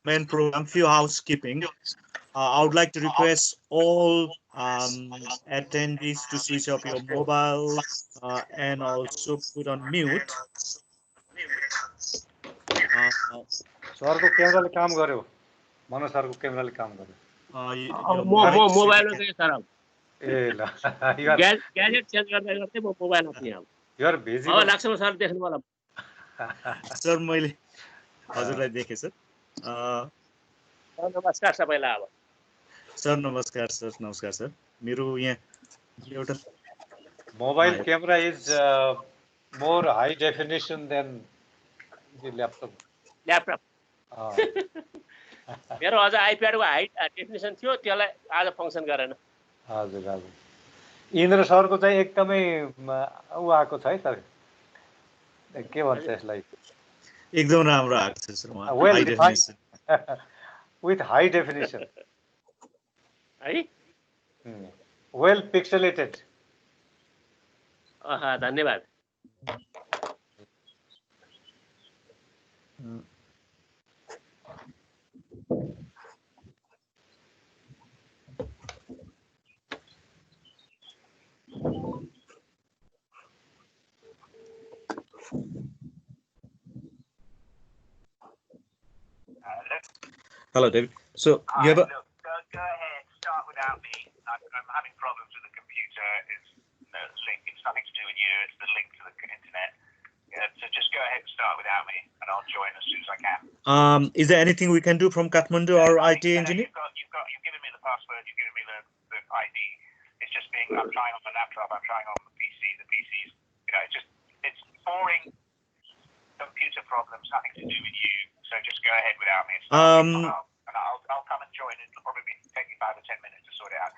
main program, few housekeeping. I would like to request all attendees to switch off your mobile and also put on mute. सरको क्यामेराले काम गर्यो मनोज सरको क्यामेराले काम गर्यो मोबाइलमा गएँ सर ए ल ग्याजेट चेन्ज गर्दै गर्दै म मोबाइलमा थिएँ अब यार भेजी अब लाग्छ सर देख्नु मलाई सर मैले हजुरलाई देखेँ सर नमस्कार सबैलाई अब सर नमस्कार सर मेरो यहाँ एउटा mobile camera is more high definition than the laptop मेरो अझ आइप्याडको हाई डेफिनेसन थियो त्यसलाई आज फङ्सन गरेन हजुर हजुर इन्द्र सरको चाहिँ एकदमै उ आएको छ है सर के भन्छ यसलाई एकदम राम्रो आएको छ sir well defined with high definition है वेल पिक्सेलेटेड धन्यवाद Hello, David. So you have a... Look, go ahead. Start without me. I'm having problems with the computer. It's nothing to do with you. It's the link to the internet. So just go ahead and start without me, and I'll join as soon as I can. Is there anything we can do from Kathmandu or IT engineer? You've given me the password. You've given me the ID. It's just being. I'm trying on the laptop. I'm trying on the PC. The PC's. It's boring computer problems. Nothing to do with you. So just go ahead without me. And I'll come and join. It'll probably take me 5 or 10 minutes to sort it out.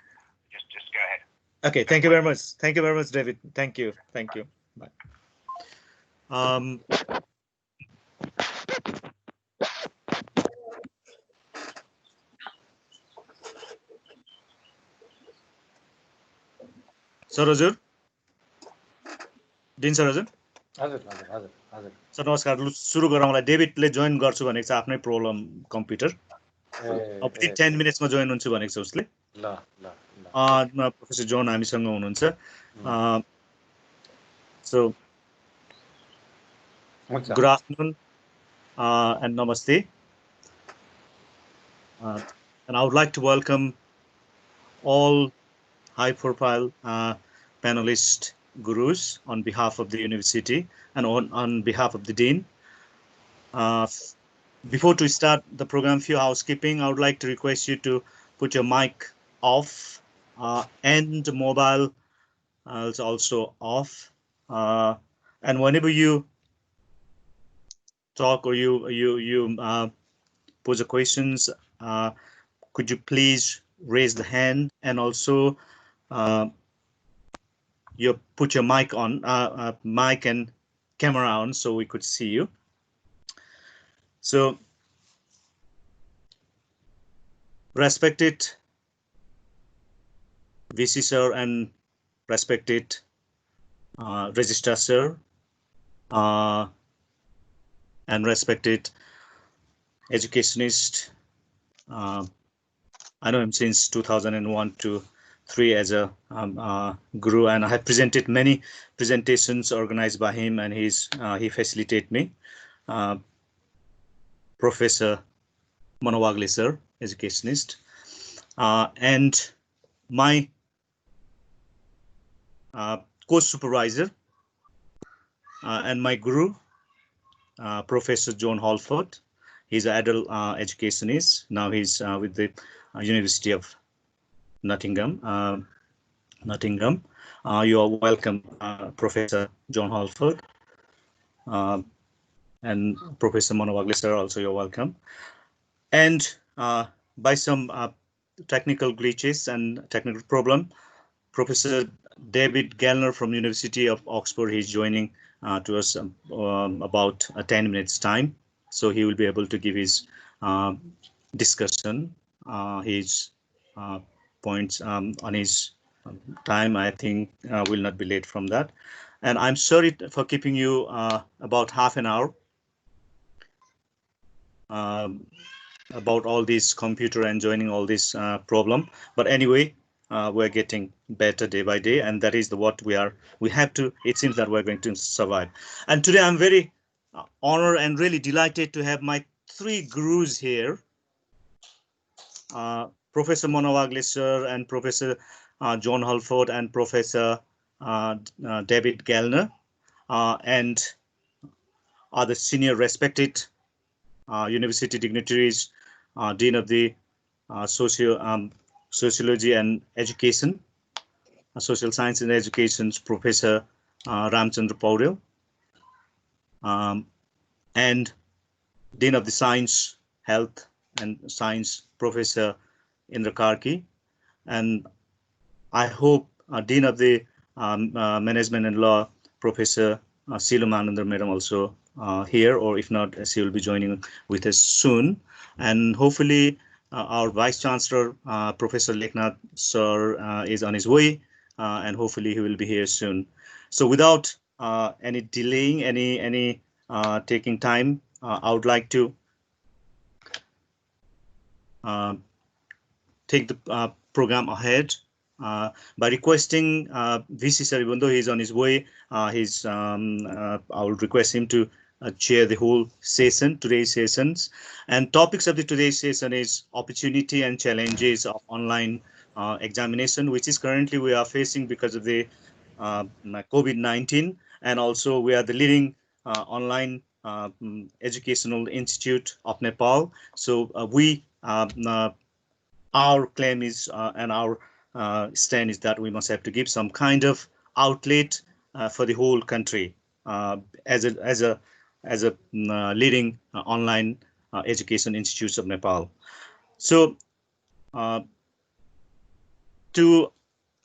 Just go ahead. Okay. Thank you very much. Thank you very much, David. Thank you. Thank you. Bye. Sir हजुर दिन sir हजुर हजुर हजुर हजुर हजुर sir नमस्कार सुरु गरौँला डेभिडले जोइन गर्छु भनेको छ आफ्नै प्रब्लम कम्प्युटर अब 10 मिनेट्समा जोइन हुन्छु भनेको छ उसले ल ल ल प्रोफेसर जोन हामीसँग हुनुहुन्छ so good afternoon and namaste and I would like to welcome all high profile panelist gurus on behalf of the university and on behalf of the dean. Before to start the program, few housekeeping. I would like to request you to put your mic off and mobile is also off. And whenever you talk or you pose a questions, could you please raise the hand and also you put your mic on, mic and camera on so we could see you. So, respected VC sir and respected registrar sir and respected educationist. I know him since 2001 to 3 as a guru, and I have presented many presentations organized by him, and he facilitated me. Professor Manowagle sir, educationist, and my co-supervisor and my guru, Professor John Halford. He's an adult educationist. Now he's with the University of Nottingham. You are welcome, Professor John Halford, and Professor Manowagle sir, also you're welcome. And by some technical glitches and technical problem, Professor David Gallner from University of Oxford, he's joining to us about 10 minutes time, so he will be able to give his discussion, his points on his time. I think will not be late from that, and I'm sorry for keeping you about half an hour. about all these computer and joining all this problem. But anyway, we're getting better day by day, and that is what we have to. It seems that we're going to survive. And today I'm very honored and really delighted to have my three gurus here, Professor Monawagle sir, and Professor John Halford, and Professor David Gellner, and other senior respected university dignitaries, Dean of the Sociology and Education, Social Science and Education, Professor Ramchandra Paudel, and Dean of the Science, Health and Science, Professor Indra Karki, and I hope Dean of the Management and Law, Professor Silumanandar Madam also here, or if not, she will be joining with us soon. And hopefully our Vice Chancellor, Professor Leknath sir, is on his way, and hopefully he will be here soon. So without any delaying, any taking time, I would like to take the program ahead by requesting VC sir, even though he's on his way, I will request him to chair the whole session, today's sessions. And topics of the today's session is opportunity and challenges of online examination, which is currently we are facing because of the COVID-19, and also we are the leading online educational institute of Nepal. So our claim is and our stand is that we must have to give some kind of outlet for the whole country as a leading online education institutes of Nepal. So to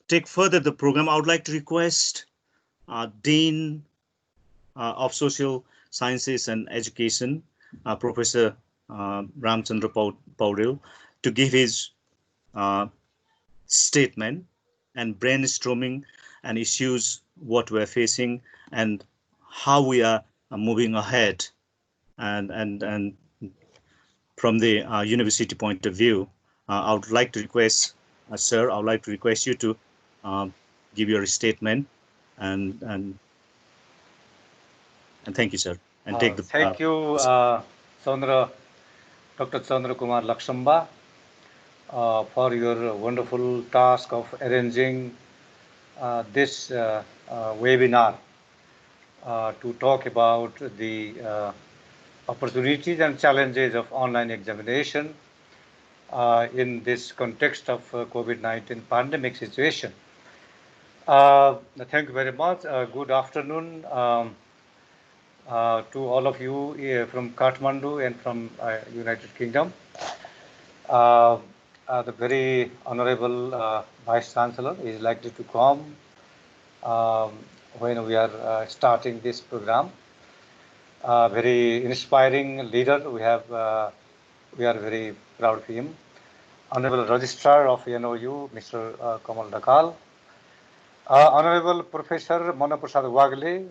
take further the program, I would like to request Dean of Social Sciences and Education, Professor Ramchandra Paudel, to give his statement and brainstorming and issues what we're facing and how we are moving ahead, and from the university point of view, I would like to request sir, I would like to request you to give your statement, and thank you sir, and take the thank you Dr. Chandra Kumar Lakshamba, for your wonderful task of arranging this webinar to talk about the opportunities and challenges of online examination in this context of COVID-19 pandemic situation. Thank you very much. Good afternoon to all of you from Kathmandu and from United Kingdom. The very honorable Vice Chancellor is likely to come when we are starting this program. Very inspiring leader. We are very proud of him. Honorable Registrar of NOU, Mr. Kamal Dakal. Honorable Professor Monaprasad Wagle.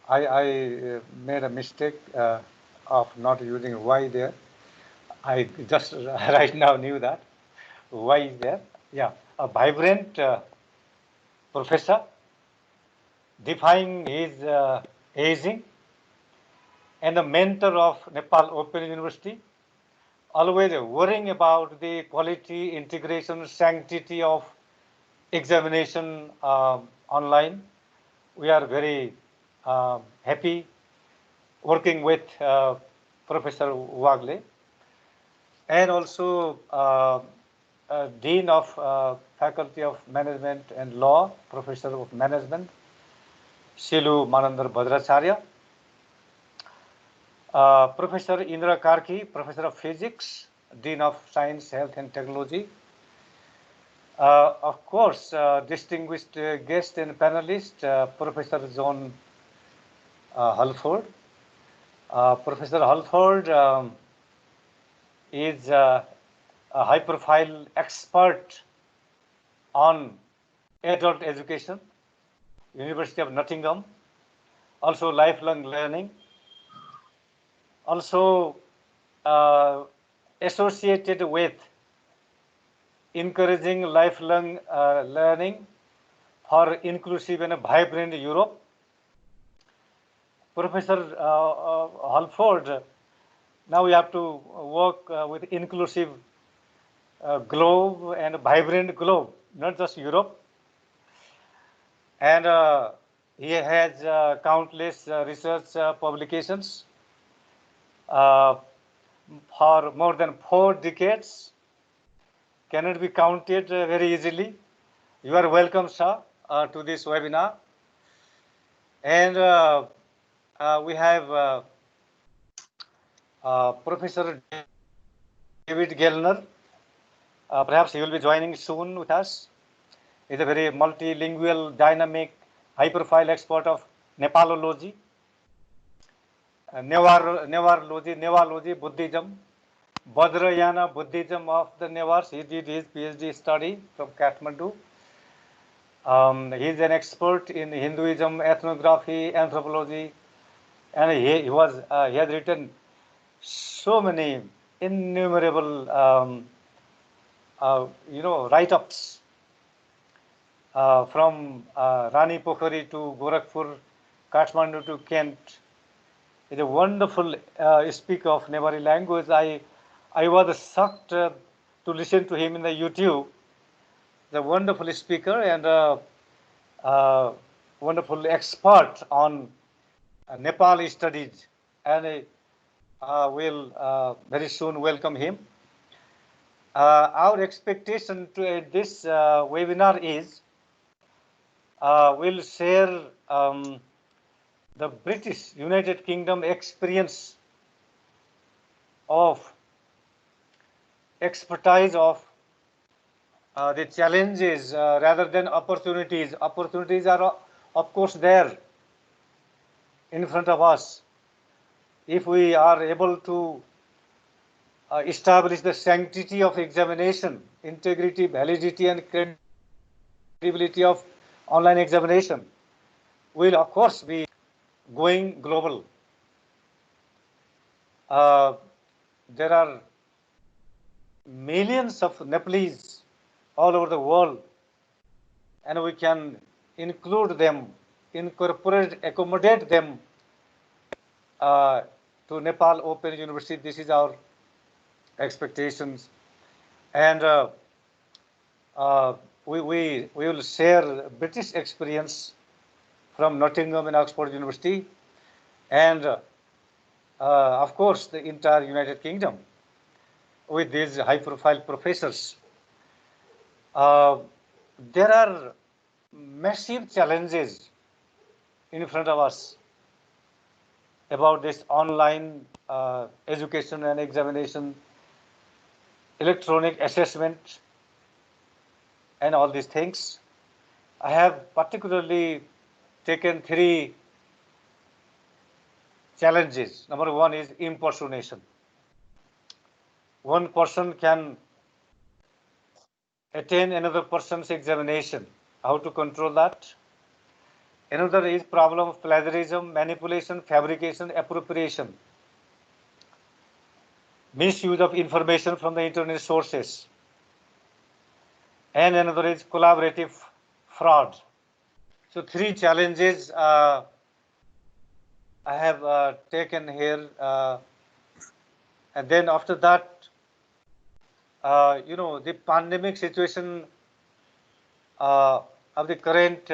I made a mistake of not using Y there. I just right now knew that. Y is there. Yeah, a vibrant professor, defying his aging, and a mentor of Nepal Open University, always worrying about the quality, integration, sanctity of examination online. We are very happy working with Professor Wagle, and also Dean of Faculty of Management and Law, Professor of Management, Shilu Manandar Bhadracharya, Professor Indra Karki, Professor of Physics, Dean of Science, Health and Technology. Of course, distinguished guest and panelist, Professor John Halford. Professor Halford is a high-profile expert on adult education, University of Nottingham, also lifelong learning. also associated with encouraging lifelong learning for inclusive and vibrant Europe. Professor Halford, now we have to work with inclusive globe and vibrant globe, not just Europe. And he has countless research publications for more than 4 decades. Cannot be counted very easily. You are welcome, sir, to this webinar. And we have Professor David Gellner. Perhaps he will be joining soon with us. He's a very multilingual, dynamic, high-profile expert of Nepalology, Nevarology, Buddhism, Vajrayana Buddhism of the Nevars. He did his PhD study from Kathmandu. He is an expert in Hinduism, ethnography, anthropology, and he has written so many innumerable write-ups from Rani Pokhari to Gorakhpur, Kathmandu to Kent. He's a wonderful speaker of Nepali language. I was shocked to listen to him in the YouTube. The wonderful speaker and wonderful expert on Nepal studies, and we'll very soon welcome him. Our expectation to this webinar is we'll share the British United Kingdom experience of expertise of the challenges rather than opportunities. Opportunities are, of course, there in front of us. If we are able to establish the sanctity of examination, integrity, validity, and credibility of online examination, will of course be going global. There are millions of Nepalese all over the world, and we can include them, accommodate them to Nepal Open University. This is our expectations, and we will share British experience from Nottingham and Oxford University, and of course the entire United Kingdom with these high-profile professors. There are massive challenges in front of us about this online education and examination, electronic assessment, and all these things. I have particularly taken 3 challenges. Number 1 is impersonation. One person can attain another person's examination. How to control that? Another is problem of plagiarism, manipulation, fabrication, appropriation, misuse of information from the internet sources. And another is collaborative fraud. So 3 challenges I have taken here, and then after that, the pandemic situation of the current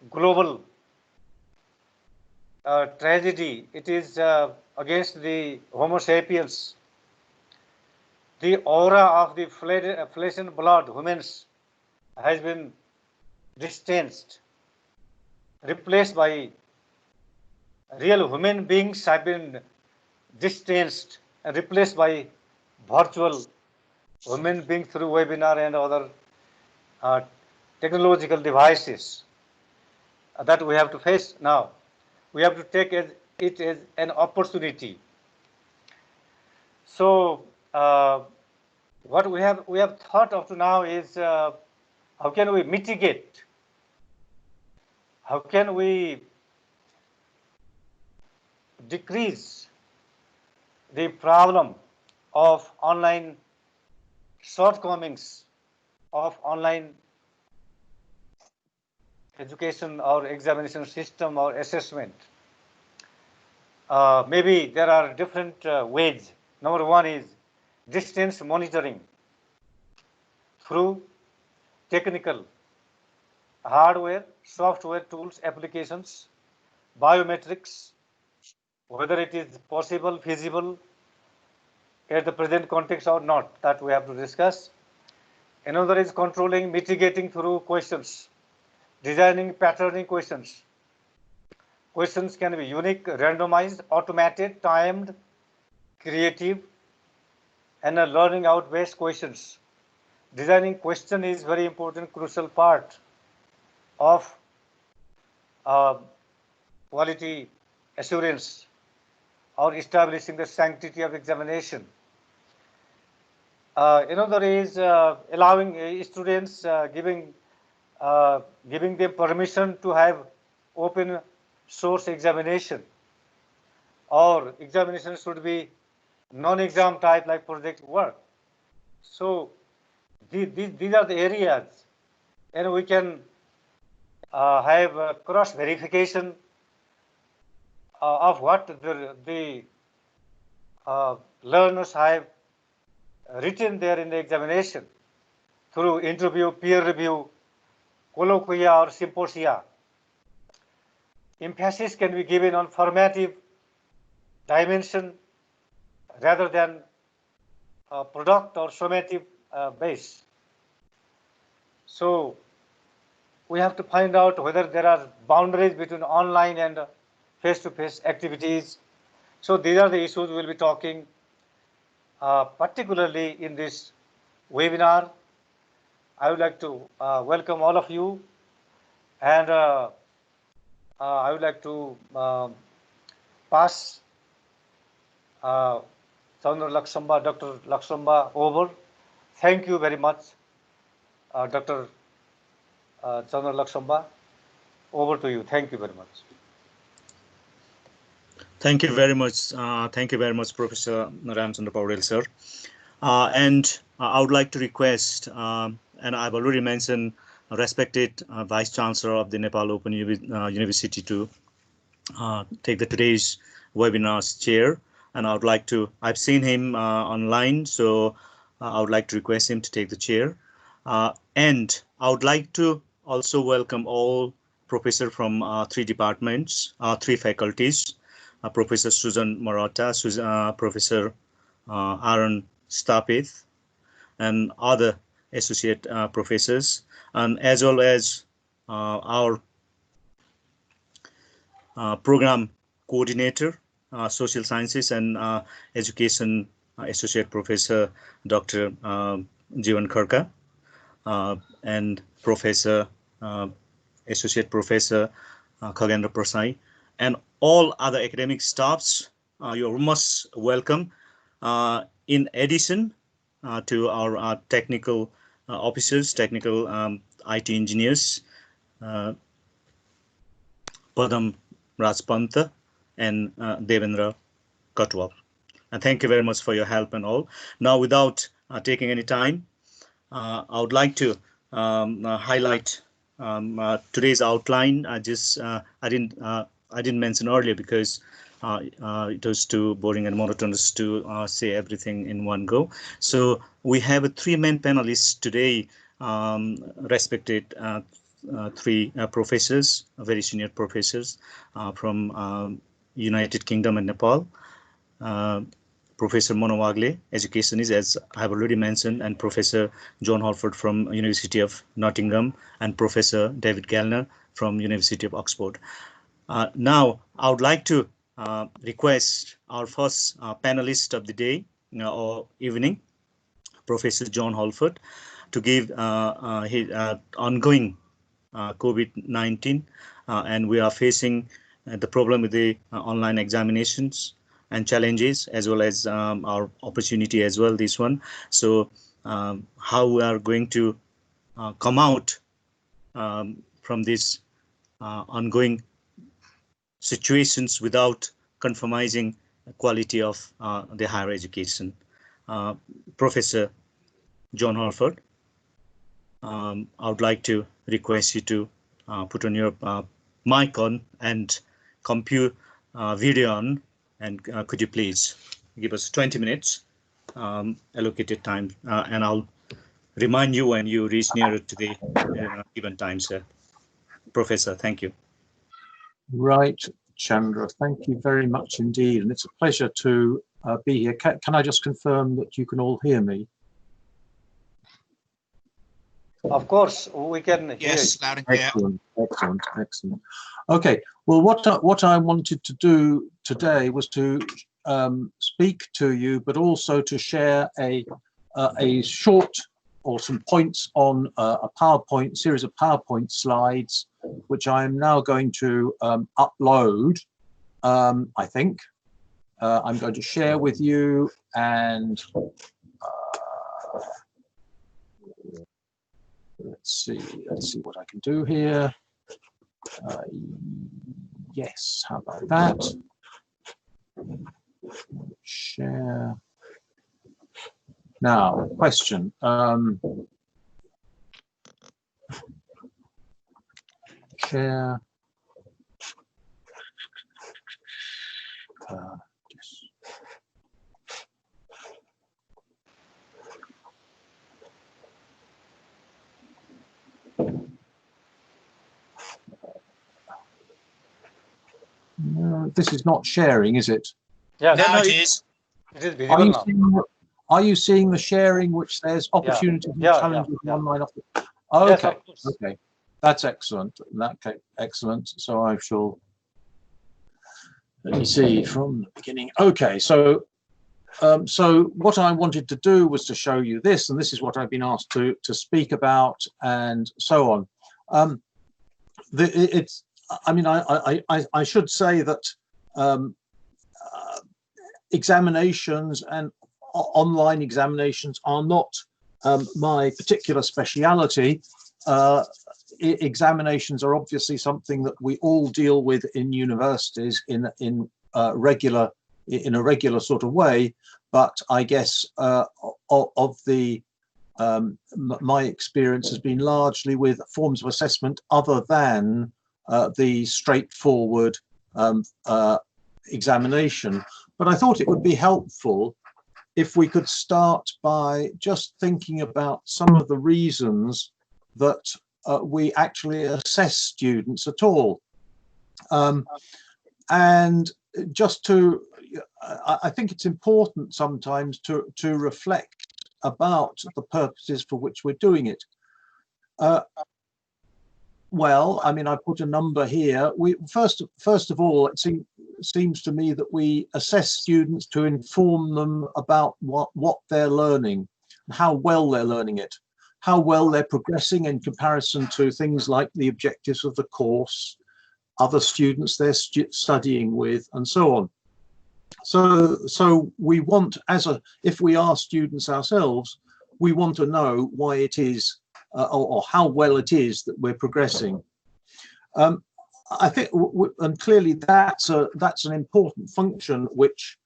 global tragedy. It is against the Homo sapiens. The aura of the flesh and blood humans has been distanced, replaced by real human beings have been distanced and replaced by virtual human beings through webinar and other technological devices that we have to face now. We have to take it as an opportunity. So what we have thought up to now is how can we mitigate? How can we decrease the problem of online shortcomings of online education or examination system or assessment. Maybe there are different ways. Number one is distance monitoring through technical, hardware, software tools, applications, biometrics, whether it is possible, feasible at the present context or not, that we have to discuss. Another is controlling, mitigating through questions, designing patterning questions. Questions can be unique, randomized, automated, timed, creative, and learning out based questions. Designing question is very important, crucial part of quality assurance or establishing the sanctity of examination. Another is allowing students, giving them permission to have open source examination, or examination should be non-exam type like project work. So these are the areas, and we can have cross verification of what the learners have written there in the examination through interview, peer review, colloquia or symposia. Emphasis can be given on formative dimension rather than product or summative base. So we have to find out whether there are boundaries between online and face-to-face activities. So these are the issues we'll be talking particularly in this webinar. I would like to welcome all of you, and I would like to pass Dr. Laksamba over. Thank you very much, Dr. Chandra Laksamba. Over to you. Thank you very much. Thank you very much. Thank you very much, Professor Ramchandra Paudel, sir. And I would like to request, and I've already mentioned, respected Vice Chancellor of the Nepal Open University to take the today's webinar's chair. And I would like to, I've seen him online, so I would like to request him to take the chair. And I would like to also welcome all professors from three departments, three faculties, Professor Susan Maratha, Professor Aaron Stapith, and other associate professors, and as well as our program coordinator, social sciences and education associate professor Dr. Jivan Kharka, and professor associate professor Khagendra Prasai, and all other academic staffs. You're most welcome. In addition to our technical officers, technical IT engineers, Padam Rajpanta and Devendra Katwal. And thank you very much for your help and all. Now, without taking any time, I would like to highlight today's outline. I didn't mention earlier because it was too boring and monotonous to say everything in one go. So we have three main panelists today, respected three professors, very senior professors from United Kingdom and Nepal. Professor Mona Wagle, educationist, as I have already mentioned, and Professor John Halford from University of Nottingham, and Professor David Gallner from University of Oxford. Now, I would like to request our first panelist of the day or evening, Professor John Halford, to give his ongoing COVID-19, and we are facing the problem with the online examinations and challenges, as well as our opportunity as well, this one. So how we are going to come out from these ongoing situations without compromising quality of the higher education. Professor John Harford, I would like to request you to put on your mic on and compute video on, and could you please give us 20 minutes allocated time, and I'll remind you when you reach nearer to the given time, sir. Professor, thank you. Right, Chandra, thank you very much indeed, and it's a pleasure to be here. Can I just confirm that you can all hear me? Of course, we can hear Yes, you. loud and clear. Excellent, excellent, excellent. Okay, well, what I wanted to do today was to speak to you, but also to share a short or some points on a PowerPoint series of PowerPoint slides, which I am now going to upload. I think I'm going to share with you, and let's see what I can do here. Yes, how about that? Share. Now, question. Share. Yes. No, this is not sharing, is it? Yes, Now it is. it is visible now. Are you seeing the sharing which says opportunities and Yeah, challenges yeah. online? Yes, Okay, of course. okay, that's excellent. Excellent. So I shall. Let me see from the beginning. Okay, so what I wanted to do was to show you this, and this is what I've been asked to speak about, and so on. I mean, I should say that examinations and online examinations are not my particular speciality. Examinations are obviously something that we all deal with in universities in a regular sort of way. But I guess of the my experience has been largely with forms of assessment other than the straightforward examination. But I thought it would be helpful if we could start by just thinking about some of the reasons that we actually assess students at all. And just to, I think it's important sometimes to reflect about the purposes for which we're doing it. Well, I mean, I put a number here. We first of all, it seems to me that we assess students to inform them about what they're learning, how well they're learning it, how well they're progressing in comparison to things like the objectives of the course, other students they're studying with, and so on. So we want, if we are students ourselves, we want to know why it is or how well it is that we're progressing. I think, and clearly that's an important function which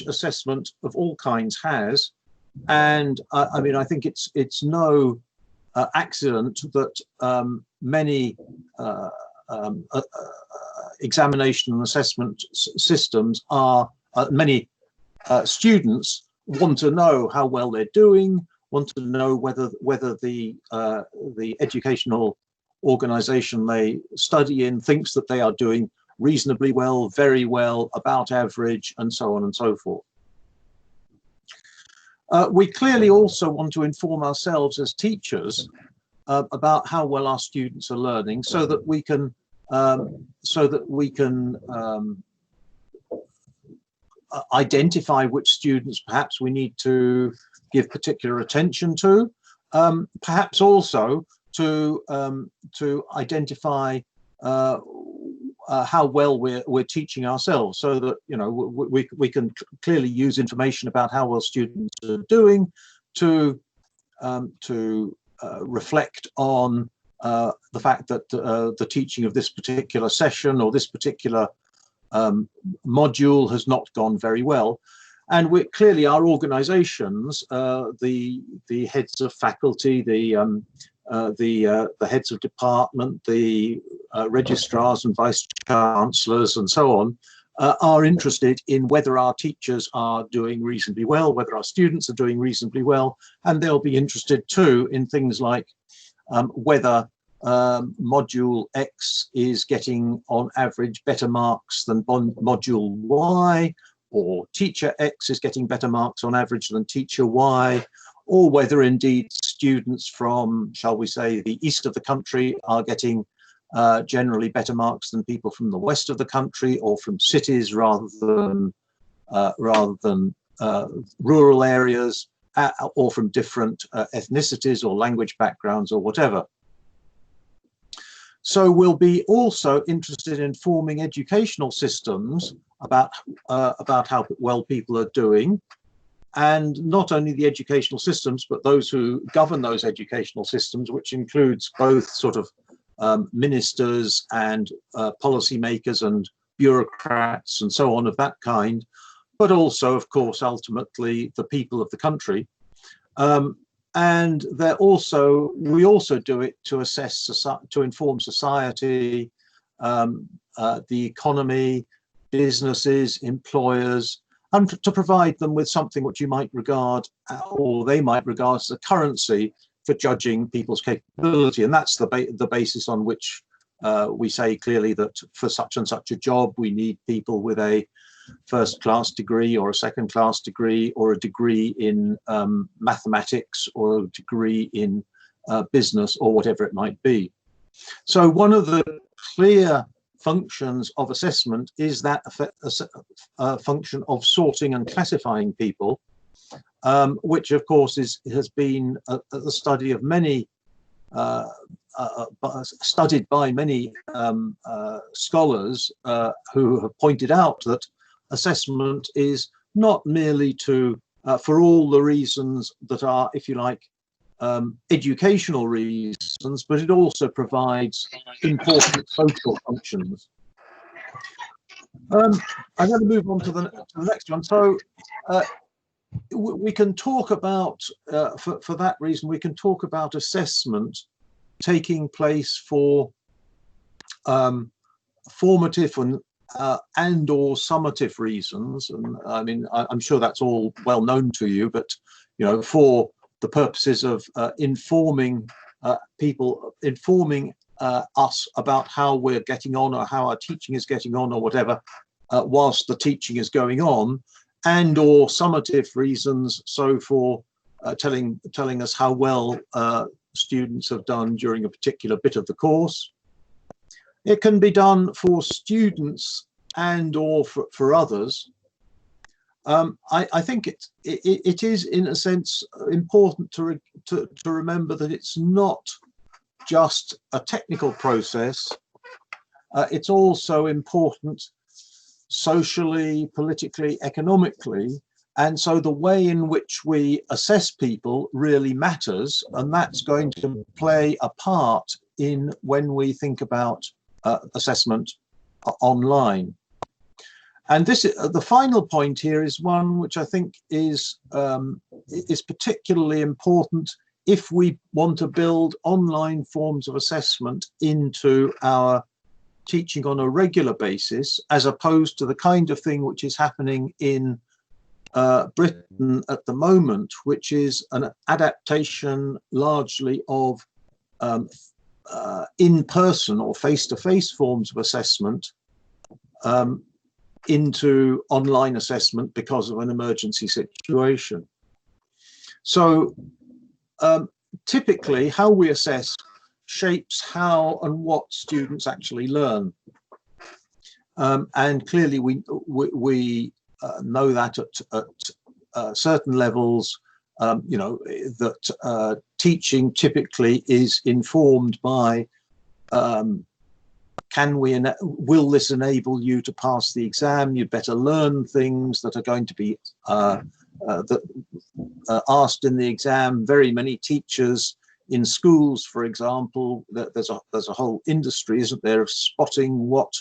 assessment of all kinds has. And I mean, I think it's no accident that many examination and assessment systems are many students want to know how well they're doing, want to know whether the educational organization they study in thinks that they are doing reasonably well, very well, about average, and so on and so forth. We clearly also want to inform ourselves as teachers about how well our students are learning, so that we can identify which students perhaps we need to give particular attention to, perhaps also to identify how well we're teaching ourselves, so that we can clearly use information about how well students are doing to reflect on the fact that the teaching of this particular session or this particular module has not gone very well. And clearly our organizations, the heads of faculty, the heads of department, the registrars and vice chancellors and so on, are interested in whether our teachers are doing reasonably well, whether our students are doing reasonably well, and they'll be interested too in things like whether module X is getting on average better marks than module Y, or teacher X is getting better marks on average than teacher Y, or whether indeed students from, shall we say, the east of the country are getting generally better marks than people from the west of the country, or from cities rather than rural areas, or from different ethnicities or language backgrounds or whatever. So we'll be also interested in forming educational systems about how well people are doing, and not only the educational systems, but those who govern those educational systems, which includes both sort of ministers and policymakers and bureaucrats and so on of that kind, but also, of course, ultimately the people of the country. And we also do it to assess, to inform society, the economy, businesses, employers, and to provide them with something which you might regard, or they might regard, as a currency for judging people's capability. And that's the basis on which we say clearly that for such and such a job, we need people with a first-class degree or a second-class degree, or a degree in mathematics, or a degree in business, or whatever it might be. So one of the clear functions of assessment is that function of sorting and classifying people, which of course has been the study of many, studied by many scholars who have pointed out that assessment is not merely to, for all the reasons that are, if you like, educational reasons, but it also provides important social functions. I'm going to move on to the next one. So we can talk about, for that reason, we can talk about assessment taking place for formative and or summative reasons. And I mean, I'm sure that's all well known to you, but for the purposes of informing people, informing us about how we're getting on, or how our teaching is getting on, or whatever, whilst the teaching is going on, and or summative reasons, so for telling us how well students have done during a particular bit of the course. It can be done for students and or for others. I think it is, in a sense, important to remember that it's not just a technical process. It's also important socially, politically, economically. And so the way in which we assess people really matters, and that's going to play a part in when we think about assessment online. And this, the final point here, is one which I think is particularly important if we want to build online forms of assessment into our teaching on a regular basis, as opposed to the kind of thing which is happening in Britain at the moment, which is an adaptation largely of in-person or face-to-face forms of assessment into online assessment because of an emergency situation. So typically how we assess shapes how and what students actually learn. And clearly we know that at certain levels, that teaching typically is informed by will this enable you to pass the exam? You'd better learn things that are going to be asked in the exam. Very many teachers in schools, for example, there's a whole industry, isn't there, of spotting what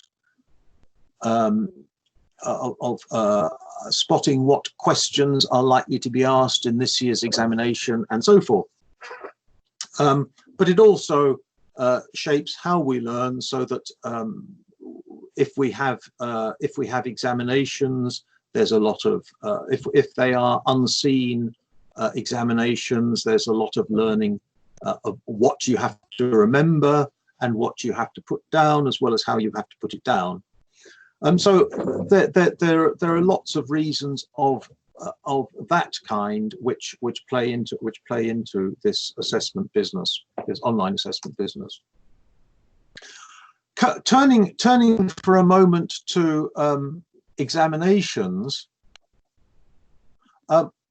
spotting what questions are likely to be asked in this year's examination and so forth. But it also shapes how we learn, so that if we have examinations, there's a lot of if they are unseen examinations, there's a lot of learning of what you have to remember and what you have to put down, as well as how you have to put it down. So there are lots of reasons of that kind which play into this assessment business, this online assessment business. Turning for a moment to examinations.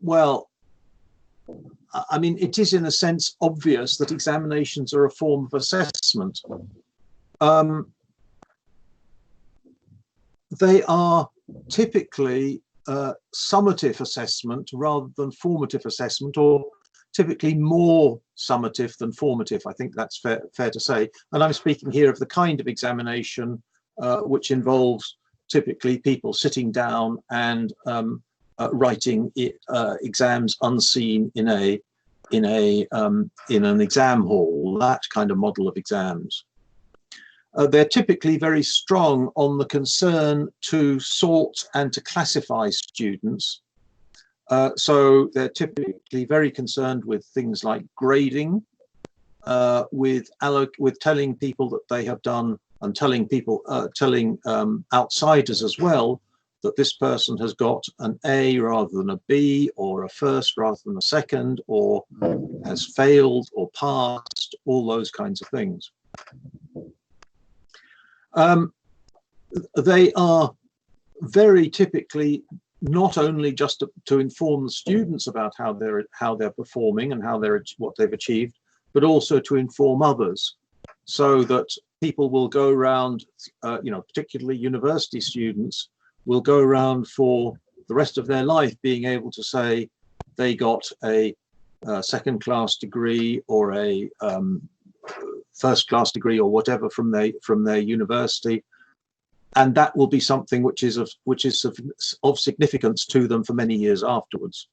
Well, I mean, it is in a sense obvious that examinations are a form of assessment. They are typically summative assessment rather than formative assessment, or typically more summative than formative. I think that's fair to say. And I'm speaking here of the kind of examination which involves typically people sitting down and writing exams unseen in an exam hall, that kind of model of exams. They're typically very strong on the concern to sort and to classify students. So they're typically very concerned with things like grading, with telling people that they have done, and telling outsiders as well, that this person has got an A rather than a B, or a first rather than a second, or has failed or passed, all those kinds of things. They are very typically not only just to inform the students about how they're performing and what they've achieved, but also to inform others, so that people will go around, particularly university students, will go around for the rest of their life being able to say they got a second-class degree or a first-class degree or whatever from their university, and that will be something which is of significance to them for many years afterwards.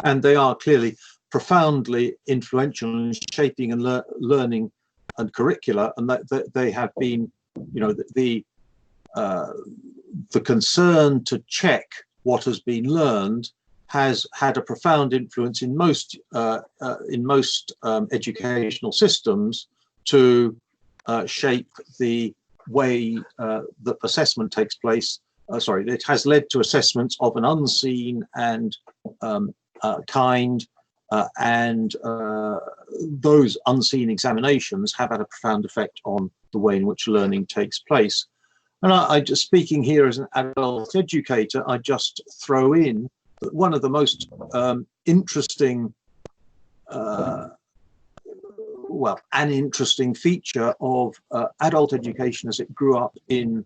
And they are clearly profoundly influential in shaping and learning and curricula, and that they have been, the concern to check what has been learned has had a profound influence in most educational systems to shape the way that assessment takes place. It has led to assessments of an unseen and kind, and those unseen examinations have had a profound effect on the way in which learning takes place. And I just, speaking here as an adult educator, I just throw in that one of the most interesting, an interesting feature of adult education as it grew up in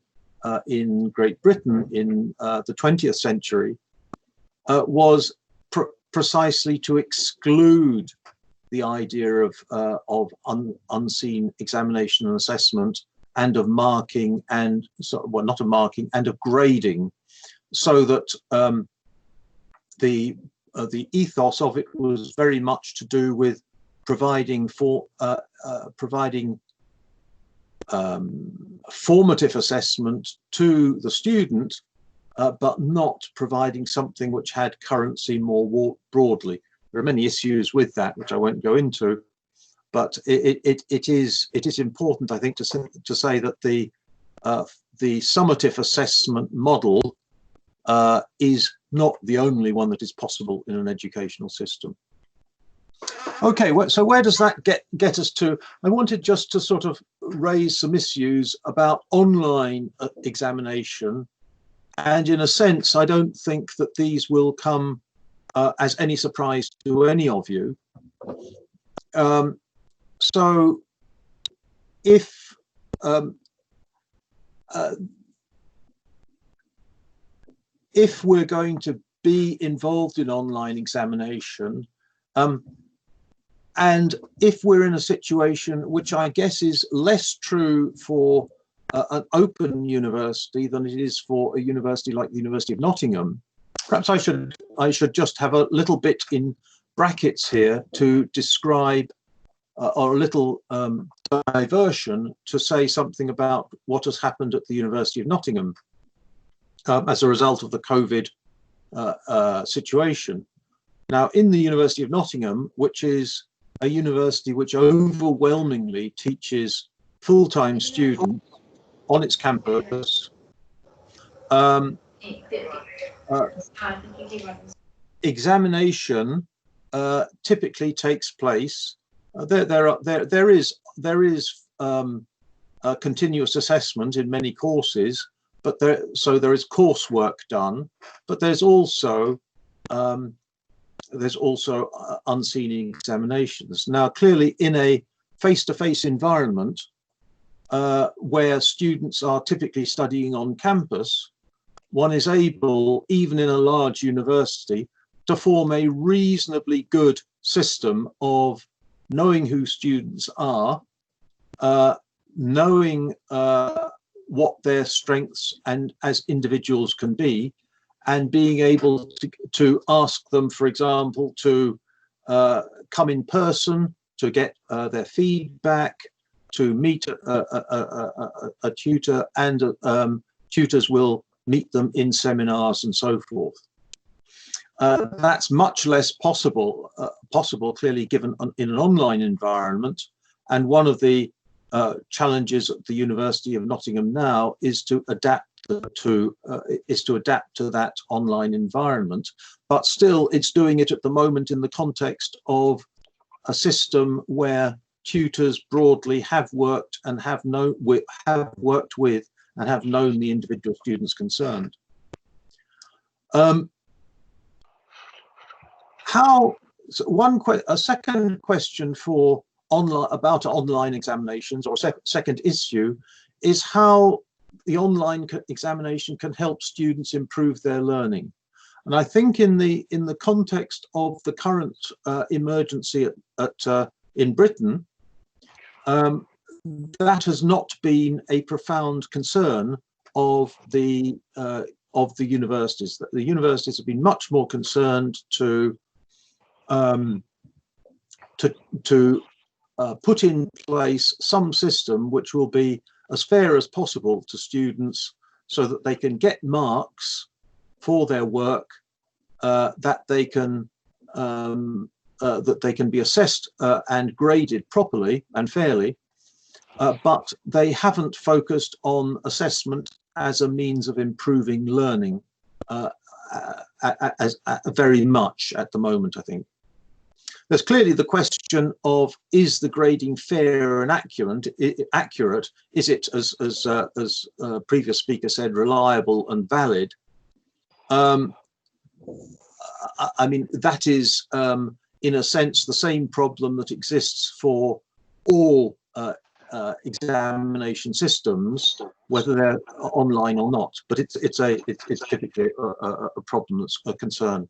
Great Britain in the 20th century was precisely to exclude the idea of unseen examination and assessment, and of marking, and not of marking, and of grading, so that the ethos of it was very much to do with providing formative assessment to the student, but not providing something which had currency more broadly. There are many issues with that, which I won't go into, but it is important, I think, to say that the summative assessment model is not the only one that is possible in an educational system. Okay, so where does that get us to? I wanted just to sort of raise some issues about online examination, and in a sense, I don't think that these will come as any surprise to any of you. So if we're going to be involved in online examination, and if we're in a situation which I guess is less true for an open university than it is for a university like the University of Nottingham. Perhaps I should just have a little bit in brackets here to describe or a little diversion to say something about what has happened at the University of Nottingham as a result of the COVID situation. Now, in the University of Nottingham, which is a university which overwhelmingly teaches full-time students on its campus, examination typically takes place. There is a continuous assessment in many courses, but there is coursework done, but there's also unseen examinations. Now, clearly, in a face-to-face environment where students are typically studying on campus, one is able, even in a large university, to form a reasonably good system of knowing who students are, knowing what their strengths and as individuals can be, and being able to ask them, for example, to come in person to get their feedback, to meet a tutor, and tutors will meet them in seminars and so forth. That's much less possible clearly given in an online environment, and one of the challenges at the University of Nottingham now is to adapt to that online environment. But still, it's doing it at the moment in the context of a system where tutors broadly have worked and have worked with and have known the individual students concerned. A second question for online examinations, or second issue, is how the online examination can help students improve their learning. And I think in the context of the current emergency in Britain, that has not been a profound concern of the universities. That the universities have been much more concerned to put in place some system which will be as fair as possible to students, so that they can get marks for their work, that they can be assessed and graded properly and fairly, but they haven't focused on assessment as a means of improving learning very much at the moment, I think. There's clearly the question of, is the grading fair and accurate? Is it, as previous speaker said, reliable and valid? I mean, that is, in a sense, the same problem that exists for all examination systems, whether they're online or not. But it's typically a problem that's a concern.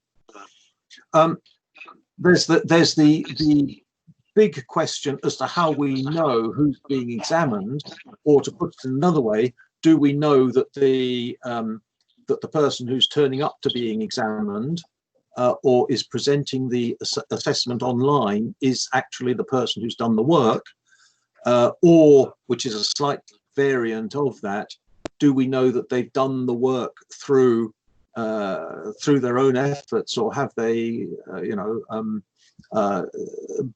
There's the big question as to how we know who's being examined, or to put it another way, do we know that the person who's turning up to being examined or is presenting the assessment online is actually the person who's done the work, or, which is a slight variant of that, do we know that they've done the work through their own efforts, or have they,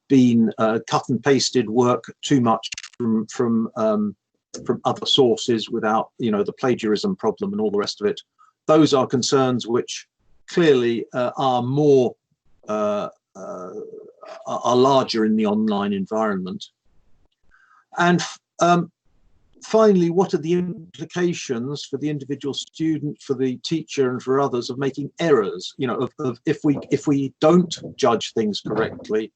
been cut and pasted work too much from other sources without, the plagiarism problem and all the rest of it? Those are concerns which clearly are larger in the online environment. And finally, what are the implications for the individual student, for the teacher, and for others of making errors? If we don't judge things correctly,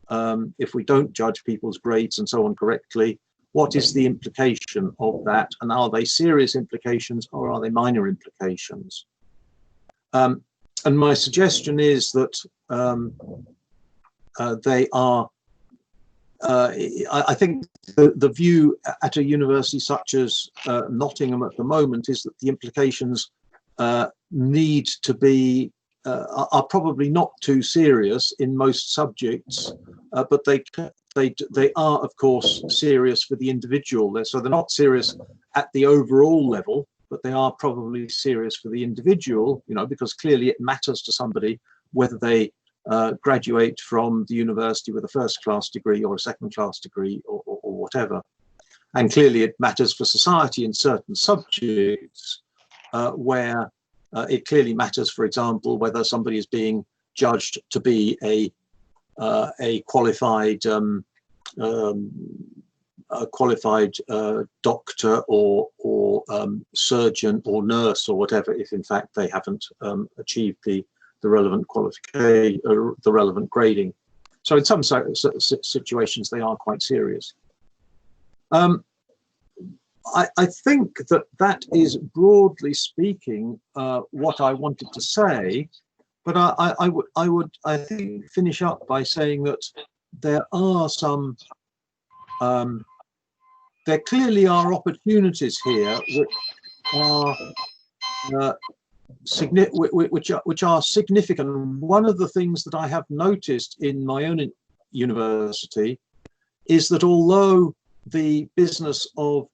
if we don't judge people's grades and so on correctly, what is the implication of that? And are they serious implications, or are they minor implications? And my suggestion is that they are I think the view at a university such as Nottingham at the moment is that the implications need to be are probably not too serious in most subjects, but they are of course serious for the individual. So they're not serious at the overall level, but they are probably serious for the individual, you know, because clearly it matters to somebody whether they graduate from the university with a first-class degree or a second-class degree or whatever. And clearly it matters for society in certain subjects where it clearly matters, for example, whether somebody is being judged to be a qualified doctor or surgeon or nurse or whatever, if in fact they haven't achieved the relevant qualification, the relevant grading. So in some situations they are quite serious. I think that is broadly speaking what I wanted to say, but I would finish up by saying that there are some there clearly are opportunities here which are significant. One of the things that I have noticed in my own university is that although the business of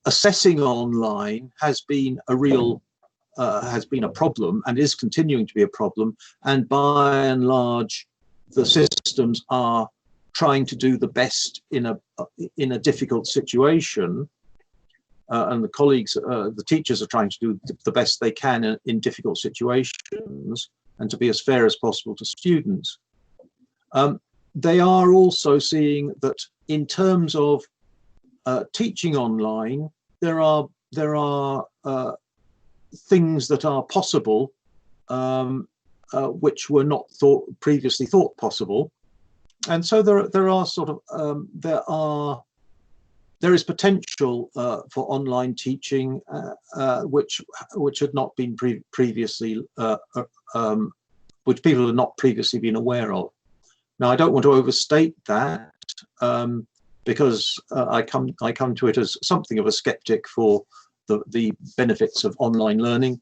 assessing online has been a real problem and is continuing to be a problem, and by and large the systems are trying to do the best in a difficult situation, and the colleagues, the teachers are trying to do the best they can in difficult situations and to be as fair as possible to students. They are also seeing that in terms of teaching online, there are things that are possible which were not previously thought possible, and so there are sort of there is potential for online teaching which had not been previously which people had not previously been aware of. Now I don't want to overstate that because I come to it as something of a skeptic for the benefits of online learning,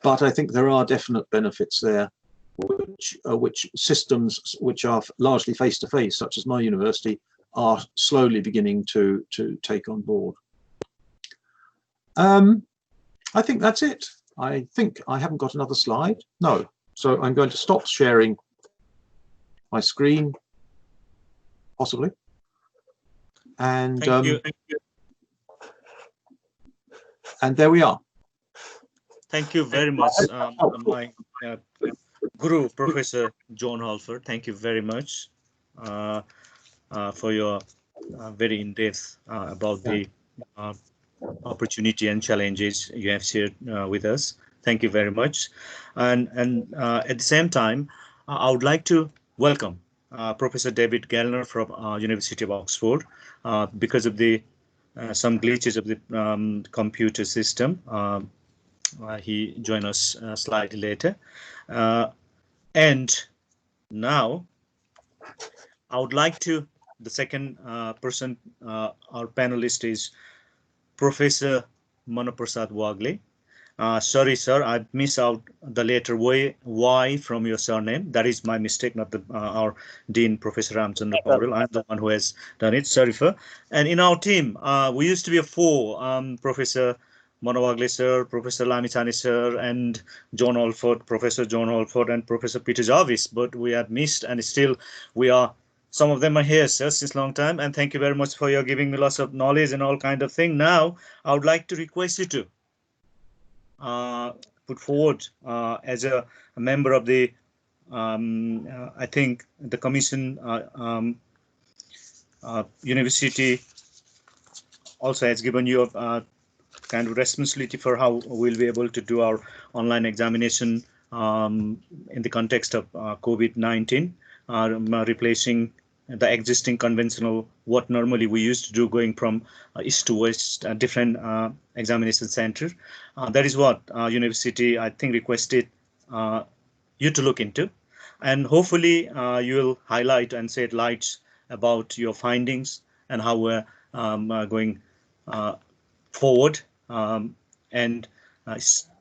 but I think there are definite benefits there, which systems which are largely face-to-face, such as my university, are slowly beginning to take on board. I think that's it. I think I haven't got another slide. No, so I'm going to stop sharing my screen, possibly. And Thank you. And there we are. Thank you very much, my guru, Professor John Halford. Thank you very much for your very in-depth about the opportunity and challenges you have shared with us. Thank you very much. And at the same time, I would like to welcome Professor David Gellner from University of Oxford. Because of the some glitches of the computer system, he joined us slightly later. And now I would like to, the second person, our panelist is Professor Manoprasad Wagle. Sorry, sir, I missed out the letter Y from your surname. That is my mistake, not our Dean, Professor Ramchandra Pauril. I'm the one who has done it. Sorry, sir. And in our team, we used to be a four, Professor Mano Wagle, sir, Professor Lamichani, sir, and John Halford, Professor John Halford, and Professor Peter Jarvis. But we have missed, and still we are. Some of them are here, sir, since long time. And thank you very much for your giving me lots of knowledge and all kind of thing. Now, I would like to request you to put forward as a member of the, I think the commission, university also has given you a kind of responsibility for how we'll be able to do our online examination in the context of COVID-19, replacing the existing conventional, what normally we used to do, going from east to west, different examination center. That is what university, I think, requested you to look into. and hopefully you will highlight and shed lights about your findings and how we're going forward, and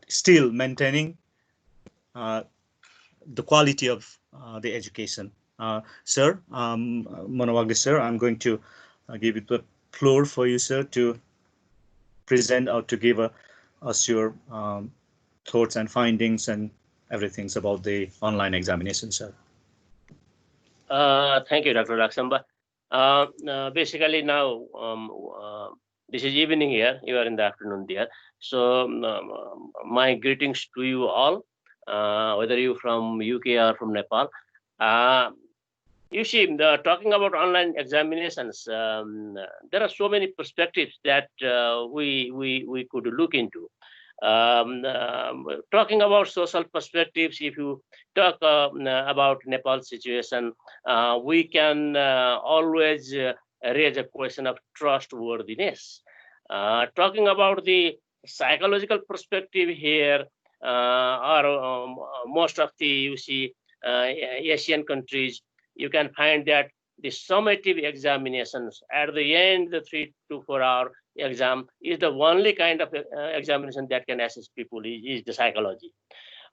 still maintaining the quality of the education. Sir, Monowagli sir, I'm going to give it the floor for you, sir, to present or to give us your thoughts and findings and everything about the online examination, sir. Thank you, Dr. Laksamba. Basically now, this is evening here, you are in the afternoon there. So my greetings to you all, whether you from UK or from Nepal. You see, talking about online examinations, there are so many perspectives that we could look into. Talking about social perspectives, if you talk about Nepal's situation, we can always raise a question of trustworthiness. Talking about the psychological perspective here, most of the, you see, Asian countries, you can find that the summative examinations at the end, the 3 to 4 hour exam is the only kind of examination that can assess people is the psychology.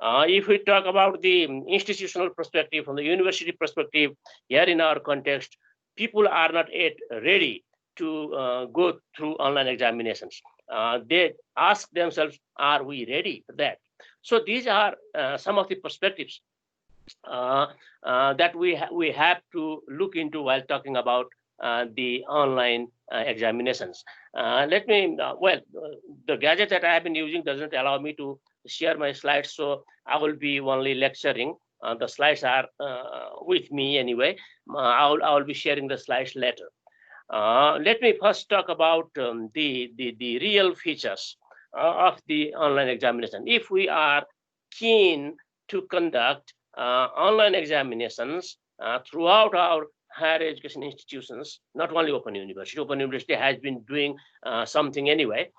If we talk about the institutional perspective, from the university perspective, here in our context, people are not yet ready to go through online examinations. They ask themselves, are we ready for that? So these are some of the perspectives that we have to look into while talking about the online examinations. Let me, the gadget that I have been using doesn't allow me to share my slides, so I will be only lecturing. The slides are with me anyway. I will be sharing the slides later. Let me first talk about the real features of the online examination. If we are keen to conduct online examinations throughout our higher education institutions, not only Open University. Open University has been doing something anyway.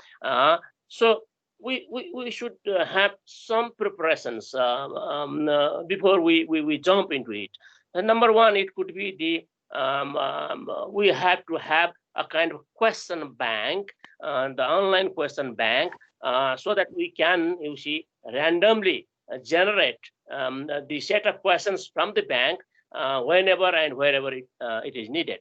So we should have some preparations before we jump into it. And number one, it could be the we have to have a kind of question bank, the online question bank, so that we can, you see, randomly generate the set of questions from the bank whenever and wherever it is needed.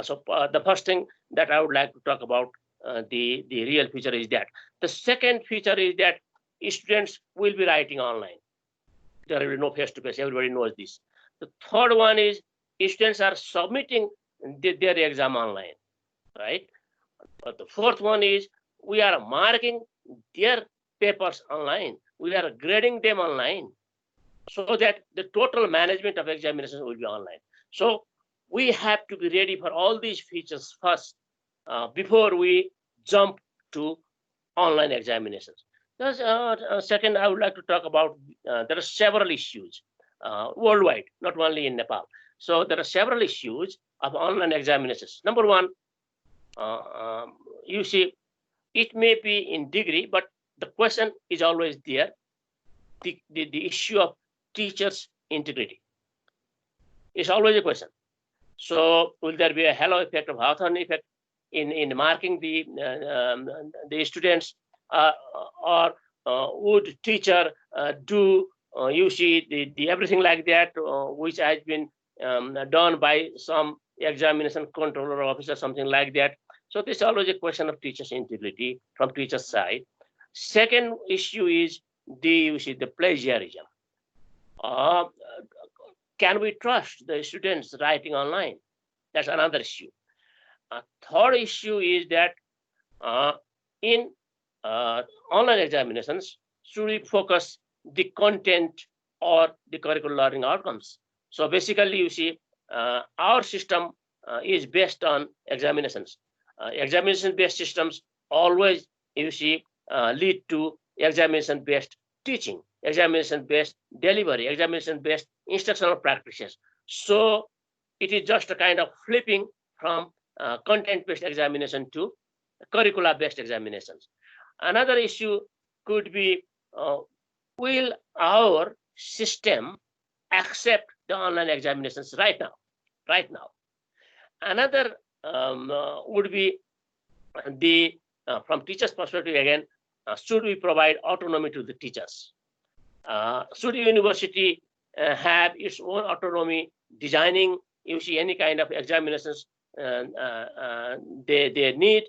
So the first thing that I would like to talk about, the real feature is that. The second feature is that students will be writing online. There will be no face-to-face, everybody knows this. The third one is students are submitting their exam online, right? But the fourth one is we are marking their papers online. We are grading them online, so that the total management of examinations will be online. So we have to be ready for all these features first before we jump to online examinations. Second, I would like to talk about, there are several issues worldwide, not only in Nepal. So there are several issues of online examinations. Number one, you see, it may be in degree, but the question is always there, the issue of teachers' integrity. It's always a question. So will there be a halo effect of Hawthorne effect in marking the students, or would teacher do you see the everything like that, which has been done by some examination controller officer, something like that. So this is always a question of teachers' integrity from teachers' side. Second issue is the plagiarism. Can we trust the students writing online? That's another issue. Third issue is that in online examinations, should we focus the content or the curricular learning outcomes? So basically, you see, our system is based on examinations. Examination-based systems always, you see, lead to examination-based teaching, examination-based delivery, examination-based instructional practices. So it is just a kind of flipping from content-based examination to curricular-based examinations. Another issue could be, will our system accept the online examinations right now. Another would be the from teachers' perspective again, should we provide autonomy to the teachers? Should university have its own autonomy designing, any kind of examinations they need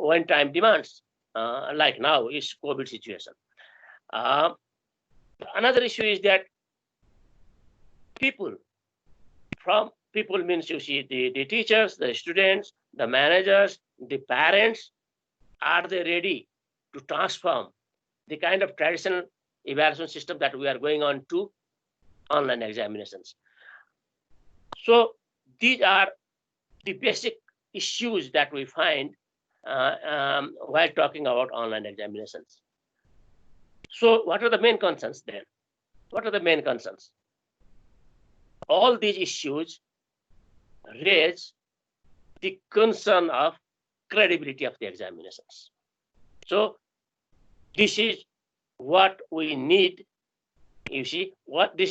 when time demands, like now is COVID situation. Another issue is that people means the teachers, the students, the managers, the parents, are they ready to transform the kind of traditional evaluation system that we are going on to online examinations? So these are the basic issues that we find while talking about online examinations. So what are the main concerns then? What are the main concerns? All these issues raise the concern of credibility of the examinations. So this is what we need, this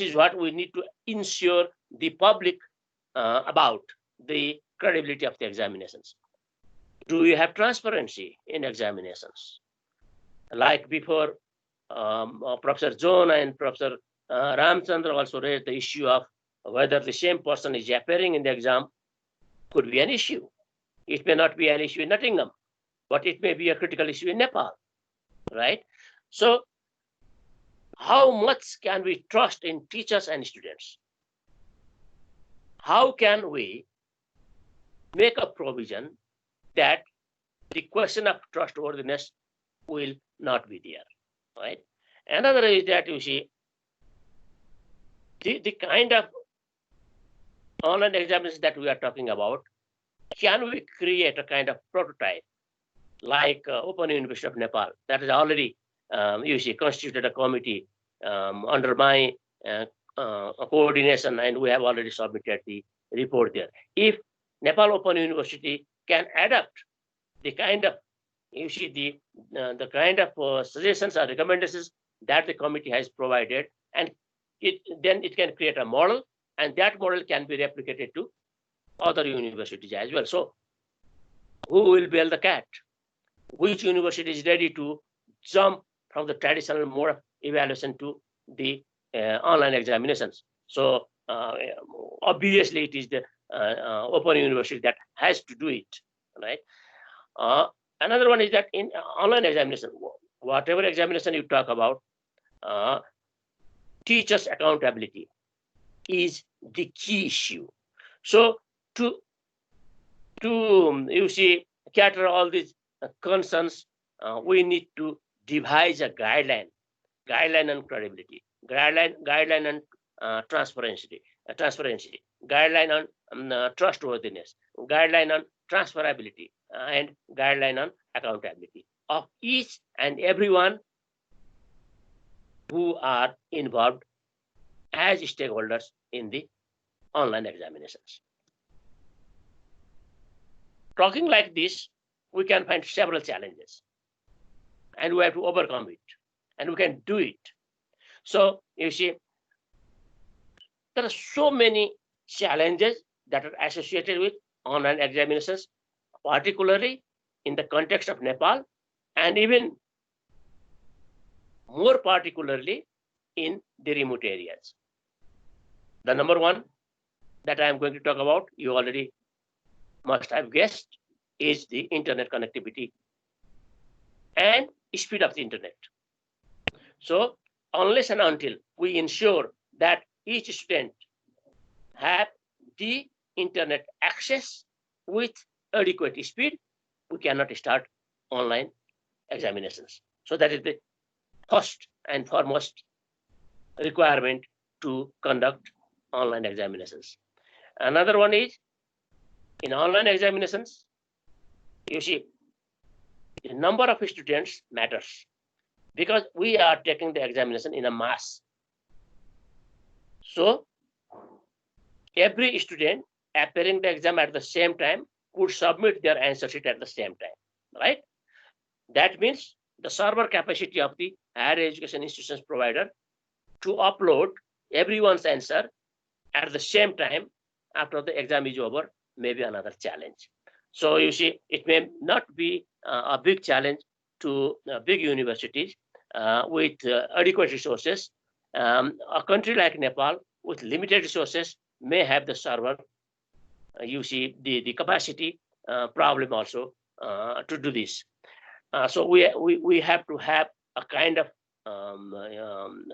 is what we need to ensure the public about the credibility of the examinations. Do we have transparency in examinations? Like before, Professor John and Professor Ramchandra also raised the issue of whether the same person is appearing in the exam could be an issue. It may not be an issue in Nottingham, but it may be a critical issue in Nepal, right? So how much can we trust in teachers and students? How can we make a provision that the question of trustworthiness will not be there, right? Another is that the kind of online examinations that we are talking about, can we create a kind of prototype like Open University of Nepal that is already constituted a committee under my coordination, and we have already submitted the report there. If Nepal Open University can adapt the kind of the kind of suggestions or recommendations that the committee has provided, and then it can create a model, and that model can be replicated to other universities as well. So who will bail the cat? Which university is ready to jump from the traditional mode of evaluation to the online examinations? So obviously it is the Open University that has to do it, right? Another one is that in online examination, whatever examination you talk about, teachers' accountability is the key issue. So to cater all these concerns, we need to devise a guideline on credibility, guideline on transparency, guideline on trustworthiness, guideline on transferability, and guideline on accountability of each and everyone who are involved as stakeholders in the online examinations. Talking like this, we can find several challenges, and we have to overcome it, and we can do it. So there are so many challenges that are associated with online examinations, particularly in the context of Nepal, and even more particularly in the remote areas. The number one that I am going to talk about, you already must have guessed, is the internet connectivity and speed of the internet. So unless and until we ensure that each student have the internet access with adequate speed, we cannot start online examinations. So that is the first and foremost requirement to conduct online examinations. Another one is, in online examinations, the number of students matters, because we are taking the examination in a mass. So every student appearing the exam at the same time would submit their answer sheet at the same time, right? That means the server capacity of the higher education institutions provider to upload everyone's answer at the same time after the exam is over may be another challenge. So you see, it may not be a big challenge to big universities with adequate resources. A country like Nepal with limited resources may have the server, you see, the capacity problem also to do this. So we have to have a kind of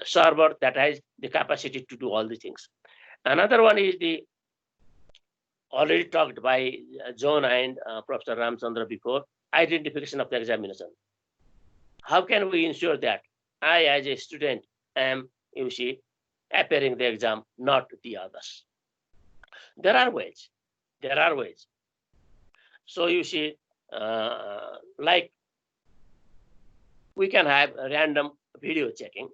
server that has the capacity to do all the things. Another one is the already talked by John and Professor Ramchandra before, identification of the examination. How can we ensure that I, as a student, am, you see, appearing the exam, not the others? There are ways. There are ways. So you see, like we can have random video checking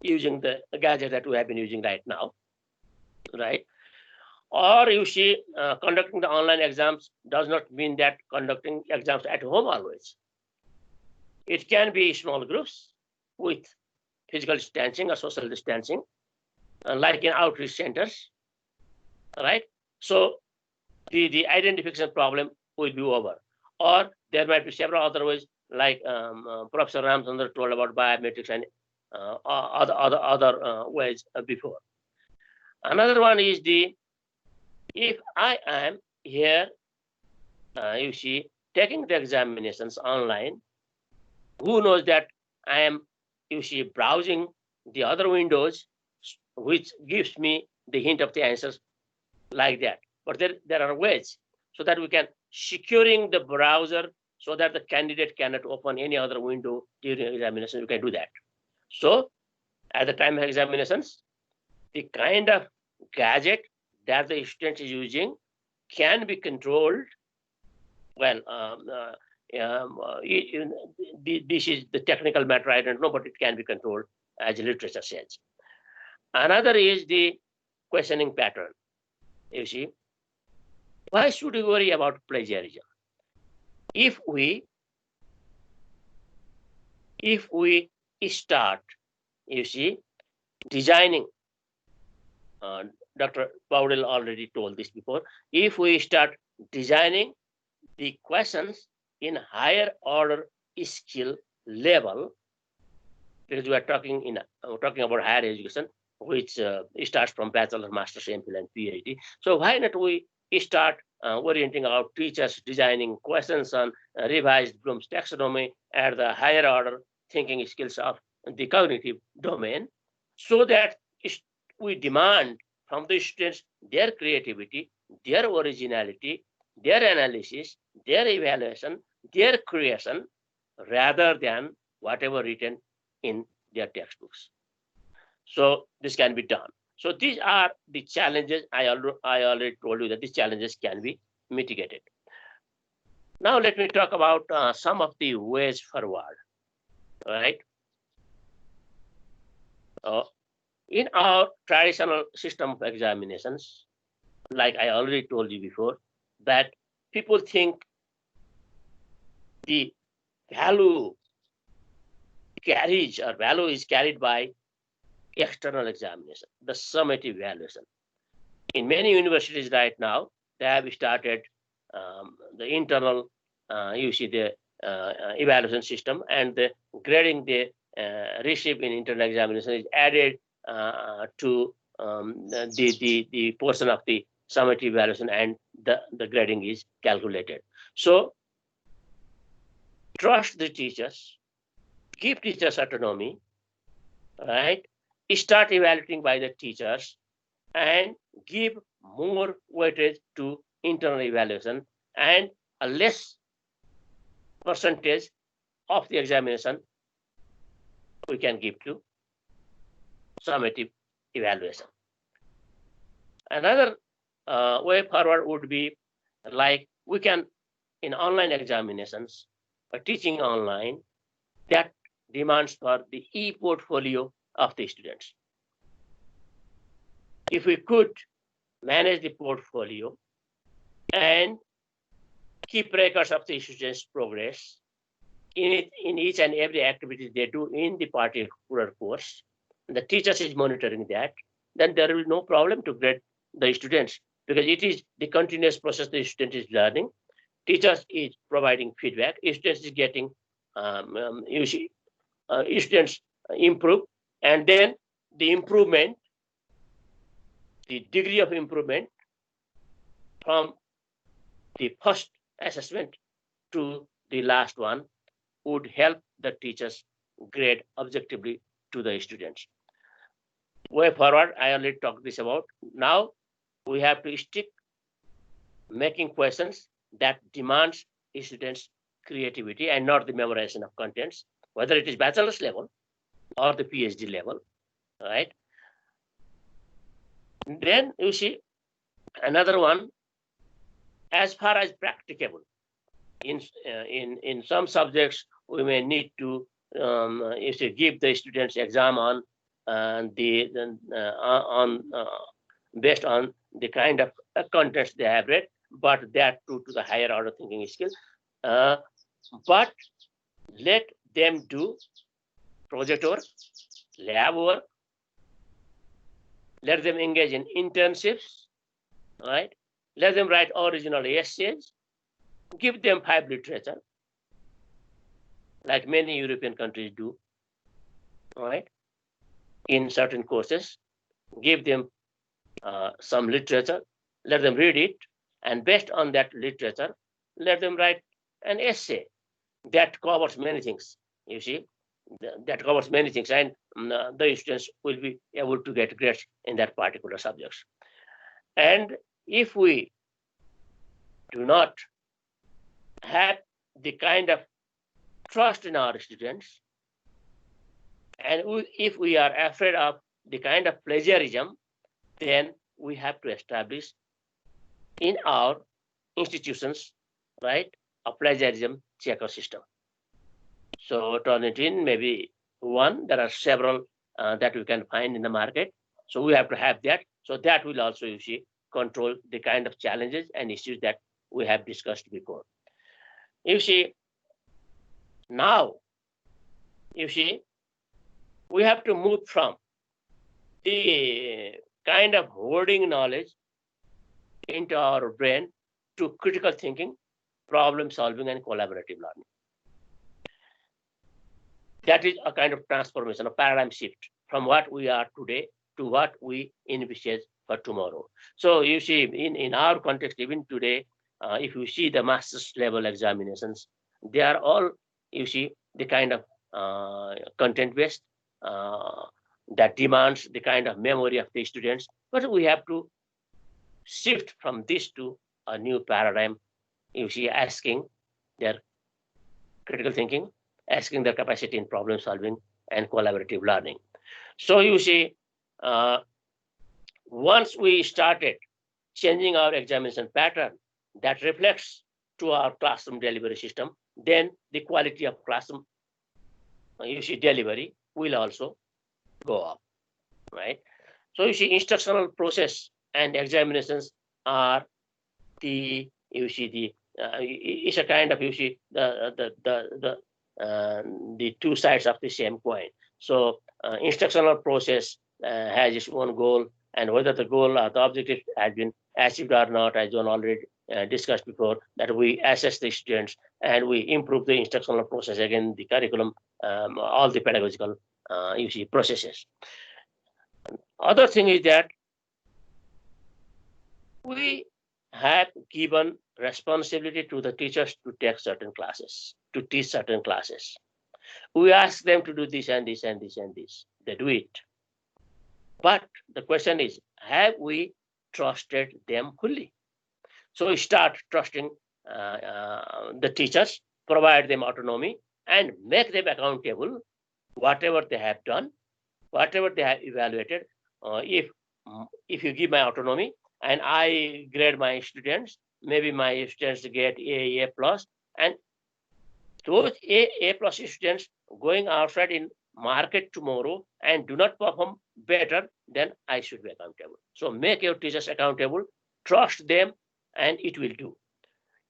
using the gadget that we have been using right now, right? Or you see, conducting the online exams does not mean that conducting exams at home always. It can be small groups with physical distancing or social distancing, like in outreach centers, right? So the identification problem will be over. Or there might be several other ways, like Professor Ramchandra told about biometrics and other ways before. Another one is if I am here, you see, taking the examinations online, who knows that I am, you see, browsing the other windows, which gives me the hint of the answers like that. But there are ways so that we can securing the browser so that the candidate cannot open any other window during examination. You can do that. So at the time of examinations, the kind of gadget that the student is using can be controlled. Well, this is the technical matter, I don't know, but it can be controlled as literature says. Another is the questioning pattern. You see, why should we worry about plagiarism? If we start, you see, designing, Dr. Paudel already told this before, if we start designing the questions in higher order skill level, because we are talking about higher education, which starts from bachelor, master's, MPhil, and PhD. So why not we start orienting our teachers designing questions on revised Bloom's taxonomy at the higher order thinking skills of the cognitive domain, so that we demand from the students their creativity, their originality, their analysis, their evaluation, their creation, rather than whatever written in their textbooks. So this can be done. So these are the challenges. I already told you that these challenges can be mitigated. Now let me talk about some of the ways forward. All right. In our traditional system of examinations, like I already told you before, that people think the value is carried by external examination, the summative evaluation. In many universities right now, they have started the internal, you see, the evaluation system, and the grading they receive in internal examination is added to the portion of the summative evaluation, and the grading is calculated. So trust the teachers, give teachers autonomy, right? Start evaluating by the teachers and give more weightage to internal evaluation, and a less percentage of the examination we can give to summative evaluation. Another way forward would be like we can, in online examinations, teaching online, that demands for the e-portfolio of the students. If we could manage the portfolio and keep records of the students' progress in each and every activity they do in the particular course, the teachers is monitoring that, then there will be no problem to grade the students, because it is the continuous process the student is learning. Teachers is providing feedback, students is getting, you see, students improve, and then the improvement, the degree of improvement from the first assessment to the last one would help the teachers grade objectively to the students. Way forward, I already talked this about. Now we have to stick making questions that demands students' creativity and not the memorization of contents, whether it is bachelor's level or the PhD level, right? Then you see another one, as far as practicable. In some subjects, we may need to you see, give the students exam on based on the kind of contents they have read, but that too to the higher order thinking skills. But let them do project work, lab work, let them engage in internships, right? Let them write original essays, give them 5 literature, like many European countries do, right? In certain courses, give them some literature, let them read it, and based on that literature, let them write an essay that covers many things. You see, that covers many things, and the students will be able to get grades in that particular subjects. And if we do not have the kind of trust in our students, and if we are afraid of the kind of plagiarism, then we have to establish in our institutions, right, a plagiarism checker system. So Turnitin may be one. There are several that we can find in the market. So we have to have that. So that will also, you see, control the kind of challenges and issues that we have discussed before. You see, now, you see, we have to move from the kind of hoarding knowledge into our brain to critical thinking, problem solving, and collaborative learning. That is a kind of transformation, a paradigm shift from what we are today to what we envisage for tomorrow. So you see, in our context, even today, if you see the master's level examinations, they are all, you see, the kind of content-based that demands the kind of memory of the students. But we have to shift from this to a new paradigm, you see, asking their critical thinking, asking their capacity in problem solving and collaborative learning. So you see, once we started changing our examination pattern that reflects to our classroom delivery system, then the quality of classroom, you see, delivery will also go up, right? So you see, instructional process and examinations are the, you see, the it's a kind of, you see, the two sides of the same coin. So instructional process has its own goal, and whether the goal or the objective has been achieved or not, as John already discussed before, that we assess the students and we improve the instructional process, again, the curriculum, all the pedagogical, you see, processes. Other thing is that we have given responsibility to the teachers to take certain classes, to teach certain classes. We ask them to do this and this and this and this. They do it. But the question is, have we trusted them fully? So we start trusting the teachers, provide them autonomy, and make them accountable, whatever they have done, whatever they have evaluated. If you give my autonomy and I grade my students, maybe my students get A plus, and those A plus students going outside in market tomorrow and do not perform better, then I should be accountable. So make your teachers accountable, trust them, and it will do.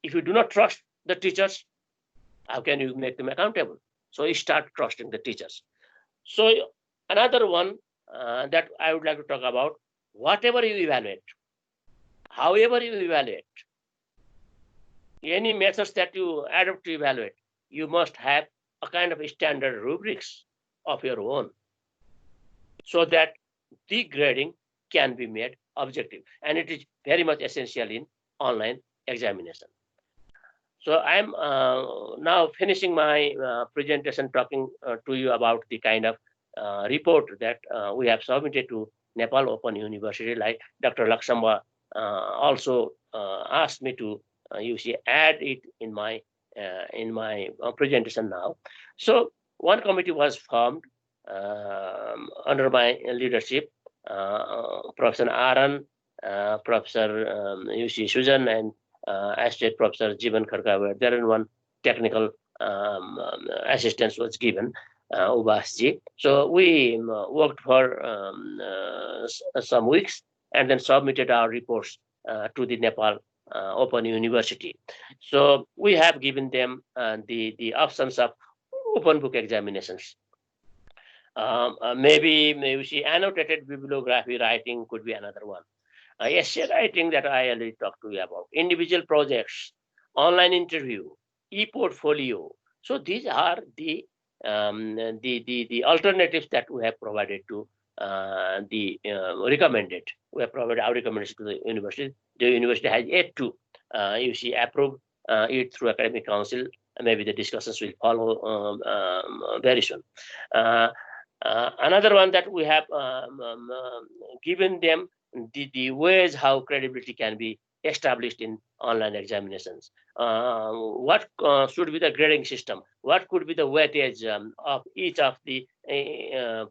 If you do not trust the teachers, how can you make them accountable? So you start trusting the teachers. So another one that I would like to talk about. Whatever you evaluate, however you evaluate, any methods that you adopt to evaluate, you must have a kind of standard rubrics of your own, so that the grading can be made objective, and it is very much essential in online examination. So I'm now finishing my presentation, talking to you about the kind of report that we have submitted to Nepal Open University. Like Dr. Laksamba also asked me to add it in my presentation now. So one committee was formed under my leadership. Professor Aran, Professor Susan, and Associate Professor Jivan Kharka were there, and one technical assistance was given, Ubasji. So we worked for some weeks and then submitted our reports to the Nepal Open University. So we have given them the options of open book examinations. Maybe annotated bibliography writing could be another one. Essay writing that I already talked to you about, individual projects, online interview, e-portfolio. So these are the alternatives that we have provided to recommended. We have provided our recommendation to the university. The university has yet to approve it through academic council. Maybe the discussions will follow very soon. Another one that we have given them the ways how credibility can be established in online examinations. What should be the grading system? What could be the weightage of each of the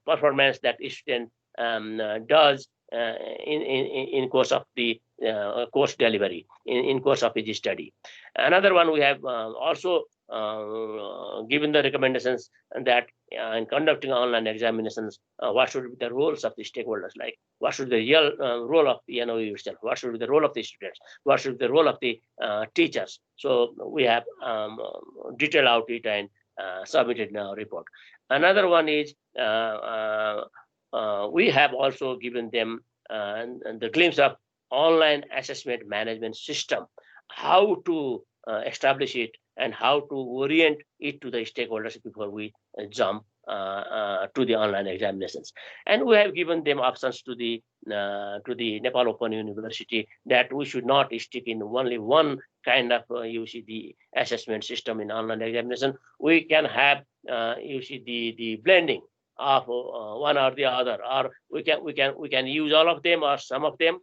performance that a student does in course of the course delivery, in course of his study. Another one, we have also given the recommendations that in conducting online examinations, what should be the roles of the stakeholders, like what should be the real role of the NOU itself, what should be the role of the students, what should be the role of the teachers. So we have detailed out it and submitted in our report. Another one is we have also given them the glimpse of online assessment management system, how to establish it and how to orient it to the stakeholders before we jump to the online examinations. And we have given them options to the Nepal Open University that we should not stick in only one kind of the assessment system in online examination. We can have the blending of one or the other, or we can use all of them or some of them,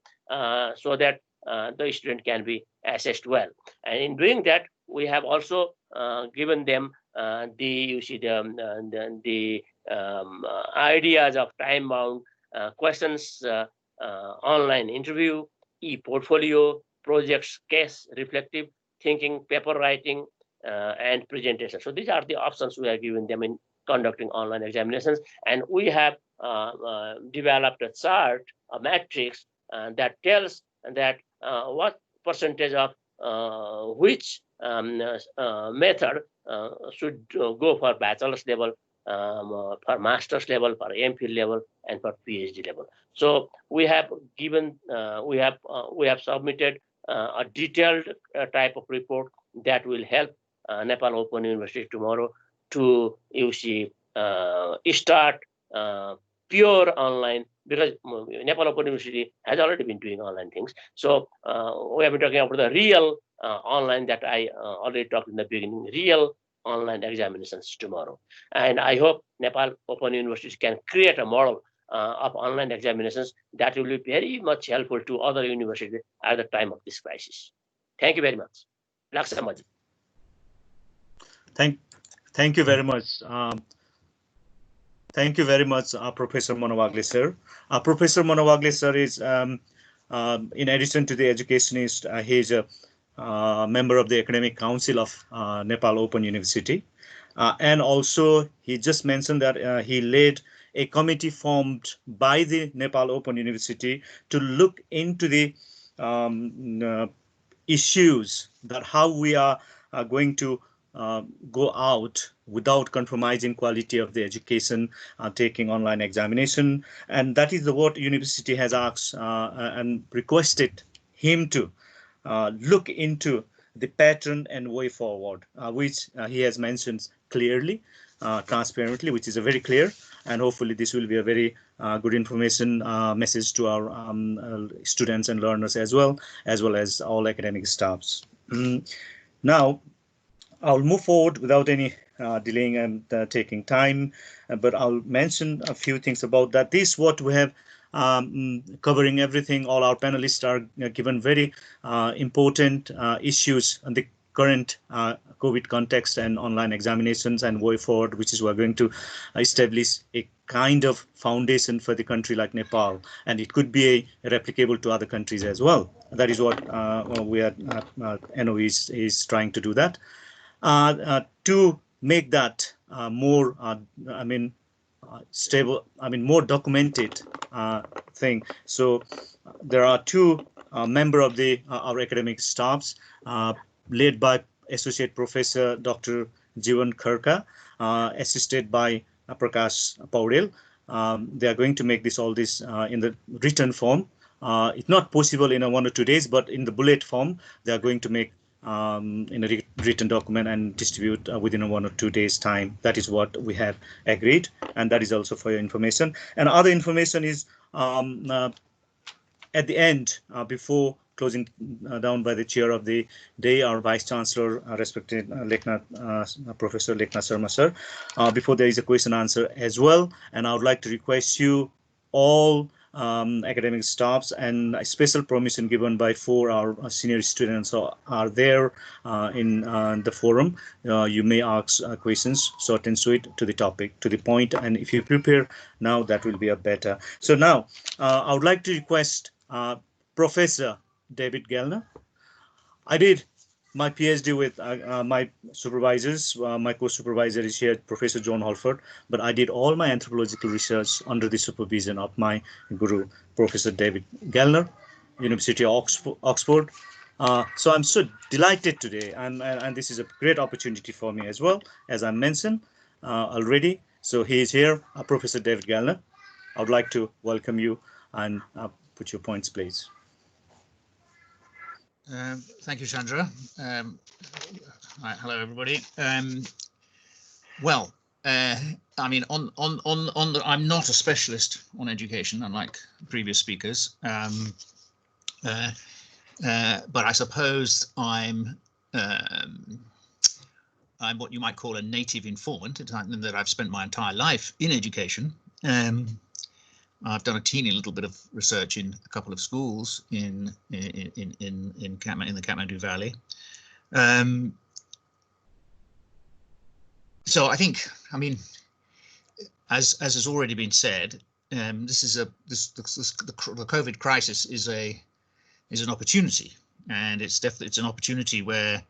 so that the student can be assessed well. And in doing that, we have also given them the ideas of time-bound questions, online interview, e-portfolio, projects, case, reflective thinking, paper writing, and presentation. So these are the options we are giving them in conducting online examinations. And we have developed a chart, a matrix that tells that what percentage of which method should go for bachelor's level, for master's level, for MPhil level, and for PhD level. So we have given, we have submitted a detailed type of report that will help Nepal Open University tomorrow to start pure online, because Nepal Open University has already been doing online things. So we have been talking about the real online that I already talked in the beginning, real online examinations tomorrow. And I hope Nepal Open University can create a model of online examinations that will be very much helpful to other universities at the time of this crisis. Thank you very much. Laksamaji. Thank you very much. Thank you very much, Professor Monowagle sir. Professor Monowagle sir is, in addition to the educationist, he is a member of the Academic Council of Nepal Open University. And also, he just mentioned that he led a committee formed by the Nepal Open University to look into the issues that how we are going to go out without compromising quality of the education, taking online examination. And that is what university has asked and requested him to look into the pattern and way forward, which he has mentioned clearly, transparently, which is a very clear, and hopefully this will be a very good information message to our students and learners as well as all academic staffs. Now, I'll move forward without any delaying and taking time, but I'll mention a few things about that. This what we have covering everything. All our panelists are given very important issues on the current COVID context and online examinations and way forward, which is we're going to establish a kind of foundation for the country like Nepal, and it could be replicable to other countries as well. That is what we are NOU is trying to do that. To make that more, stable, more documented thing. So there are two members of the our academic staffs, led by Associate Professor Dr. Jivan Kharka, assisted by Prakash Paurel. They are going to make all this in the written form. It's not possible in 1 or 2 days, but in the bullet form, they are going to make in a written document and distribute within 1 or 2 days time. That is what we have agreed, and that is also for your information. And other information is at the end, before closing down by the chair of the day, our Vice Chancellor, respected Professor Leknath Sharma sir, before there is a question answer as well. And I would like to request you all academic staffs and a special permission given by 4 our senior students are there in the forum. You may ask questions short and sweet, to the topic, to the point, and if you prepare now, that will be a better. So now I would like to request Professor David Gellner. I did my PhD with my supervisors. My co-supervisor is here, Professor John Holford, but I did all my anthropological research under the supervision of my guru, Professor David Gellner, University of Oxford. So I'm so delighted today, and this is a great opportunity for me as well, as I mentioned already. So he is here, Professor David Gellner. I would like to welcome you and put your points, please. Thank you, Chandra. Right, hello, everybody. Well, I mean, I'm not a specialist on education, unlike previous speakers, but I suppose I'm what you might call a native informant, in that I've spent my entire life in education. I've done a teeny little bit of research in a couple of schools in the Kathmandu Valley. So I think, I mean, as has already been said, the COVID crisis is an opportunity, and it's an opportunity where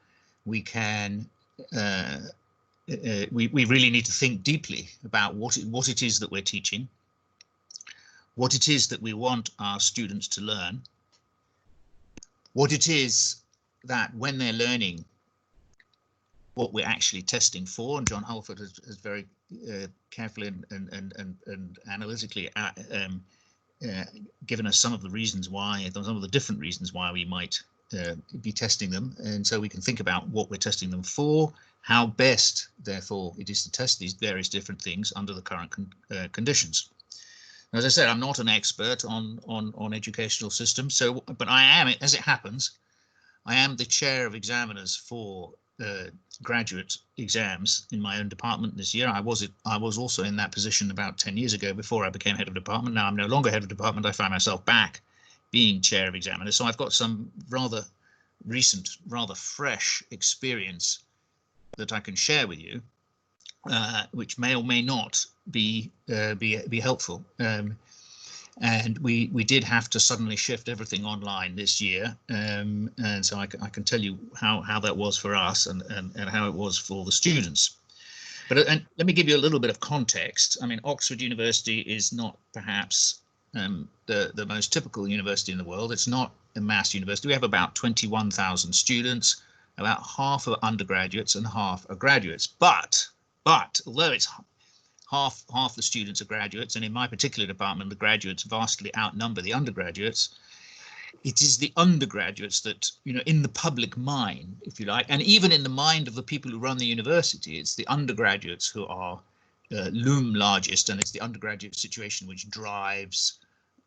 we can we really need to think deeply about what it is that we're teaching, what it is that we want our students to learn, what it is that when they're learning, what we're actually testing for. And John Halford has very carefully and analytically given us some of the reasons why, some of the different reasons why we might be testing them. And so we can think about what we're testing them for, how best, therefore, it is to test these various different things under the current conditions. As I said, I'm not an expert on educational systems, but I am, as it happens, I am the chair of examiners for graduate exams in my own department this year. I was also in that position about 10 years ago before I became head of department. Now I'm no longer head of department. I find myself back being chair of examiners. So I've got some rather recent, rather fresh experience that I can share with you, which may or may not be helpful. And we did have to suddenly shift everything online this year, and so I can tell you how that was for us and how it was for the students. But let me give you a little bit of context. I mean, Oxford University is not perhaps the most typical university in the world. It's not a mass university. We have about 21,000 students. about half are undergraduates and half are graduates. But although it's half the students are graduates, and in my particular department, the graduates vastly outnumber the undergraduates, it is the undergraduates that, in the public mind, if you like, and even in the mind of the people who run the university, it's the undergraduates who are loom largest, and it's the undergraduate situation which drives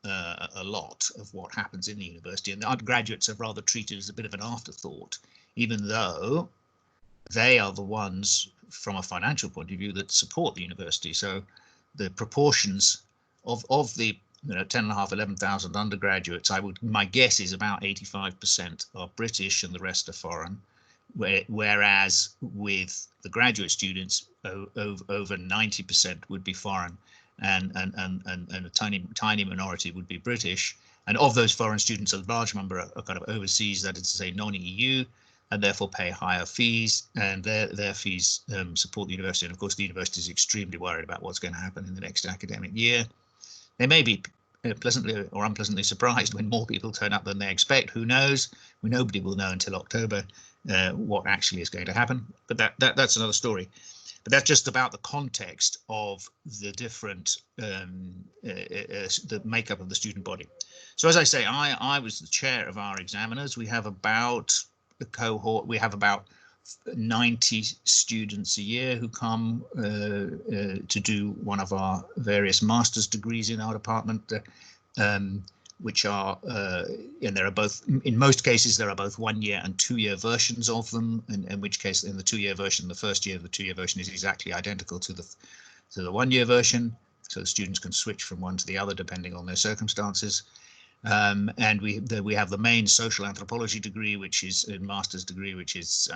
a lot of what happens in the university. And the undergraduates are rather treated as a bit of an afterthought, even though they are the ones, from a financial point of view, that support the university. So the proportions of the 10,500, 11,000 undergraduates, my guess is about 85% are British and the rest are foreign, whereas with the graduate students, over 90% would be foreign, and a tiny minority would be British. And of those foreign students, a large number are kind of overseas, that is to say non-EU, and therefore pay higher fees, and their fees support the university. And of course, the university is extremely worried about what's going to happen in the next academic year. They may be pleasantly or unpleasantly surprised when more people turn up than they expect. Who knows? Nobody will know until October what actually is going to happen. But that's another story. But that's just about the context of the different the makeup of the student body. So as I say, I was the chair of our examiners. We have about the cohort. We have about 90 students a year who come to do one of our various master's degrees in our department, which are, and there are both, in most cases, there are both 1 year and 2 year versions of them, in which case, in the 2 year version, the first year of the 2 year version is exactly identical to the 1 year version. So the students can switch from one to the other depending on their circumstances. And we have the main social anthropology degree, which is a master's degree, which is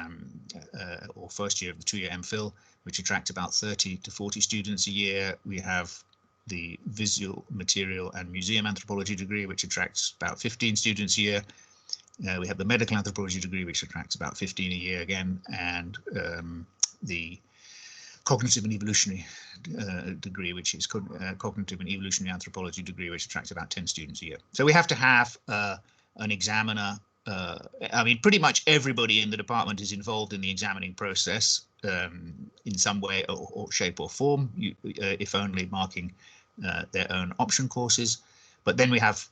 or first year of the 2 year MPhil, which attracts about 30 to 40 students a year. We have the visual, material and museum anthropology degree, which attracts about 15 students a year. We have the medical anthropology degree, which attracts about 15 a year again, and the cognitive and evolutionary degree, which is cognitive and evolutionary anthropology degree, which attracts about 10 students a year. So we have to have an examiner. I mean, pretty much everybody in the department is involved in the examining process in some way or shape or form, if only marking their own option courses. But then we have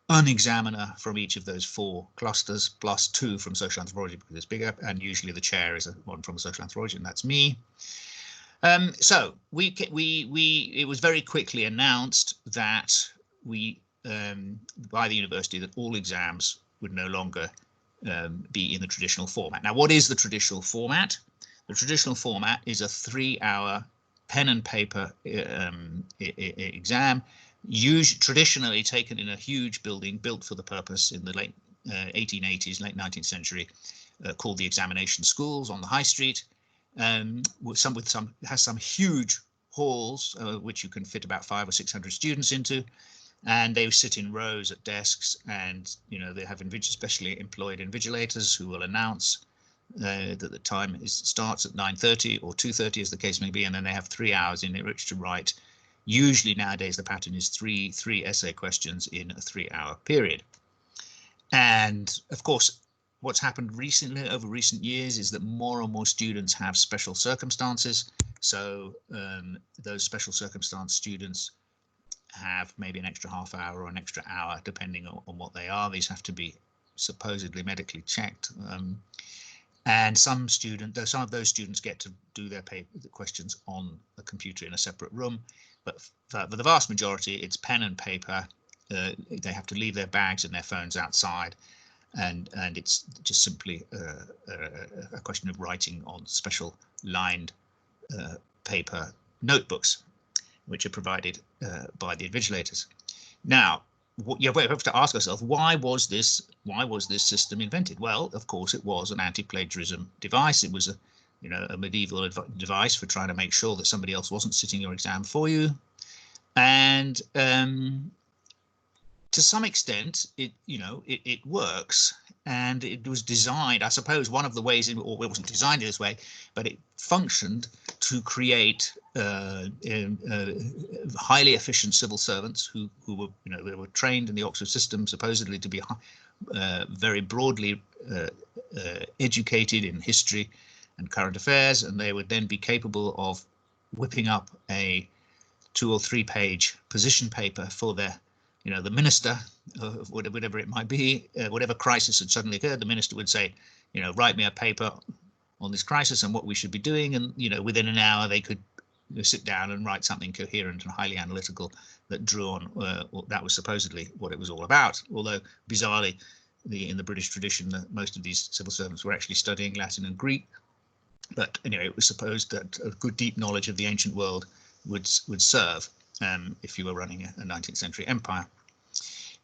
an examiner from each of those 4 clusters, plus 2 from social anthropology because it's bigger, and usually the chair is one from social anthropology, and that's me. So it was very quickly announced that by the university, that all exams would no longer be in the traditional format. Now, what is the traditional format? The traditional format is a 3-hour pen and paper exam, traditionally taken in a huge building built for the purpose in the late 1880s, late 19th century, called the examination schools on the high street. Has some huge halls which you can fit about 500 or 600 students into, and they sit in rows at desks, and they have specially employed invigilators who will announce that the time starts at 9:30 or 2:30 as the case may be, and then they have 3 hours in which to write. Usually nowadays the pattern is three essay questions in a 3-hour period. And of course, what's happened recently over recent years is that more and more students have special circumstances. So those special circumstance students have maybe an extra half hour or an extra hour, depending on what they are. These have to be supposedly medically checked. And some of those students get to do the questions on a computer in a separate room. But for the vast majority, it's pen and paper. They have to leave their bags and their phones outside. And it's just simply a question of writing on special lined paper notebooks, which are provided by the invigilators. Now, we have to ask ourselves, why was this system invented? Well, of course, it was an anti-plagiarism device. It was a medieval device for trying to make sure that somebody else wasn't sitting your exam for you. And to some extent, it works, and it was designed, I suppose, one of the ways, or it wasn't designed in this way, but it functioned to create highly efficient civil servants who were, they were trained in the Oxford system supposedly to be very broadly educated in history and current affairs, and they would then be capable of whipping up a 2 or 3 page position paper for their, the minister, whatever it might be, whatever crisis had suddenly occurred. The minister would say, write me a paper on this crisis and what we should be doing, and within an hour they could sit down and write something coherent and highly analytical that drew on that was supposedly what it was all about. Although bizarrely, in the British tradition, most of these civil servants were actually studying Latin and Greek. But anyway, it was supposed that a good deep knowledge of the ancient world would serve if you were running a 19th century empire.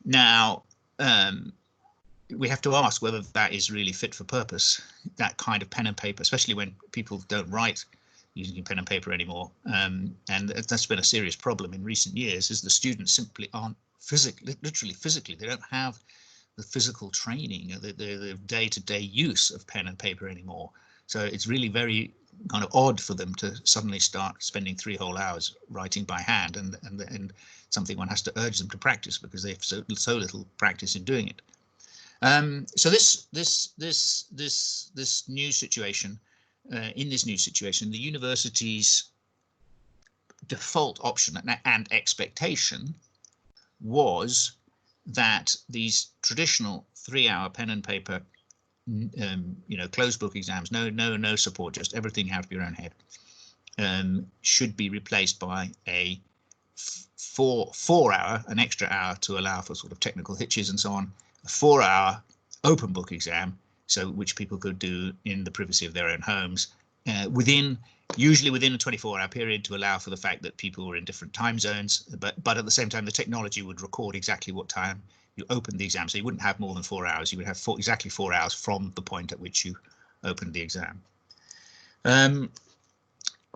Now, we have to ask whether that is really fit for purpose, that kind of pen and paper, especially when people don't write using pen and paper anymore. And that's been a serious problem in recent years, is the students simply aren't literally physically, they don't have the physical training, the day-to-day use of pen and paper anymore. So it's really very kind of odd for them to suddenly start spending 3 whole hours writing by hand, and something one has to urge them to practice because they have so little practice in doing it. So this new situation, in this new situation, the university's default option and expectation was that these traditional 3-hour pen and paper, closed book exams, no support, just everything out of your own head, should be replaced by a 4-hour, an extra hour to allow for sort of technical hitches and so on, a 4-hour open book exam, so which people could do in the privacy of their own homes, usually within a 24-hour period, to allow for the fact that people were in different time zones, but at the same time the technology would record exactly what time you opened the exam, so you wouldn't have more than 4 hours. You would have exactly 4 hours from the point at which you opened the exam.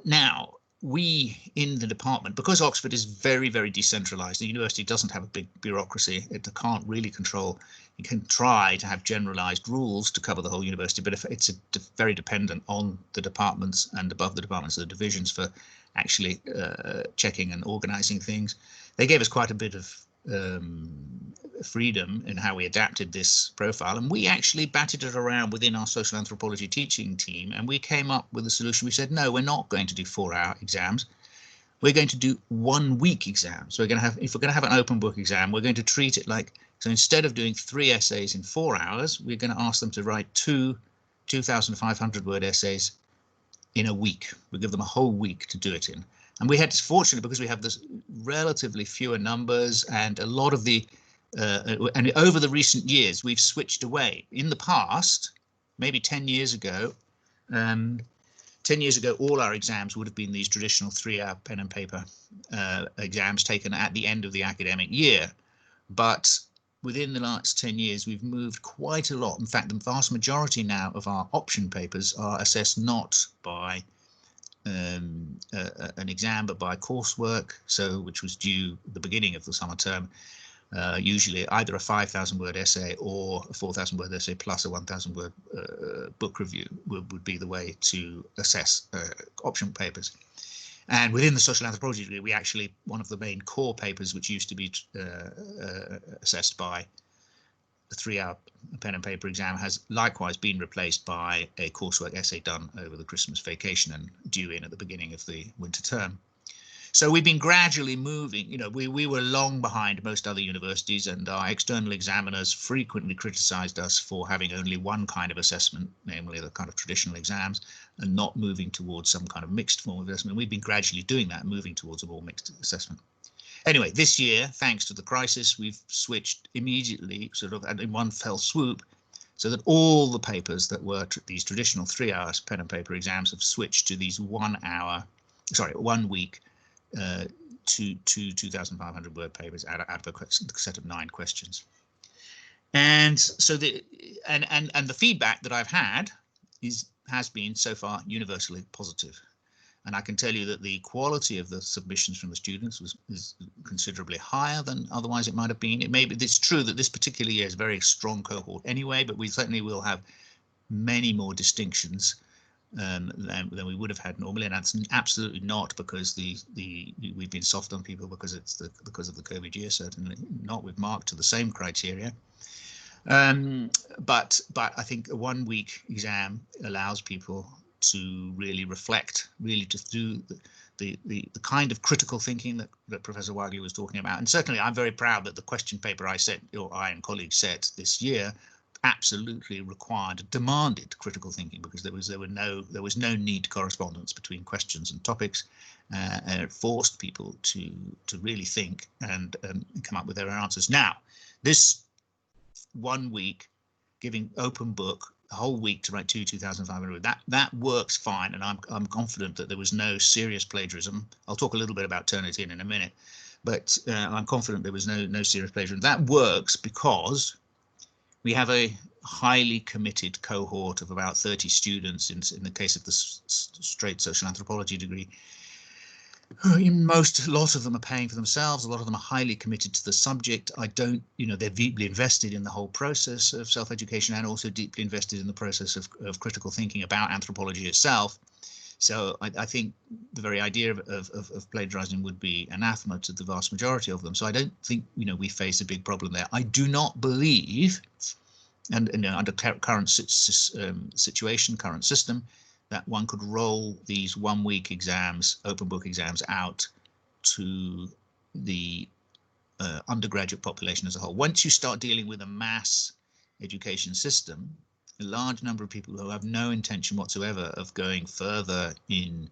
Now, we in the department, because Oxford is very, very decentralized, the university doesn't have a big bureaucracy, it can't really control. You can try to have generalized rules to cover the whole university, but if it's very dependent on the departments and above the departments, the divisions, for actually checking and organizing things. They gave us quite a bit of freedom in how we adapted this profile, and we actually batted it around within our social anthropology teaching team, and we came up with a solution. We said, no, we're not going to do 4-hour exams, we're going to do 1-week exams. So we're going to have, if we're going to have an open book exam, we're going to treat it like, so instead of doing 3 essays in 4 hours, we're going to ask them to write 2,500 word essays in a week. We'll give them a whole week to do it in. And we had, fortunately, because we have this relatively fewer numbers, and a lot of the, and over the recent years, we've switched away. In the past, maybe 10 years ago, 10 years ago, all our exams would have been these traditional 3-hour pen and paper exams taken at the end of the academic year. But within the last 10 years, we've moved quite a lot. In fact, the vast majority now of our option papers are assessed not by an exam, but by coursework, so which was due at the beginning of the summer term. Usually either a 5,000 word essay or a 4,000 word essay plus a 1,000 word book review would be the way to assess option papers. And within the social anthropology degree, we actually, one of the main core papers, which used to be assessed by the 3-hour pen and paper exam, has likewise been replaced by a coursework essay done over the Christmas vacation and due in at the beginning of the winter term. So we've been gradually moving. We were long behind most other universities, and our external examiners frequently criticized us for having only one kind of assessment, namely the kind of traditional exams, and not moving towards some kind of mixed form of assessment. We've been gradually doing that, moving towards a more mixed assessment. Anyway, this year, thanks to the crisis, we've switched immediately, sort of, and in one fell swoop, so that all the papers that were these traditional 3-hour pen and paper exams have switched to these 1 week to 2,500 word papers out of a set of 9 questions. And so the feedback that I've had has been so far universally positive. And I can tell you that the quality of the submissions from the students is considerably higher than otherwise it might have been. It's true that this particular year is a very strong cohort anyway, but we certainly will have many more distinctions than we would have had normally, and that's absolutely not because we've been soft on people because because of the COVID year. Certainly not. We've marked to the same criteria. But I think a 1 week exam allows people to really reflect, really to do the kind of critical thinking that Professor Wagley was talking about. And certainly I'm very proud that the question paper I and colleagues set this year absolutely demanded critical thinking, because there was no need correspondence between questions and topics, and it forced people to really think and come up with their own answers. Now, this 1 week, giving open book a whole week to write 2,500 that works fine, and I'm confident that there was no serious plagiarism. I'll talk a little bit about Turnitin in a minute, but I'm confident there was no serious plagiarism. That works because we have a highly committed cohort of about 30 students in the case of the straight social anthropology degree. A lot of them are paying for themselves. A lot of them are highly committed to the subject. They're deeply invested in the whole process of self-education, and also deeply invested in the process of critical thinking about anthropology itself. So I think the very idea of plagiarizing would be anathema to the vast majority of them. So I don't think we face a big problem there. I do not believe, and under current situation, current system, that one could roll these 1 week exams, open book exams, out to the undergraduate population as a whole. Once you start dealing with a mass education system, a large number of people who have no intention whatsoever of going further in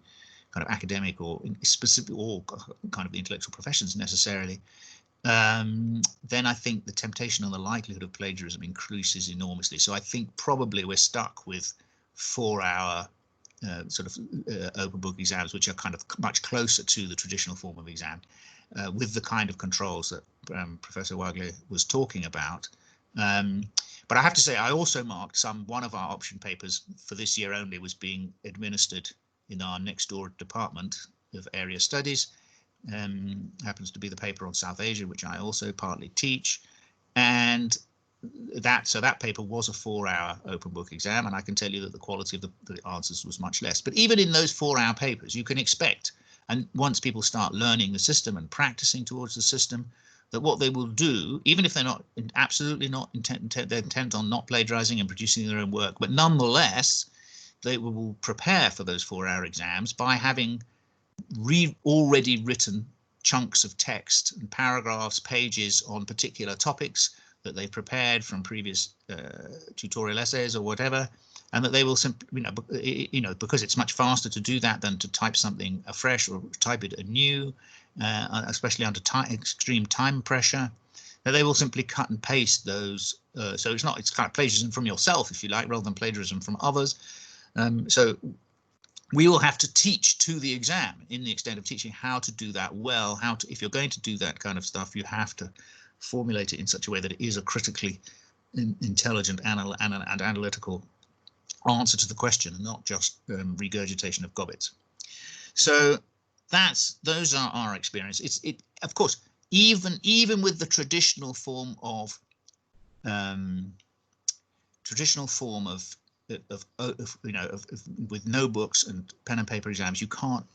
kind of academic or specific or kind of the intellectual professions necessarily, then I think the temptation and the likelihood of plagiarism increases enormously. So I think probably we're stuck with 4-hour open book exams, which are kind of much closer to the traditional form of exam, with the kind of controls that Professor Wagley was talking about. But I have to say, I also marked one of our option papers for this year only was being administered in our next door department of area studies. Happens to be the paper on South Asia, which I also partly teach, and that paper was a 4-hour open book exam, and I can tell you that the quality of the answers was much less. But even in those 4-hour papers, you can expect, and once people start learning the system and practicing towards the system, that what they will do, even if they're not absolutely not intent on not plagiarizing and producing their own work, but nonetheless, they will prepare for those 4-hour exams by having already written chunks of text and paragraphs, pages on particular topics that they prepared from previous tutorial essays or whatever, and that they will simply, because it's much faster to do that than to type something afresh or type it anew, especially under extreme time pressure, that they will simply cut and paste those. So it's kind of plagiarism from yourself, if you like, rather than plagiarism from others. So we will have to teach to the exam, in the extent of teaching how to do that well. If you're going to do that kind of stuff, you have to formulate it in such a way that it is a critically intelligent and analytical answer to the question, and not just regurgitation of gobbets. So those are our experience. Of course, even with the traditional form of with no books and pen and paper exams, you can't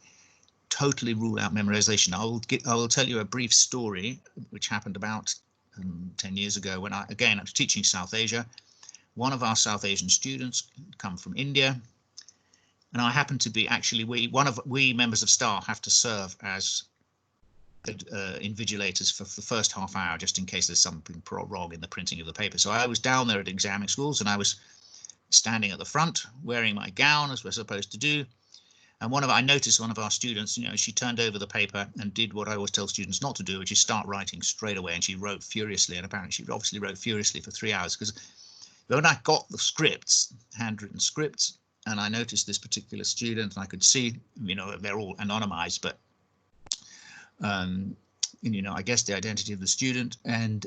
totally rule out memorization. I will tell you a brief story which happened about 10 years ago when I was teaching South Asia. One of our South Asian students come from India, and I happen to be we members of staff have to serve as invigilators for the first half hour, just in case there's something wrong in the printing of the paper. So I was down there at examining schools, and I was standing at the front wearing my gown, as we're supposed to do. And I noticed one of our students, she turned over the paper and did what I always tell students not to do, which is start writing straight away. And she wrote furiously, and apparently she obviously wrote furiously for 3 hours, because when I got the scripts, handwritten scripts, and I noticed this particular student, and I could see, they're all anonymized, but I guess the identity of the student, and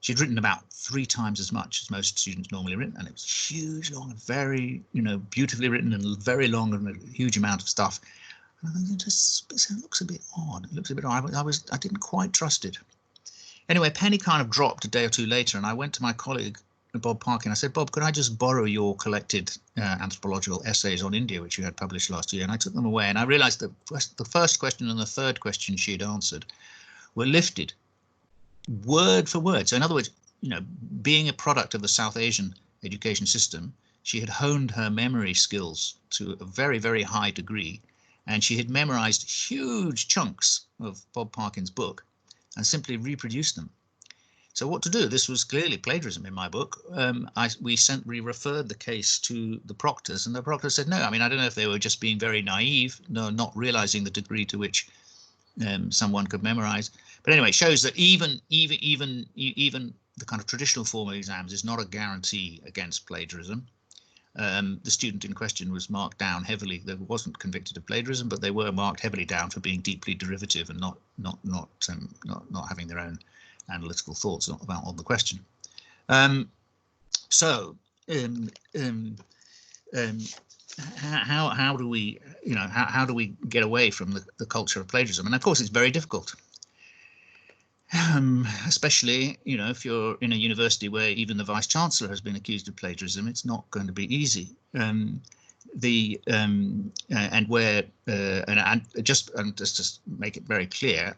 she'd written about 3 times as much as most students normally written, and it was huge, long, and very, beautifully written, and very long, and a huge amount of stuff. And I think it looks a bit odd. It looks a bit odd. I didn't quite trust it. Anyway, penny kind of dropped a day or two later, and I went to my colleague Bob Parkin. I said, Bob, could I just borrow your collected anthropological essays on India, which you had published last year? And I took them away, and I realized that the first question and the third question she had answered were lifted word for word. So in other words, you know, being a product of the South Asian education system, she had honed her memory skills to a very, very high degree, and she had memorized huge chunks of Bob Parkin's book and simply reproduced them. So what to do? This was clearly plagiarism in my book. We referred the case to the proctors, and the proctor said no. I mean, I don't know if they were just being very naive, no, not realizing the degree to which someone could memorize. But anyway, it shows that even the kind of traditional form of exams is not a guarantee against plagiarism. The student in question was marked down heavily. They wasn't convicted of plagiarism, but they were marked heavily down for being deeply derivative and not having their own analytical thoughts about on the question. How do we, you know, how do we get away from the culture of plagiarism? And of course, it's very difficult. Especially, you know, if you're in a university where even the vice chancellor has been accused of plagiarism, it's not going to be easy. Just to make it very clear,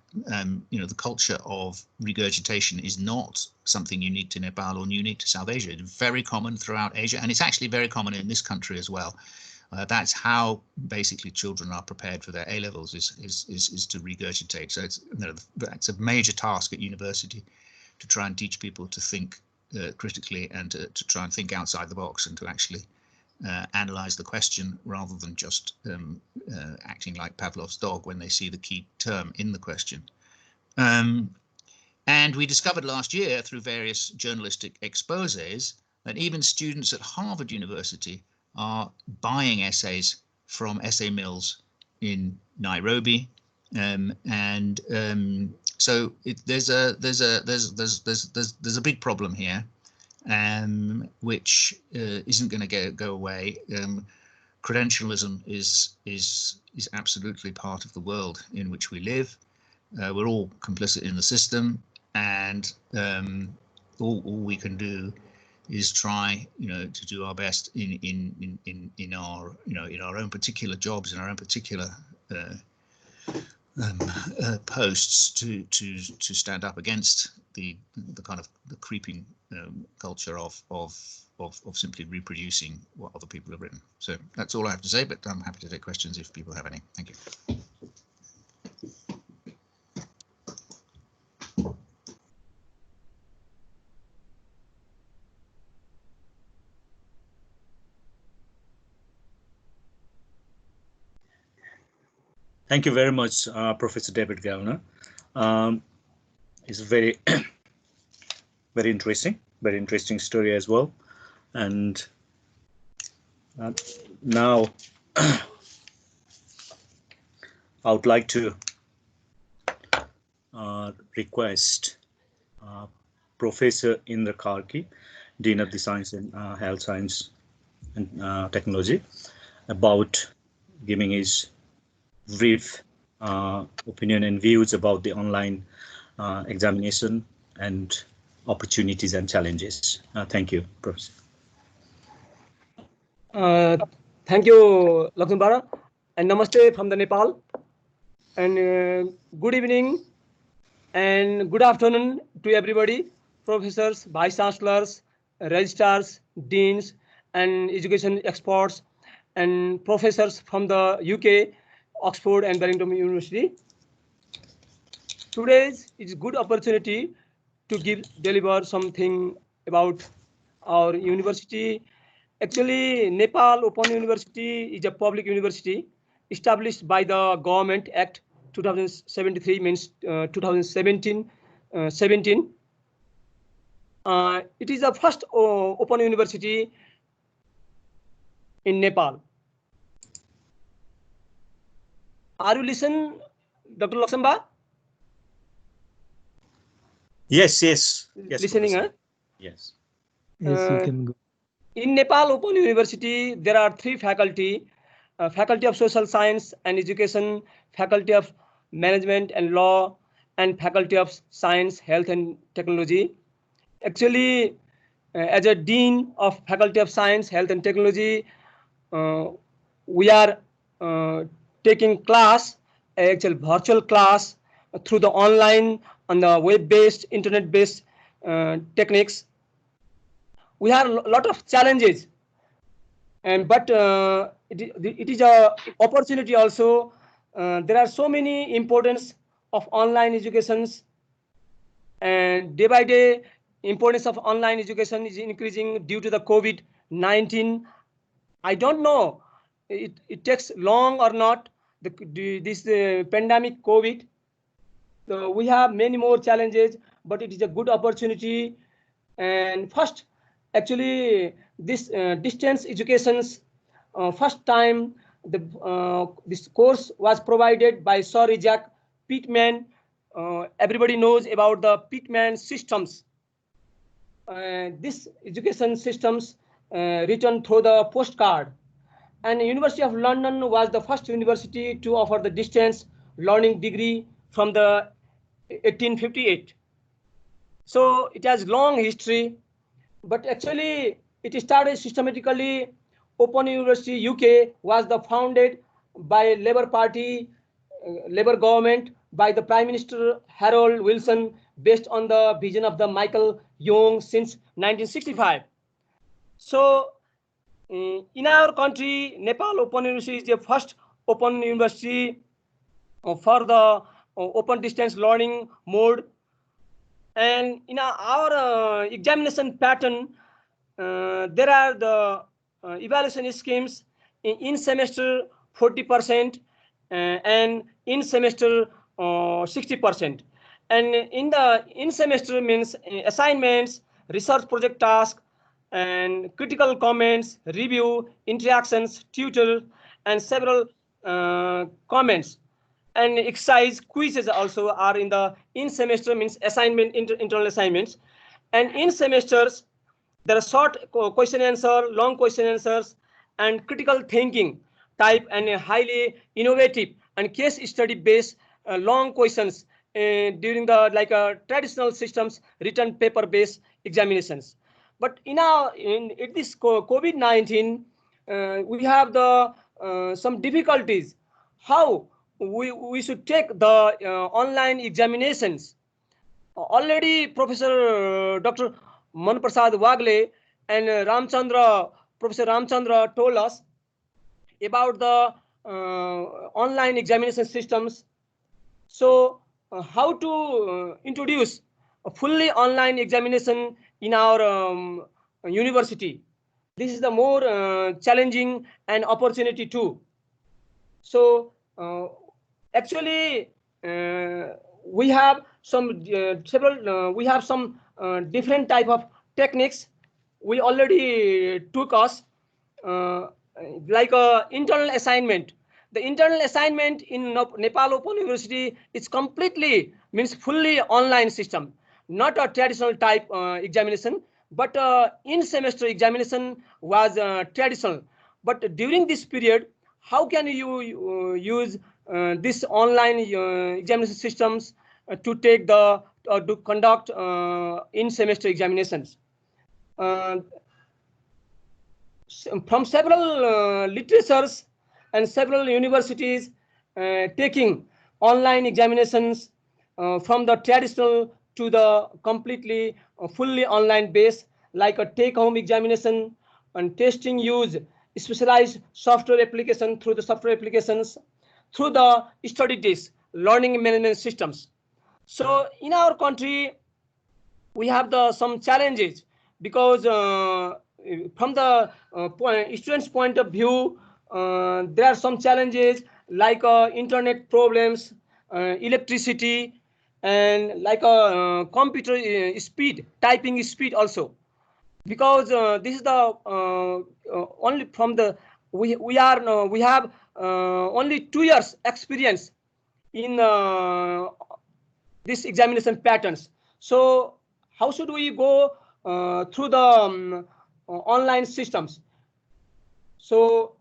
you know, the culture of regurgitation is not something unique to Nepal or unique to South Asia. It's very common throughout Asia, and it's actually very common in this country as well. That's how basically children are prepared for their A levels is to regurgitate. So it's, you know, it's a major task at university to try and teach people to think critically and to try and think outside the box and to actually analyze the question rather than just acting like Pavlov's dog when they see the key term in the question. And we discovered last year through various journalistic exposés that even students at Harvard University are buying essays from essay mills in Nairobi, so there's a big problem here, which isn't going to go away. Credentialism is absolutely part of the world in which we live. We're all complicit in the system, and all we can do is try, you know, to do our best in our, you know, in our own particular jobs, in our own particular posts to stand up against the kind of the creeping culture of simply reproducing what other people have written. So that's all I have to say, but I'm happy to take questions if people have any. Thank you. Thank you very much, Professor David Gellner. It's very, very interesting story as well. And now I would like to request Professor Indra Karki, Dean of the Science and Health Science and Technology, about giving his brief opinion and views about the online examination and opportunities and challenges. Thank you, Professor. Thank you, Lakshmana, and namaste from the Nepal. And good evening and good afternoon to everybody, professors, vice chancellors, registrars, deans, and education experts, and professors from the UK, Oxford and Barrington University. Today is a good opportunity to deliver something about our university. Actually, Nepal Open University is a public university established by the Government Act 2073, means 2017. It is the first open university in Nepal. Are you listening, Dr. Laksamba? Yes. Listening, huh? Yes. Yes, you can go. In Nepal Open University, there are three faculty: Faculty of Social Science and Education, Faculty of Management and Law, and Faculty of Science, Health and Technology. Actually, as a Dean of Faculty of Science, Health and Technology, we are taking class, actual virtual class through the online and the web-based, internet-based techniques. We have a lot of challenges, but it is a opportunity also. There are so many importance of online educations, and day by day importance of online education is increasing due to the COVID-19. I don't know it takes long or not, this pandemic COVID. So we have many more challenges, but it is a good opportunity. And first, actually, this distance education's first time this course was provided by Sir Isaac Pitman. Everybody knows about the Pitman systems. This education systems written through the postcard. And University of London was the first university to offer the distance learning degree from the 1858. So it has long history, but actually it started systematically. Open University UK was the founded by Labour Party, Labour government, by the Prime Minister Harold Wilson, based on the vision of the Michael Young since 1965. So in our country, Nepal Open University is the first open university for the open distance learning mode. And in our examination pattern, there are the evaluation schemes in semester 40% and in semester 60%. And in semester means assignments, research project task, and critical comments, review, interactions, tutor, and several comments. And exercise quizzes also are in the in semester means assignment, internal assignments. And in semesters, there are short question answer, long question answers, and critical thinking type, and highly innovative and case study based long questions during the traditional systems written paper based examinations. But in this COVID-19, we have the some difficulties. How we should take the online examinations. Already Professor Dr. Manprasad Wagle and Professor Ramchandra told us about the online examination systems. So how to introduce a fully online examination in our university? This is the more challenging and opportunity too. So actually we have some several we have some different type of techniques we already took us, like internal assignment. The internal assignment in Nepal Open University is completely means fully online system, not a traditional type examination, but in semester examination was traditional. But during this period, how can you use this online examination systems to take the to conduct in semester examinations? From several literatures and several universities taking online examinations from the traditional to the completely fully online base, like a take-home examination and testing use specialized software application through the software applications, through the study disk learning management systems. So in our country, we have some challenges because from the students' point of view, there are some challenges like internet problems, electricity, and like computer speed, typing speed also. Because this is the only from the we have only 2 years experience in this examination patterns. So how should we go through the online systems? So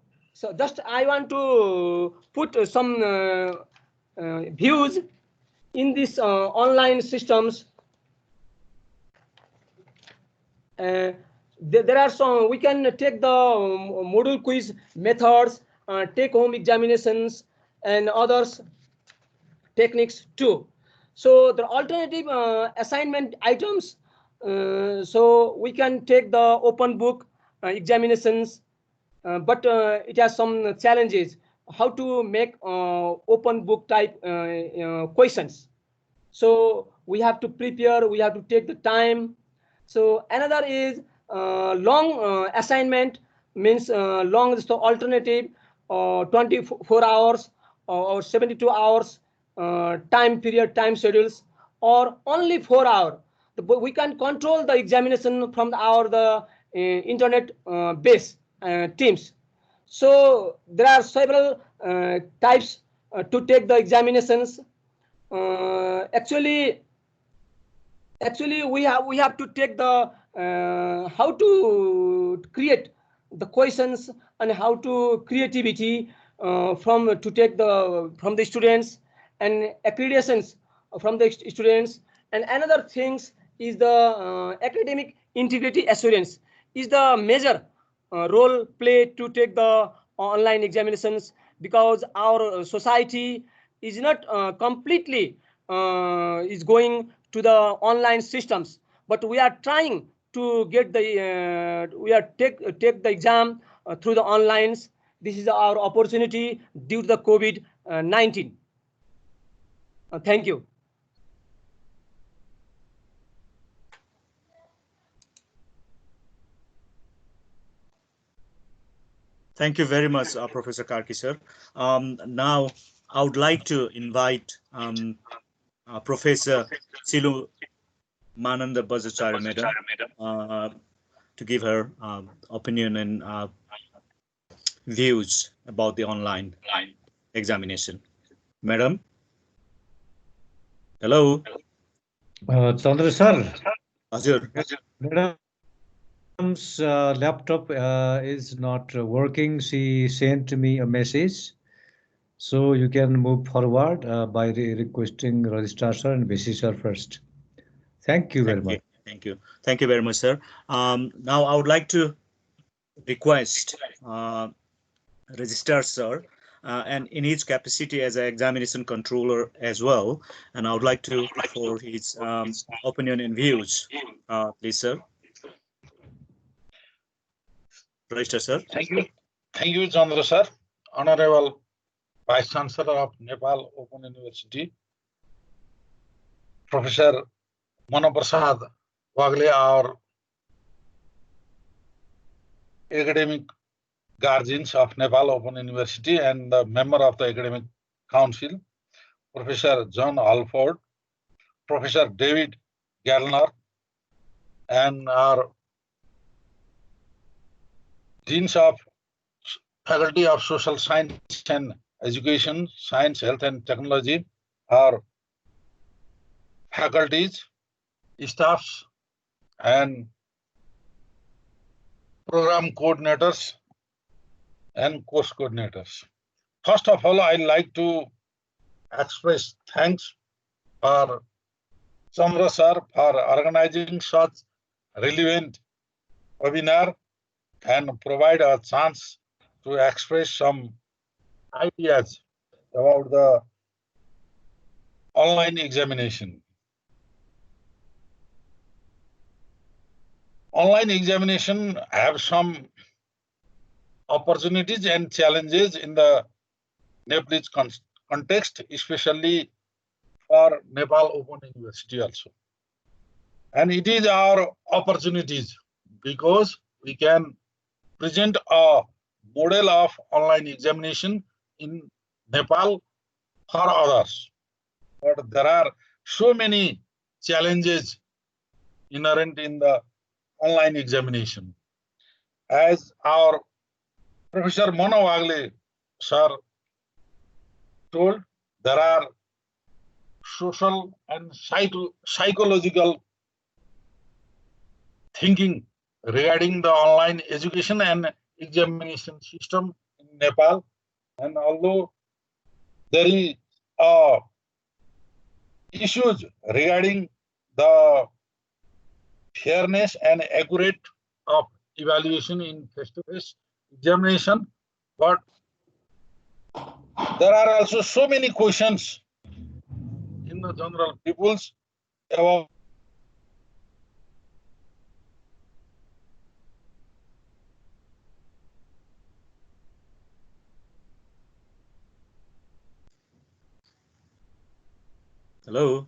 just I want to put some views in this online systems. There are some, we can take the module quiz methods, take home examinations, and others techniques too. So the alternative assignment items, so we can take the open book examinations, but it has some challenges. How to make open book type questions. So we have to prepare, we have to take the time. So another is long assignment, means long is the alternative, 24 hours or 72 hours time period, time schedules, or only 4 hours. We can control the examination from the internet base teams. So there are several types to take the examinations. Actually, we have to take the how to create the questions and how to creativity from to take the from the students, and accreditations from the students. And another things is the academic integrity assurance is the major role play to take the online examinations, because our society is not completely is going to the online systems, but we are trying to get the we are take the exam through the onlines. This is our opportunity due to the COVID-19. Thank you. Thank you very much, Professor Karki, sir. Now, I would like to invite Professor Silu Mananda Bajachari, madam, to give her opinion and views about the online examination. Madam? Hello? Chandra sir, Azure. madam's laptop is not working. She sent me a message. So you can move forward by requesting Registrar sir and VC sir first. Thank you very much. Thank you. Thank you very much, sir. Now I would like to request Registrar sir, and in his capacity as an examination controller as well, and I would like to for his opinion and views, please, sir. Registrar sir. Thank you, Chandra sir. Honorable Vice Chancellor of Nepal Open University, Professor Manoprasad Wagle, our academic guardians of Nepal Open University and the member of the Academic Council, Professor John Alford, Professor David Gallner, and our deans of Faculty of Social Science and Education, Science, Health and Technology, our faculties, staffs, and program coordinators and course coordinators. First of all, I'd like to express thanks for Chandra sir for organizing such relevant webinar and provide a chance to express some ideas about the online examination. Online examination have some opportunities and challenges in the Nepalese context, especially for Nepal Open University also. And it is our opportunities because we can present a model of online examination in Nepal for others. But there are so many challenges inherent in the online examination. As our Professor Mano Wagle sir told, there are social and psychological thinking regarding the online education and examination system in Nepal. And although there is issues regarding the fairness and accurate of evaluation in face-to-face examination, but there are also so many questions in the general peoples about Hello.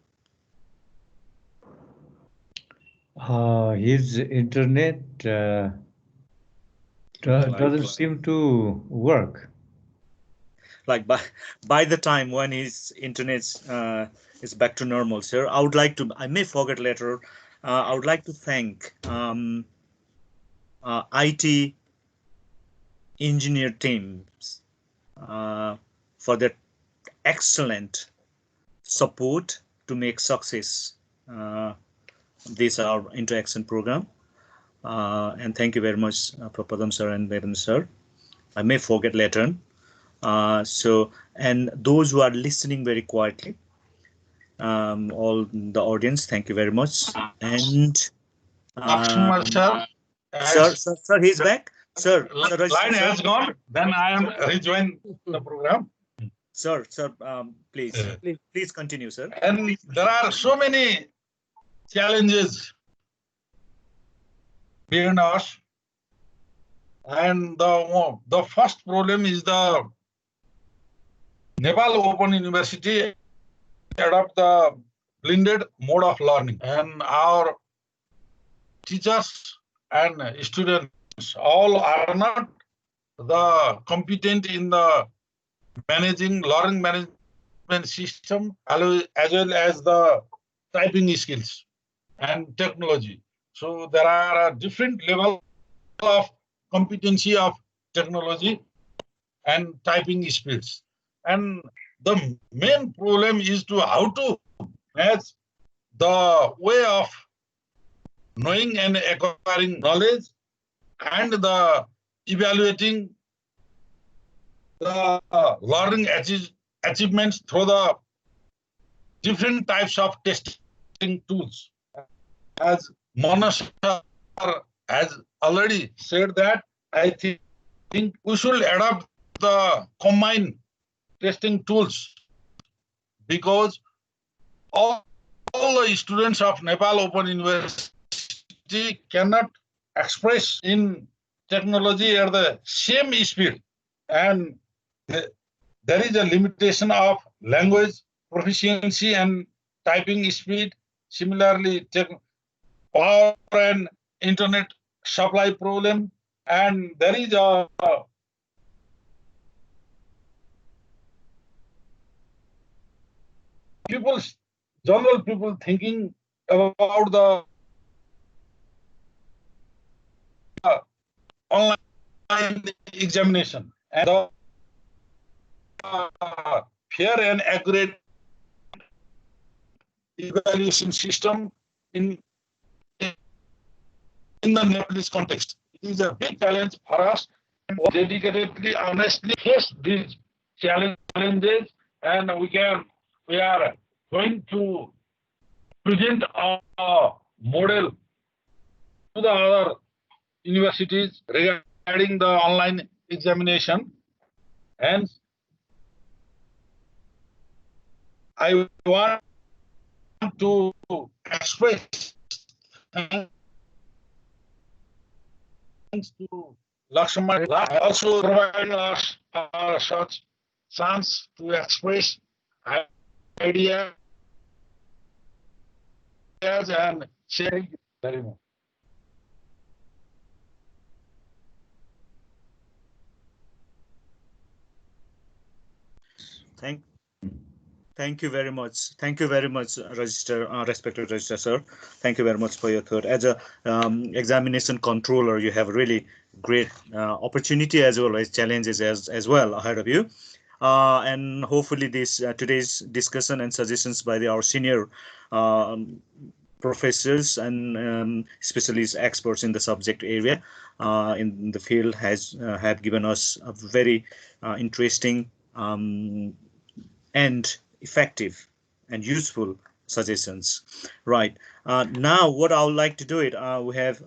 His internet doesn't seem to work. Like by the time when his internet is back to normal, sir, I would like to, I may forget later, I would like to thank IT engineer teams for their excellent support to make success this our interaction program. And thank you very much, Prapadam sir and Vedam sir. I may forget later. So, and those who are listening very quietly, all the audience, thank you very much. And sir, he's back. Sir, line has gone. Then I am rejoin the program. Sir, please continue, sir. And there are so many challenges behind us. And the first problem is the Nepal Open University adopt the blended mode of learning, and our teachers and students all are not the competent in the managing learning management system as well as the typing skills and technology. So there are a different level of competency of technology and typing speeds. And the main problem is to how to match the way of knowing and acquiring knowledge and the evaluating the learning achievements through the different types of testing tools. As Manas has already said that, I think we should adopt the combined testing tools, because all the students of Nepal Open University cannot express in technology at the same speed, and there is a limitation of language proficiency and typing speed. Similarly, power and internet supply problem, and there is a general people thinking about the online examination and the fair and accurate evaluation system in the Nepalese context. It is a big challenge for us, and we dedicatedly, honestly face these challenges, and we are going to present a model to the other universities regarding the online examination. And I want to express thanks to Lakshman also providing us such chance to express ideas and sharing very much. Thank you very much. Thank you very much, respected Register sir. Thank you very much for your thought. As a examination controller, you have really great opportunity as well as challenges as well ahead of you. And hopefully this today's discussion and suggestions by our senior professors and specialist experts in the subject area in the field have given us a very interesting and effective and useful suggestions. Right. Now, what I would like to do it, we have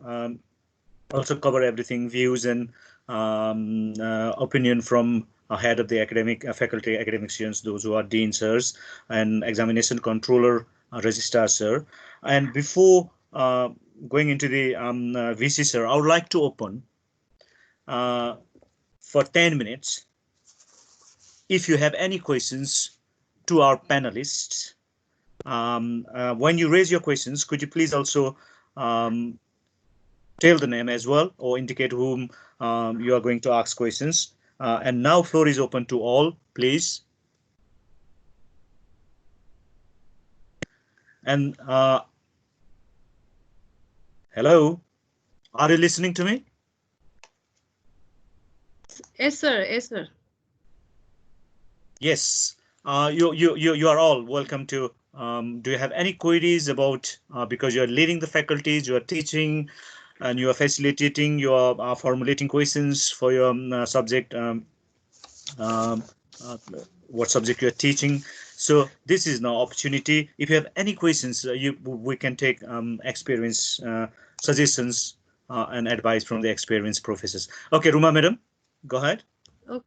also covered everything, views and opinion from head of the academic faculty, academic students, those who are dean sirs and examination controller, registrar sir. And before going into the VC sir, I would like to open for 10 minutes. If you have any questions to our panelists, when you raise your questions, could you please also tell the name as well, or indicate whom you are going to ask questions. And now floor is open to all, please. And hello, are you listening to me? Yes, sir. Yes, sir. Yes, you are all welcome to. Do you have any queries about, because you are leading the faculties, you are teaching, and you are facilitating, you are formulating questions for your subject, what subject you are teaching. So this is now opportunity. If you have any questions, we can take experience suggestions and advice from the experienced professors. Okay, Ruma madam, go ahead. Okay.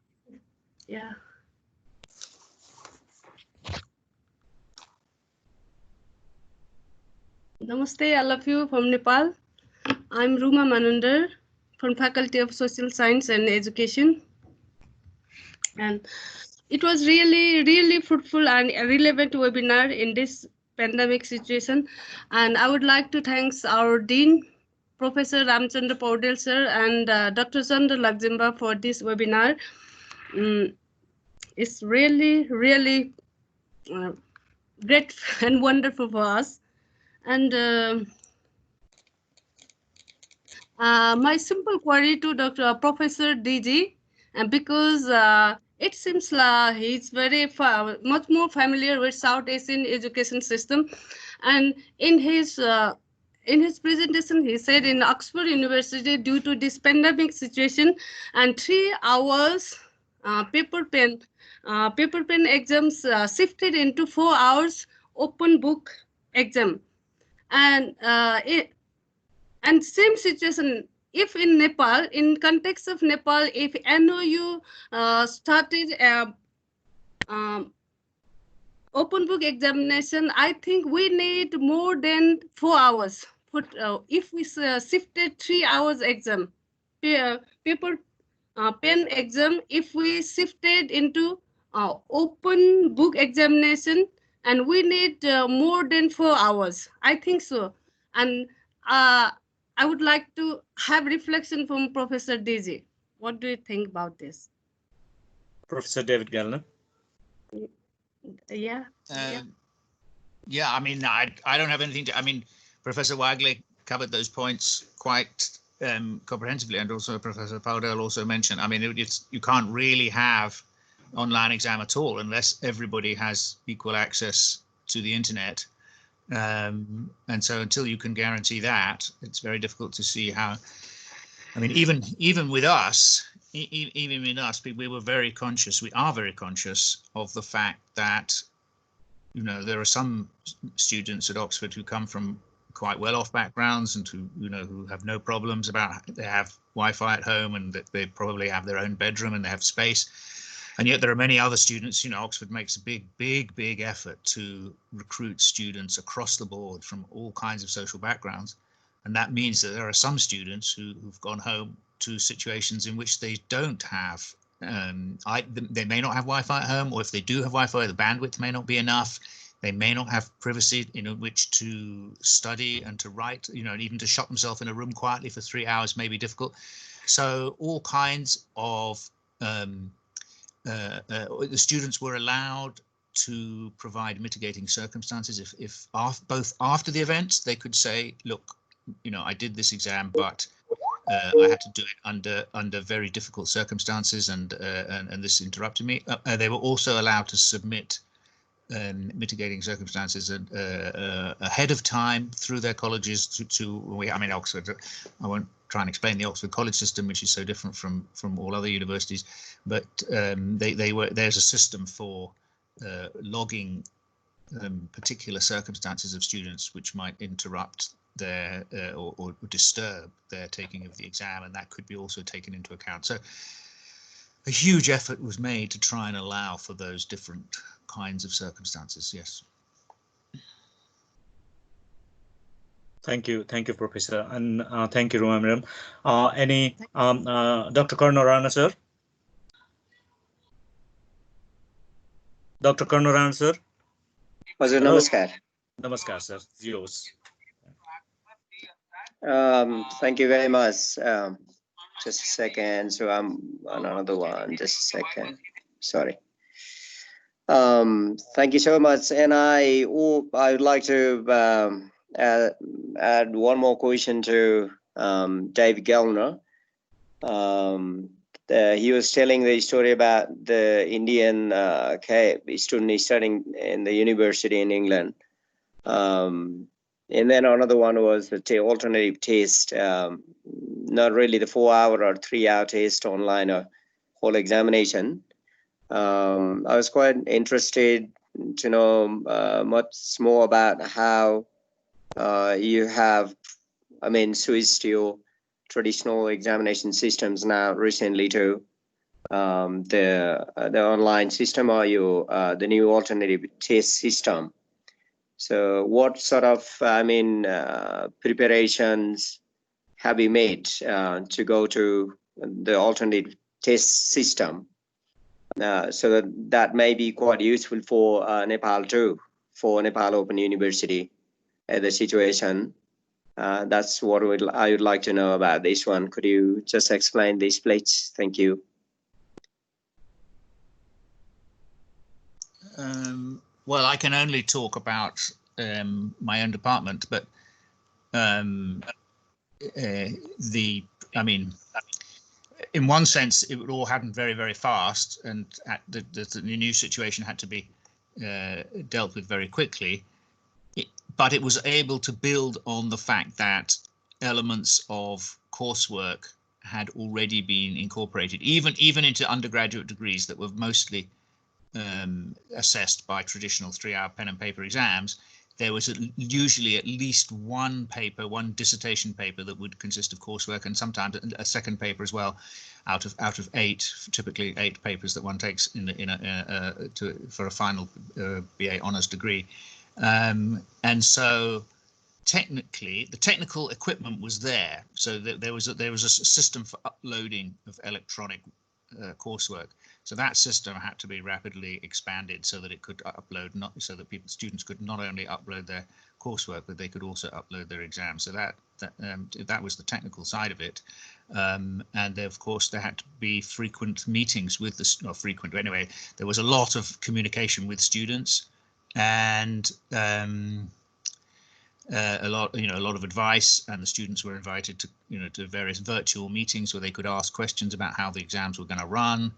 Yeah. Namaste, all of you from Nepal. I'm Ruma Manandar from Faculty of Social Science and Education. And it was really fruitful and relevant webinar in this pandemic situation. And I would like to thank our Dean, Professor Ramchandra Paudel sir and Dr. Chandra Lagzimba for this webinar. It's really great and wonderful for us. And my simple query to Professor DG, because it seems like he's very much more familiar with South Asian education system, and in his presentation, he said in Oxford University, due to this pandemic situation and 3 hours paper pen exams shifted into 4 hours open book exam, and and same situation if in Nepal, in context of Nepal, if NOU started open book examination, I think we need more than 4 hours. If we shifted 3 hours exam, paper pen exam, if we shifted into open book examination, and we need more than 4 hours, I think so. And I would like to have reflection from Professor DG. What do you think about this? Professor David Gallner. Yeah. Yeah, I mean, I don't have anything to, I mean, Professor Wagley covered those points quite comprehensively, and also Professor Paudel also mentioned, I mean, you can't really have online exam at all unless everybody has equal access to the internet. And so until you can guarantee that, it's very difficult to see how, I mean, even with us, we were very conscious, we are very conscious of the fact that, you know, there are some students at Oxford who come from quite well-off backgrounds and who, you know, who have no problems about, they have Wi-Fi at home and that they probably have their own bedroom and they have space. And yet there are many other students, you know, Oxford makes a big effort to recruit students across the board from all kinds of social backgrounds. And that means that there are some students who've gone home to situations in which they don't have, they may not have Wi-Fi at home, or if they do have Wi-Fi, the bandwidth may not be enough. They may not have privacy in which to study and to write, you know, and even to shut themselves in a room quietly for 3 hours may be difficult. So all kinds of the students were allowed to provide mitigating circumstances. If both after the event, they could say, look, you know, I did this exam, but I had to do it under very difficult circumstances, and this interrupted me. They were also allowed to submit mitigating circumstances ahead of time through their colleges I mean, Oxford, I won't try and explain the Oxford college system, which is so different from all other universities, but there's a system for logging particular circumstances of students which might interrupt their or disturb their taking of the exam, and that could be also taken into account. So a huge effort was made to try and allow for those different kinds of circumstances. Yes. Thank you, Professor, and thank you, Ruma Madam. Any Dr. Karnarana, sir? Dr. Karnarana, sir? Hello. Namaskar. Namaskar, sir. Yours. Thank you very much. Just a second. So I'm on another one. Just a second. Sorry. Thank you so much. And I would like to add one more question to Dave Gellner. He was telling the story about the Indian student studying in the university in England. And then another one was the alternative test, not really the 4-hour or 3-hour test online or whole examination. I was quite interested to know much more about how you have, switched to your traditional examination systems now recently to the online system or your the new alternative test system. So what sort of preparations have you made to go to the alternative test system? So that may be quite useful for Nepal too, for Nepal Open University, the situation. That's what I would like to know about this one. Could you just explain this, please? Thank you. Well, I can only talk about my own department, but in one sense, it would all happen very, very fast, and the new situation had to be dealt with very quickly. But it was able to build on the fact that elements of coursework had already been incorporated, even into undergraduate degrees that were mostly assessed by traditional 3-hour pen and paper exams. There was usually at least one dissertation paper that would consist of coursework, and sometimes a second paper as well, out of 8, typically 8 papers that one takes for a final BA honours degree. And so technically, the technical equipment was there, so that there was a system for uploading of electronic coursework. So that system had to be rapidly expanded so that it could upload, so that students could not only upload their coursework, but they could also upload their exams. So that was the technical side of it. And there, of course, there had to be frequent meetings with not frequent, but anyway, there was a lot of communication with students, and a lot of advice, and the students were invited to to various virtual meetings where they could ask questions about how the exams were going to run.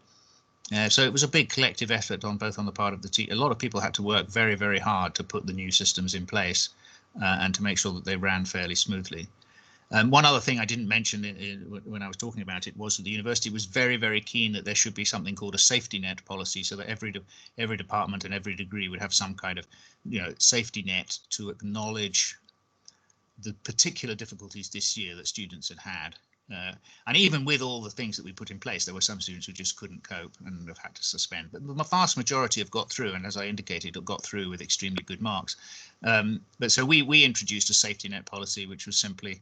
So it was a big collective effort on the part of the team. A lot of people had to work very, very hard to put the new systems in place and to make sure that they ran fairly smoothly. One other thing I didn't mention when I was talking about it was that the university was very, very keen that there should be something called a safety net policy, so that every department and every degree would have some kind of safety net to acknowledge the particular difficulties this year that students had had. And even with all the things that we put in place, there were some students who just couldn't cope and have had to suspend. But the vast majority have got through, and as I indicated, have got through with extremely good marks. But so we introduced a safety net policy, which was simply,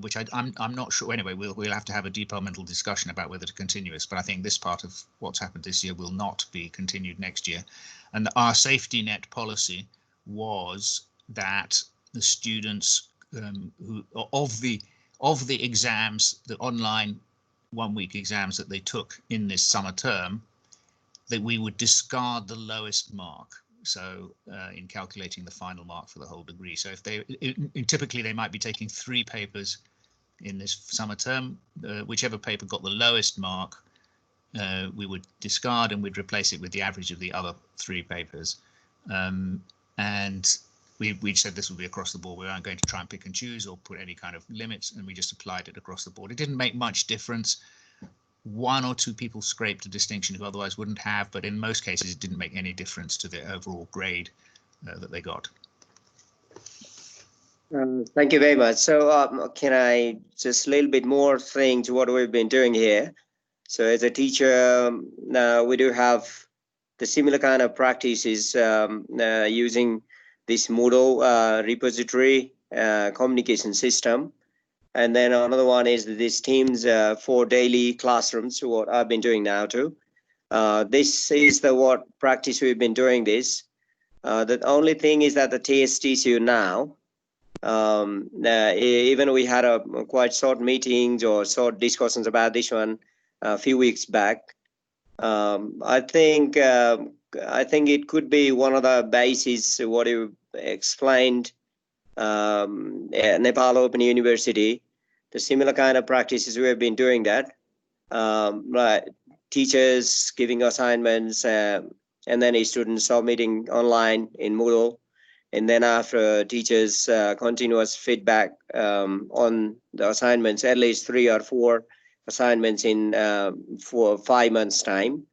which I'm not sure. Anyway, we'll have to have a departmental discussion about whether to continue this. But I think this part of what's happened this year will not be continued next year. And our safety net policy was that the students who of the exams, the online 1-week exams that they took in this summer term, that we would discard the lowest mark. So in calculating the final mark for the whole degree. So if typically they might be taking 3 papers in this summer term, whichever paper got the lowest mark, we would discard and we'd replace it with the average of the other 3 papers. And we said this would be across the board. We weren't going to try and pick and choose or put any kind of limits, and we just applied it across the board. It didn't make much difference. 1 or 2 people scraped a distinction who otherwise wouldn't have, but in most cases it didn't make any difference to the overall grade that they got. Thank you very much. So can I just a little bit more things what we've been doing here? So as a teacher, now we do have the similar kind of practices using this Moodle repository communication system. And then another one is this Teams for daily classrooms, what I've been doing now too. This is the what practice we've been doing this. The only thing is that the test issue now, even we had a quite short meetings or short discussions about this one a few weeks back. I think it could be one of the bases what you explained. Nepal Open University, the similar kind of practices we have been doing that. Right, teachers giving assignments and then students submitting online in Moodle. And then after teachers continuous feedback on the assignments, at least 3 or 4 assignments in for 5 months time.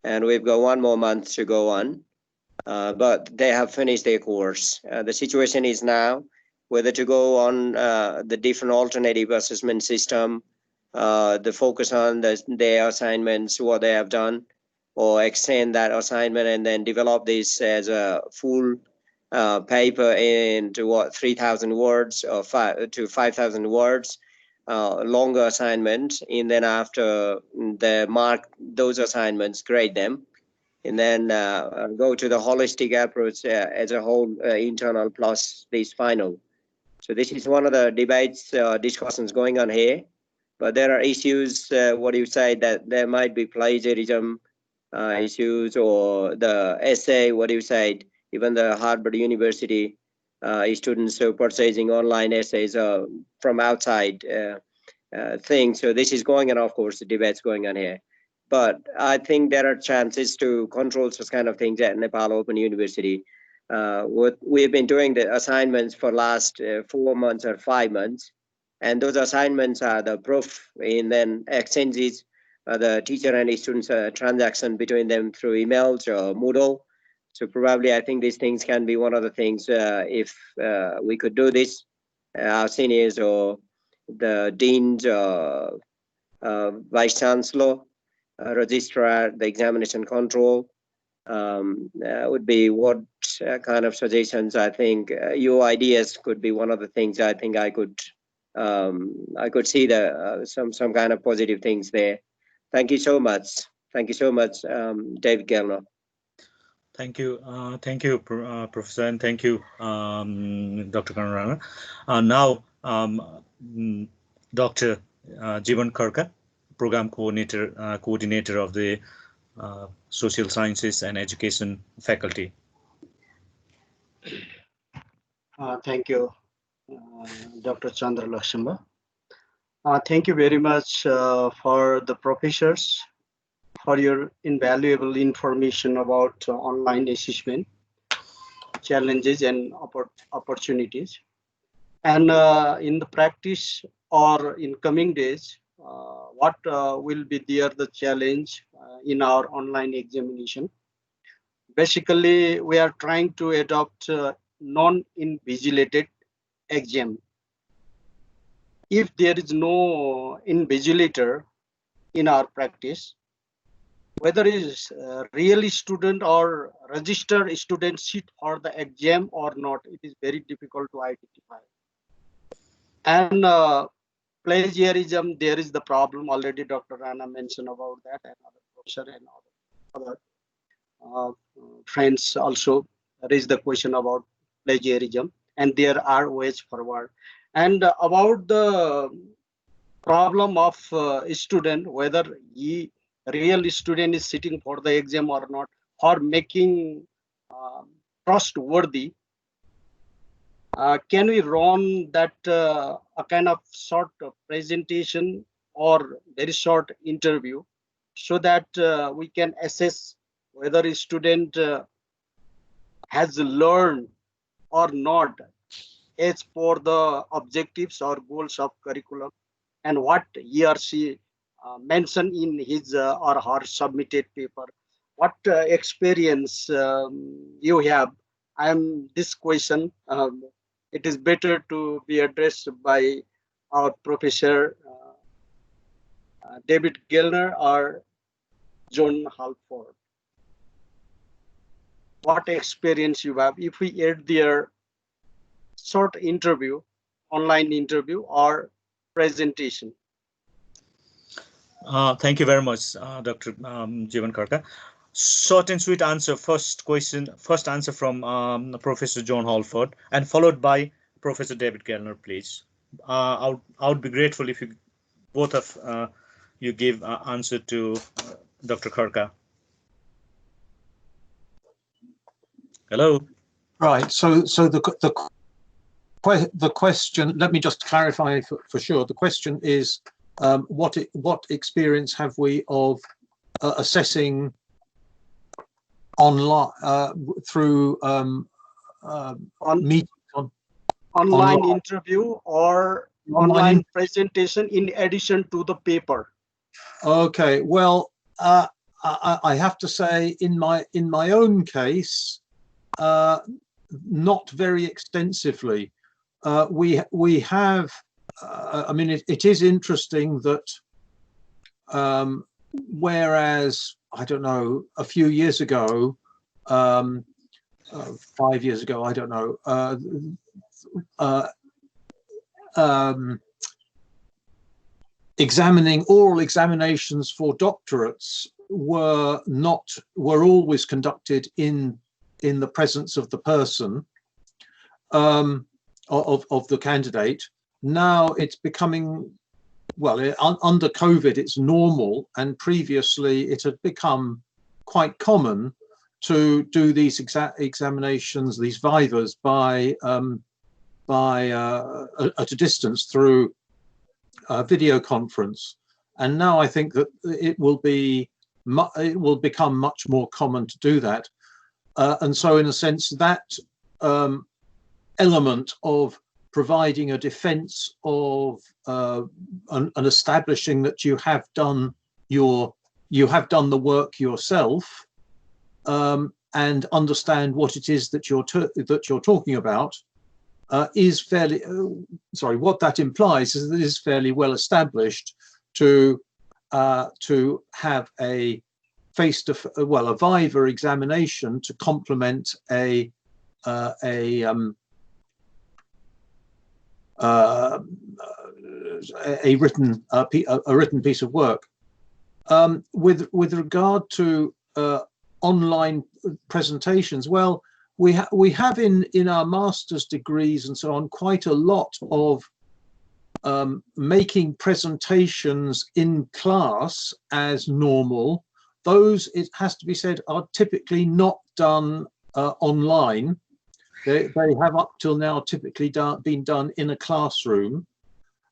And we've got 1 more month to go on, but they have finished their course. The situation is now whether to go on the different alternative assessment system, the focus on their assignments, what they have done, or extend that assignment and then develop this as a full paper into what 3,000 words or 5,000 words, longer assignment, and then after the mark those assignments, grade them, and then go to the holistic approach as a whole, internal plus this final. So this is one of the debates, discussions going on here, but there are issues. What do you say that there might be plagiarism issues, or the essay? What do you say? Even the Harvard University students purchasing online essays from outside things. So this is going on, of course, the debates going on here. But I think there are chances to control such kind of things at Nepal Open University. What we've been doing the assignments for last 4 months or 5 months, and those assignments are the proof, and then exchanges the teacher and students transaction between them through emails or Moodle. So probably I think these things can be one of the things if we could do this, our seniors or the deans, vice chancellor, registrar, the examination control, would be what kind of suggestions. I think your ideas could be one of the things. I think I could see the some kind of positive things there. Thank you so much. Thank you so much, David Gellner. Thank you, Professor, and thank you, Dr. Karnaranga. Now, Dr. Jivan Kharka, Program Coordinator of the Social Sciences and Education Faculty. Thank you, Dr. Chandra Lakshmana. Thank you very much for the professors for your invaluable information about online assessment, challenges and opportunities. And in the practice or in coming days, what will be the challenge in our online examination? Basically, we are trying to adopt non-invigilated exam. If there is no invigilator in our practice, whether it is really student or registered student sit for the exam or not, it is very difficult to identify. And plagiarism, there is the problem already. Dr. Rana mentioned about that, and other professor and other friends also raised the question about plagiarism, and there are ways forward. And about the problem of student, whether he real student is sitting for the exam or not, or making trustworthy, can we run that a kind of short presentation or very short interview, so that we can assess whether a student has learned or not as per the objectives or goals of curriculum, and what he or she mentioned in his or her submitted paper, what experience you have this question, it is better to be addressed by our Professor David Gellner or John Halford. What experience you have? If we add their short interview, online interview or presentation. Thank you very much, Dr. Jivan Karka. Short and sweet answer. First answer from Professor John Halford, and followed by Professor David Gellner, please. I would be grateful if you both of you give answer to Dr. Karka. Hello. Right. So the question. Let me just clarify for sure. The question is, what experience have we of assessing online through meetings on online interview or online presentation in addition to the paper? Okay. Well, I have to say, in my own case, not very extensively. We have. I mean, it is interesting that whereas, I don't know, a few years ago, 5 years ago, I don't know, oral examinations for doctorates were always conducted in the presence of the person, of the candidate. Now it's becoming, well, under COVID, it's normal, and previously it had become quite common to do these examinations, these vivas, at a distance through video conference. And now I think that it will become much more common to do that. And so, in a sense, that element of providing a defence of and establishing that you have done the work yourself, and understand what it is that you're talking about, is fairly what that implies is that it is fairly well established to have a a viva examination to complement a written piece of work. With regard to online presentations, well, we have in our master's degrees and so on quite a lot of making presentations in class as normal. Those, it has to be said, are typically not done online. They have up till now typically been done in a classroom,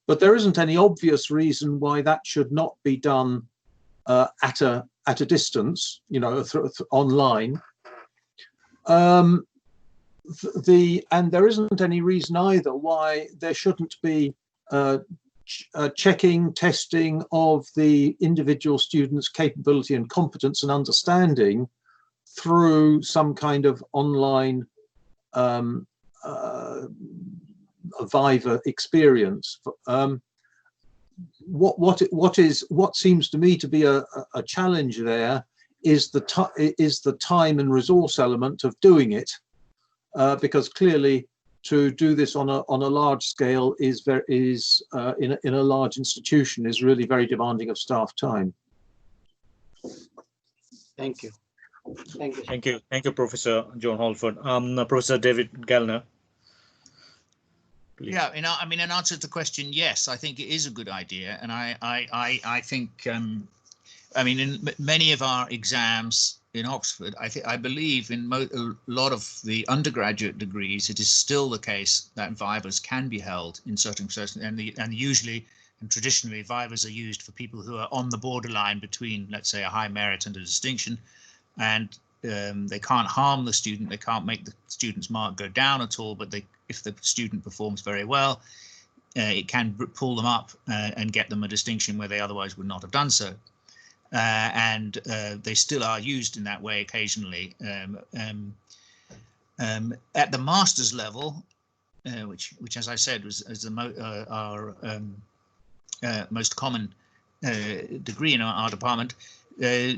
but there isn't any obvious reason why that should not be done at a distance, online. And there isn't any reason either why there shouldn't be checking, testing of the individual student's capability and competence and understanding through some kind of online viva experience. What seems to me to be a challenge there is the time and resource element of doing it, because clearly to do this on a large scale in a large institution is really very demanding of staff time. Thank you. Thank you, Professor John Halford. Professor David Gellner. Please. Yeah, I mean, in answer to the question, yes, I think it is a good idea, and I think, I mean, in many of our exams in Oxford, I believe in a lot of the undergraduate degrees, it is still the case that vivas can be held in certain and usually and traditionally vivas are used for people who are on the borderline between, let's say, a high merit and a distinction, and they can't harm the student, they can't make the student's mark go down at all, but if the student performs very well, it can pull them up and get them a distinction where they otherwise would not have done so. And they still are used in that way occasionally. At the master's level, which as I said was our most common degree in our department, there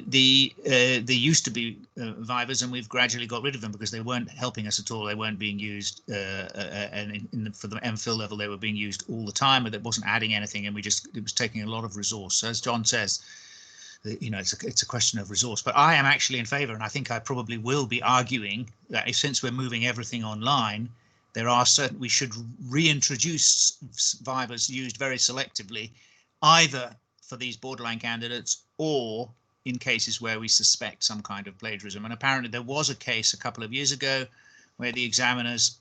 used to be vivas, and we've gradually got rid of them because they weren't helping us at all. They weren't being used, and for the MPhil level, they were being used all the time, but it wasn't adding anything, and it was taking a lot of resource. So as John says, you know, it's a question of resource. But I am actually in favour, and I think I probably will be arguing that since we're moving everything online, we should reintroduce vivas used very selectively, either for these borderline candidates or in cases where we suspect some kind of plagiarism. And apparently there was a case a couple of years ago where the examiners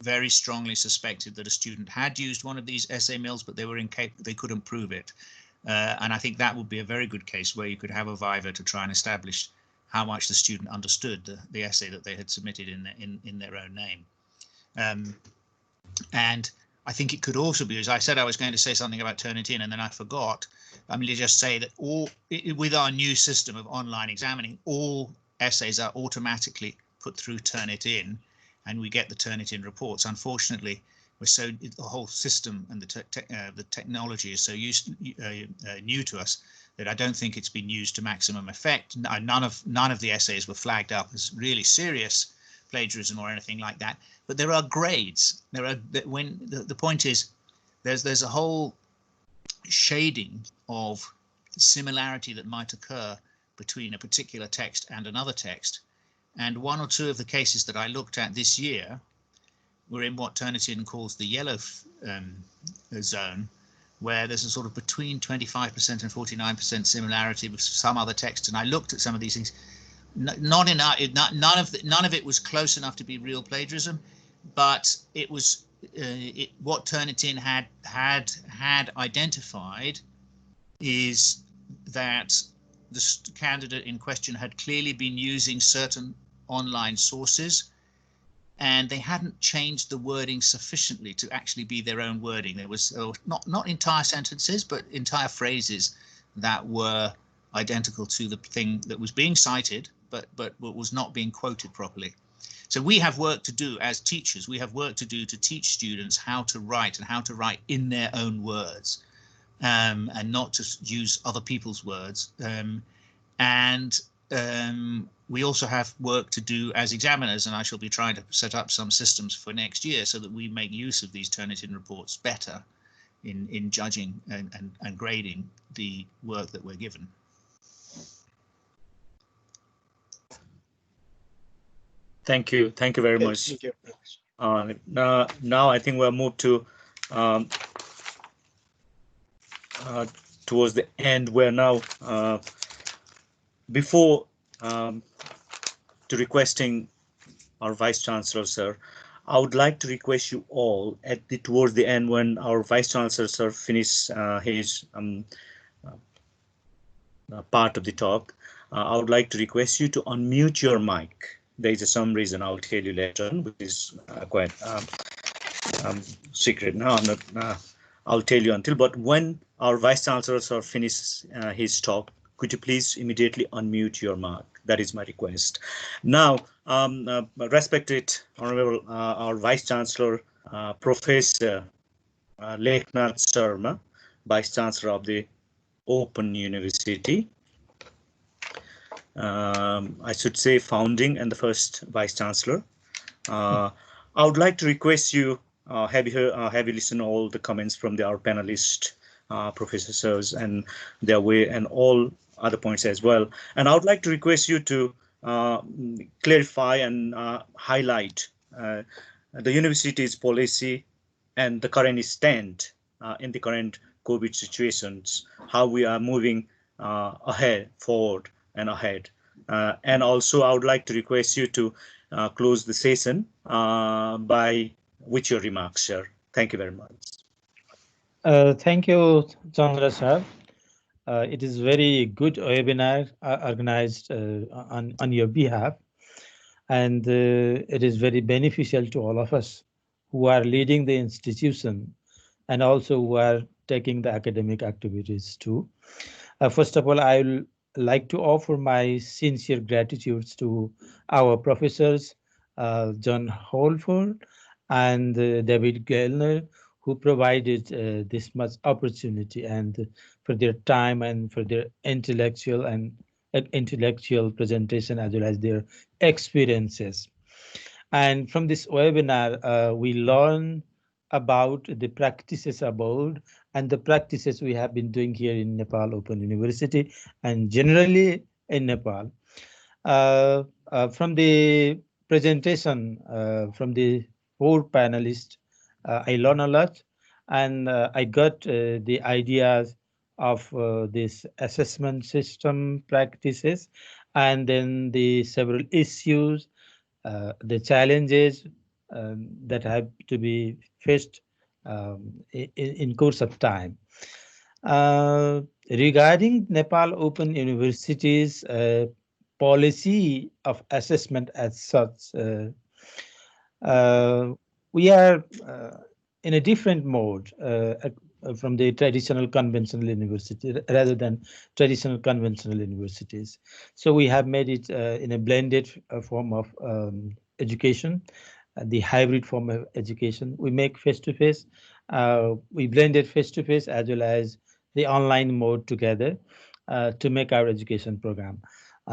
very strongly suspected that a student had used one of these essay mills, but they couldn't prove it. And I think that would be a very good case where you could have a viva to try and establish how much the student understood the essay that they had submitted in their own name. And I think it could also be, as I said, I was going to say something about Turnitin and then I forgot. I'm going to just say that with our new system of online examining, all essays are automatically put through Turnitin, and we get the Turnitin reports. Unfortunately, the whole system and the technology is so new to us that I don't think it's been used to maximum effect. None of the essays were flagged up as really serious plagiarism or anything like that. But there are grades. The point is, there's a whole shading of similarity that might occur between a particular text and another text. And one or two of the cases that I looked at this year were in what Turnitin calls the yellow zone, where there's a sort of between 25% and 49% similarity with some other texts. And I looked at some of these things. None of it was close enough to be real plagiarism, but it was what Turnitin had identified is that the candidate in question had clearly been using certain online sources, and they hadn't changed the wording sufficiently to actually be their own wording. There was not entire sentences, but entire phrases that were identical to the thing that was being cited, but was not being quoted properly. So we have work to do as teachers. We have work to do to teach students how to write and how to write in their own words, and not to use other people's words. We also have work to do as examiners, and I shall be trying to set up some systems for next year so that we make use of these Turnitin reports better in judging and grading the work that we're given. Thank you very much. Thank you. Now I think we'll move to towards the end. We're now before to requesting our Vice Chancellor, sir. I would like to request you all towards the end, when our Vice Chancellor, sir, finish his part of the talk. I would like to request you to unmute your mic. There is some reason I'll tell you later on, which is quite secret. Now I'm not. I'll tell you until. But when our Vice Chancellor, sir, finishes his talk, could you please immediately unmute your mic? That is my request. Now, respected Honorable our Vice Chancellor, Professor Leknath Sharma, Vice Chancellor of the Open University. I should say founding and the first Vice Chancellor. I would like to request you have you listened to all the comments from our panelists, professors, and their way, and all other points as well. And I would like to request you to clarify and highlight the university's policy and the current stand in the current COVID situations, how we are moving forward and ahead. And also I would like to request you to close the session with your remarks, sir. Thank you very much. Thank you, Chandra sir. It is very good webinar organized on your behalf, and it is very beneficial to all of us who are leading the institution and also who are taking the academic activities too. First of all, I will like to offer my sincere gratitude to our professors, John Holford, and David Gellner, who provided this much opportunity and for their time and for their intellectual presentation as well as their experiences. And from this webinar, we learn about the practices abroad and the practices we have been doing here in Nepal Open University and generally in Nepal. From the presentation from the four panelists, I learned a lot, and I got the ideas of this assessment system practices, and then the several issues, the challenges that have to be faced in course of time. Regarding Nepal Open University's policy of assessment as such, we are in a different mode from the traditional conventional university rather than traditional conventional universities. So we have made it in a blended form of education, the hybrid form of education. We make face-to-face, we blended face-to-face as well as the online mode together to make our education program.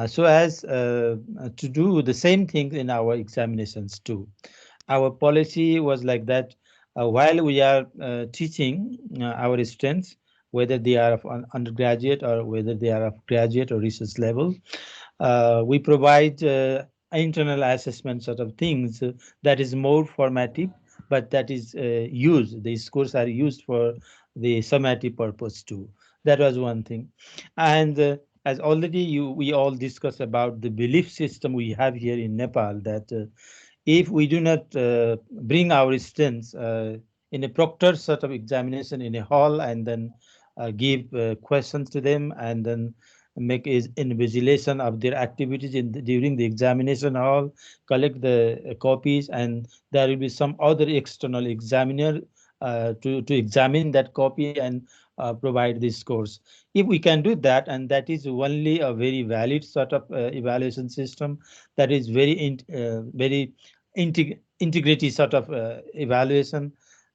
So as to do the same thing in our examinations too. Our policy was like that while we are teaching our students, whether they are of undergraduate or whether they are of graduate or research level, we provide internal assessment sort of things that is more formative, but that is used. These scores are used for the summative purpose too. That was one thing. And as already we all discussed about the belief system we have here in Nepal, that if we do not bring our students in a proctored sort of examination in a hall and then give questions to them and then make is invigilation of their activities during the examination hall, collect the copies, and there will be some other external examiner to examine that copy and provide the scores. If we can do that, and that is only a very valid sort of evaluation system, that is very integrity sort of evaluation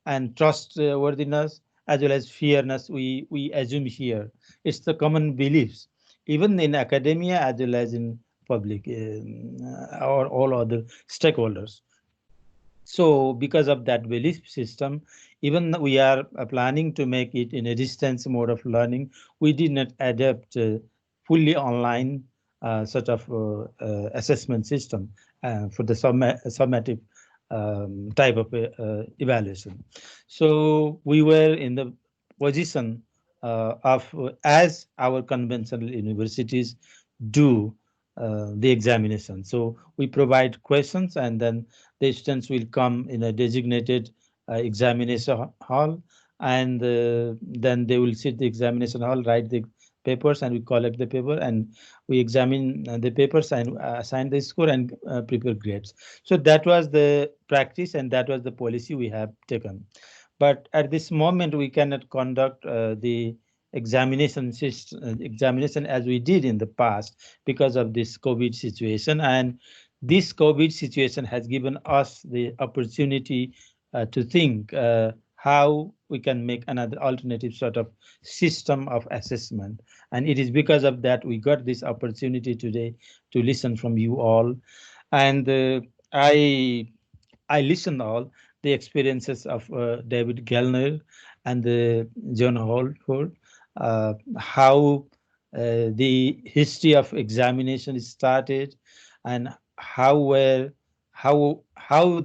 and trustworthiness as well as fairness we assume here. It's the common beliefs, even in academia as well as in public or all other stakeholders. So because of that belief system, even we are planning to make it in a distance mode of learning, we did not adapt fully online sort of assessment system for the summative type of evaluation. So we were in the position of as our conventional universities do the examination. So we provide questions and then the students will come in a designated examination hall, and then they will sit the examination hall, write the papers, and we collect the paper and we examine the papers and assign the score and prepare grades. So that was the practice and that was the policy we have taken. But at this moment, we cannot conduct the examination as we did in the past because of this COVID situation. And this COVID situation has given us the opportunity to think how we can make another alternative sort of system of assessment. And it is because of that we got this opportunity today to listen from you all. And I listened all the experiences of David Gellner and John Holford, how the history of examination started, and how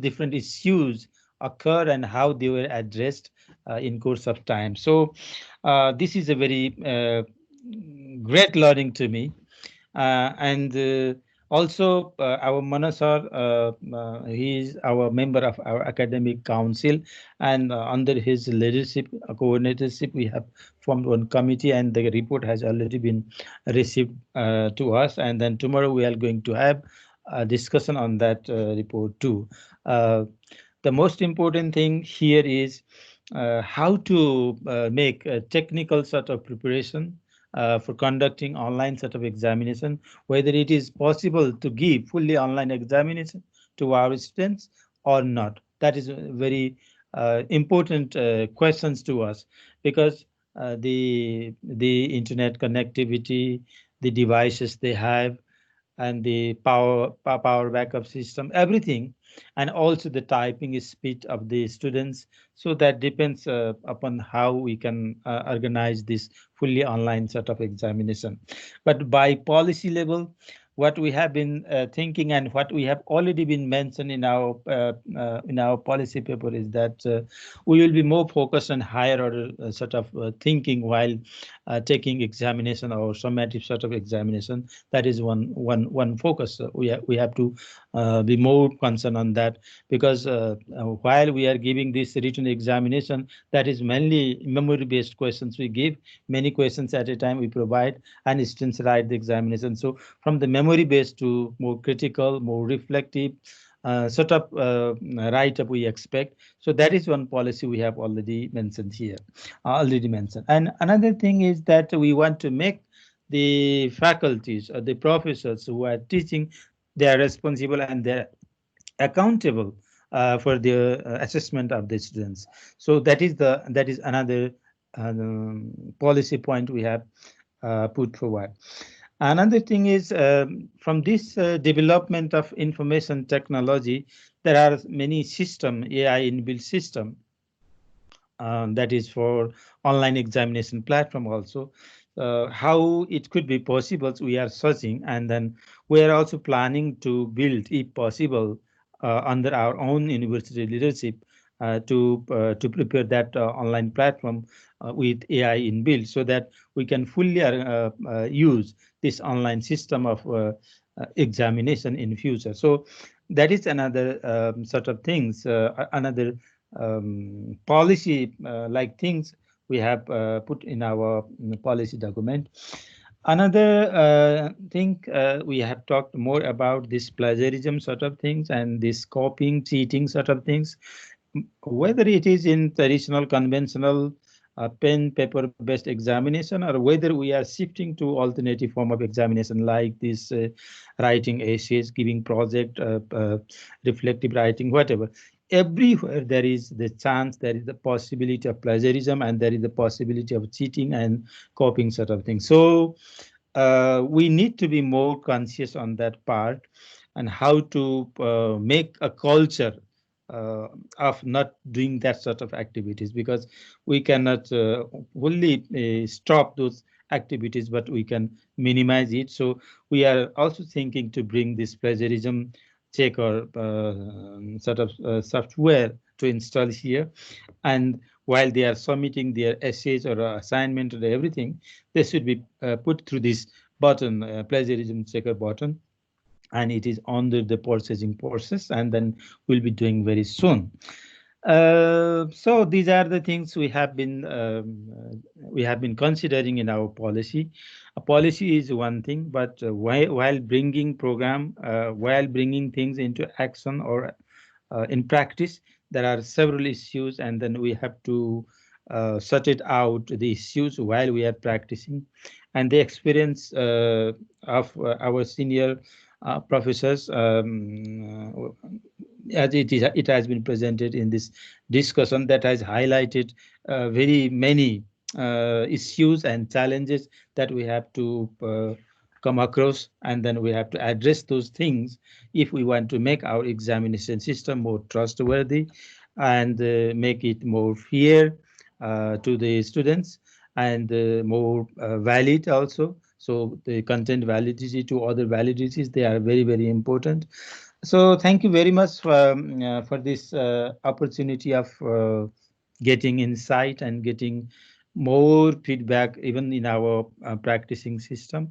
different issues occurred and how they were addressed in course of time. So this is a very great learning to me, and also our Manasar, he is our member of our academic council, and under his leadership, coordinatorship, we have formed one committee, and the report has already been received to us. And then tomorrow we are going to have a discussion on that report too. The most important thing here is how to make a technical sort of preparation for conducting online sort of examination, whether it is possible to give fully online examination to our students or not? That is a very important questions to us, because the internet connectivity, the devices they have, and the power backup system, everything, and also the typing speed of the students. So that depends upon how we can organize this fully online sort of examination. But by policy level, what we have been thinking and what we have already been mentioned in our policy paper is that we will be more focused on higher order sort of thinking while taking examination or summative sort of examination. That is one focus. We have to be more concerned on that, because while we are giving this written examination, that is mainly memory based questions we give, many questions at a time we provide, and students write the examination. So from the memory based to more critical, more reflective sort of write up we expect. So that is one policy we have already mentioned here, And another thing is that we want to make the faculties or the professors who are teaching, they are responsible and they're accountable for the assessment of the students. So that is another policy point we have put forward. Another thing is, from this development of information technology, there are many system, AI inbuilt system, that is for online examination platform also. How it could be possible, we are searching, and then we are also planning to build, if possible, under our own university leadership, to prepare that online platform with AI inbuilt, so that we can fully use this online system of examination in future. So that is another sort of things, another policy like things we have put in our policy document. Another thing, we have talked more about this plagiarism sort of things and this copying, cheating sort of things, whether it is in traditional, conventional pen paper based examination, or whether we are shifting to alternative form of examination like this writing essays, giving project, reflective writing, whatever. Everywhere there is the chance, there is the possibility of plagiarism, and there is the possibility of cheating and copying sort of thing. So we need to be more conscious on that part, and how to make a culture of not doing that sort of activities, because we cannot fully stop those activities, but we can minimize it. So we are also thinking to bring this plagiarism check or sort of software to install here, and while they are submitting their essays or assignment or everything, they should be put through this button, plagiarism checker button, and it is under the purchasing process, and then we'll be doing very soon. So these are the things we have been considering in our policy. A policy is one thing, but while bringing program, while bringing things into action or in practice, there are several issues, and then we have to sort it out, the issues, while we are practicing. And the experience of our senior professors, as it has been presented in this discussion, that has highlighted very many issues and challenges that we have to come across, and then we have to address those things if we want to make our examination system more trustworthy, and make it more fair to the students, and more valid also. So the content validity to other validities, they are very important. So thank you very much for this opportunity of getting insight and getting more feedback even in our practicing system.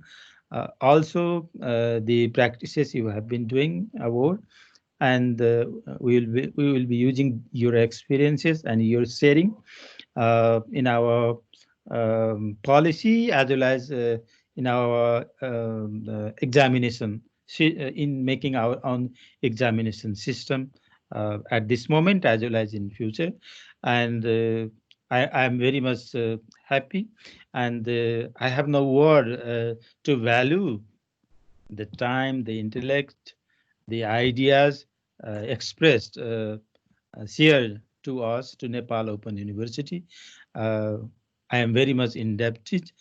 Also, the practices you have been doing award, and we will be using your experiences and your sharing in our policy, as well as in our examination, in making our own examination system at this moment as well as in future. And I am very much happy, and I have no word to value the time, the intellect, the ideas expressed, shared to us, to Nepal Open University. I am very much indebted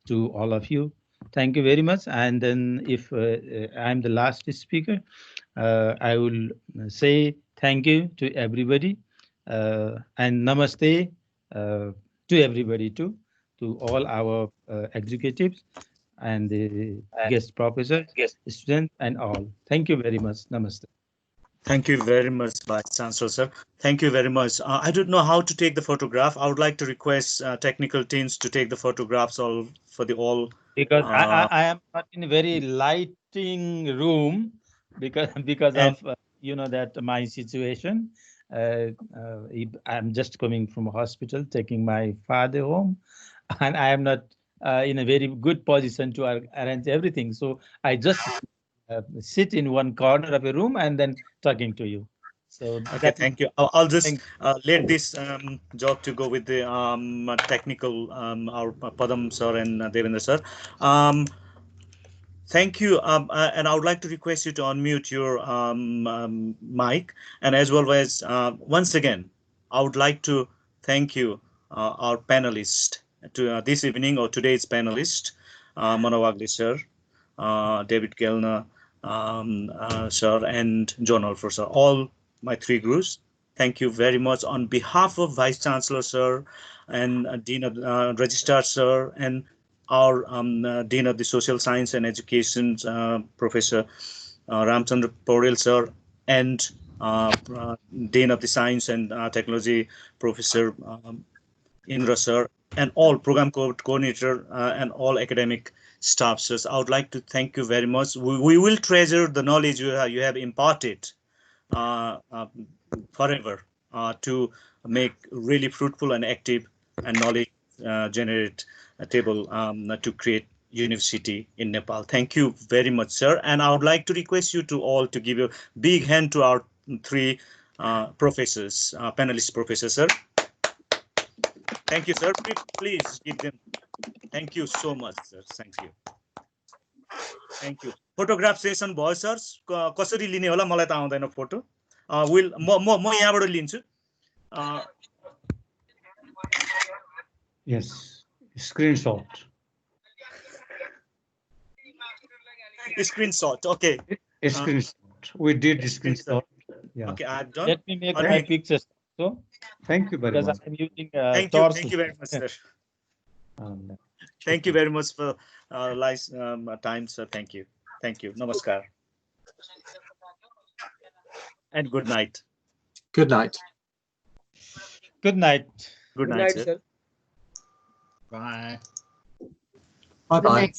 to all of you. Thank you very much. And then if I'm the last speaker, I will say thank you to everybody and namaste to everybody too, to all our executives and the guest professors, students and all. Thank you very much. Namaste. Thank you very much, Vice Chancellor, sir. Thank you very much. I don't know how to take the photograph. I would like to request technical teams to take the photographs all for the all. Because I am not in a very lighting room because And- of that my situation. I'm just coming from a hospital, taking my father home, and I am not in a very good position to arrange everything. So I just sit in one corner of a room and then talking to you. So Okay, thank you. I'll just thank let this job to go with the technical our Padam sir and Devendra sir. Thank you, and I would like to request you to unmute your mic, and as well as once again, I would like to thank you, our panelist to this evening or today's panelist, Manawagli sir, David Gelner, sir, and John Alford sir, all my three gurus. Thank you very much on behalf of Vice Chancellor sir and Dean of Registrar sir and our Dean of the Social Science and Education, Professor Ramchandra Porel sir, and Dean of the Science and Technology, Professor Indra sir, and all program coordinator and all academic staff. So I would like to thank you very much. We will treasure the knowledge you have imparted uh, uh, forever to make really fruitful and active and knowledge generate a table to create university in Nepal. Thank you very much, sir. And I would like to request you to all to give a big hand to our three professors, panelist professors, sir. Thank you, sir. Please give them. Thank you so much, sir. Thank you. Thank you. Photograph session भयो sir कसरी लिने होला मलाई त आउँदैन photo will म यहाँबाट लिन्छु Yes, screenshot. Screenshot. Okay. A screenshot. We did Screenshot. screenshot. Yeah. Okay, I've done. Let me make Okay. my pictures. So Thank you very because much. I'm using Thank you very much, sir. Um, Thank you very much for time, sir. Thank you. Namaskar. And good night. Good night. Good night. Good night, sir. sir. Bye. Bye bye.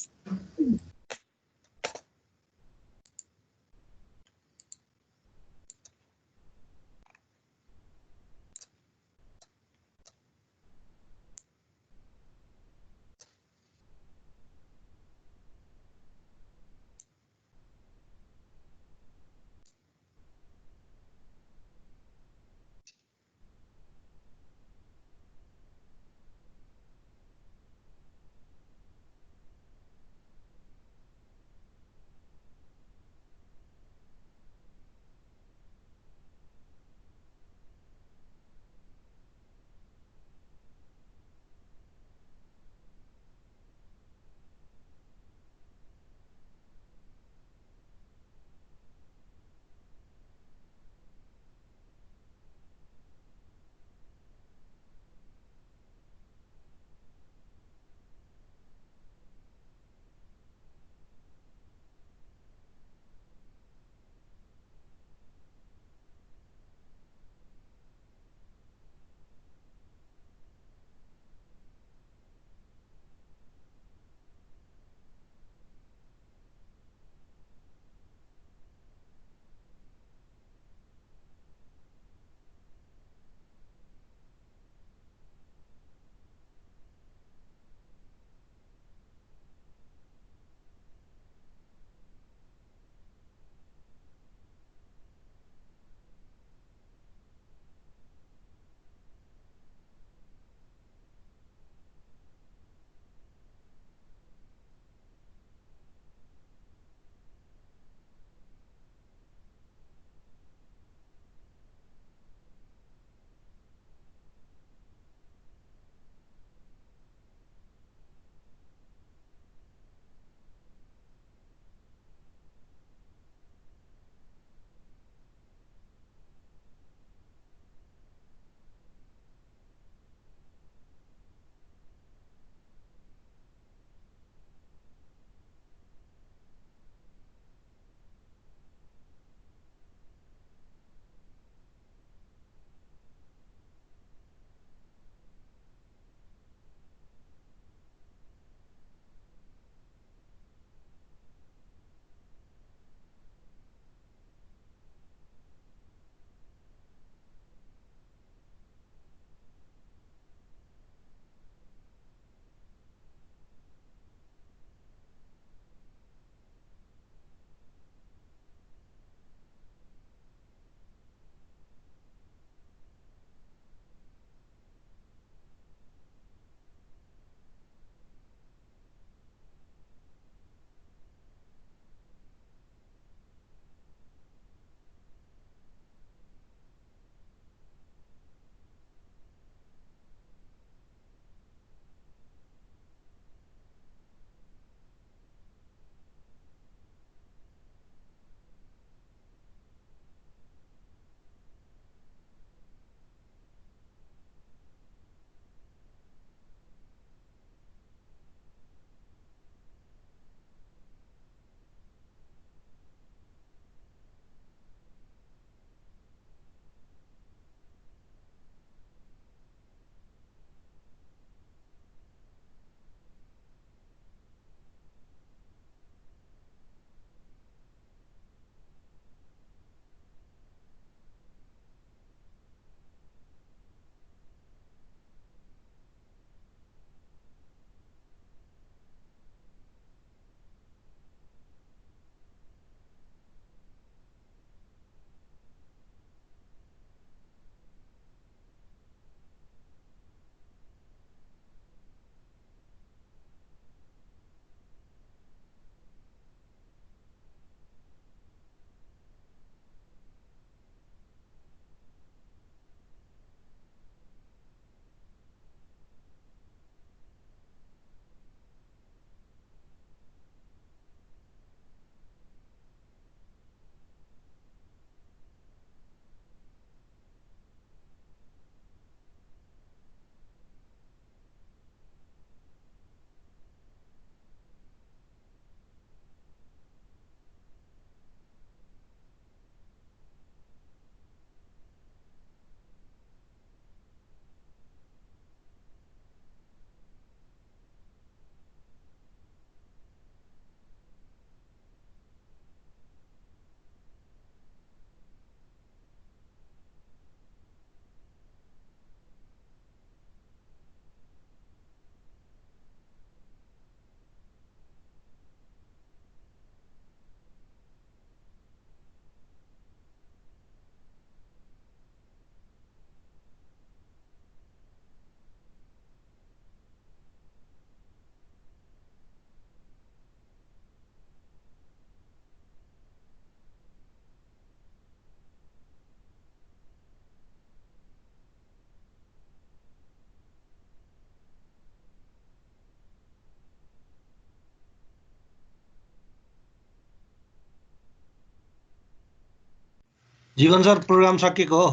जीवन sir programme सकेको हो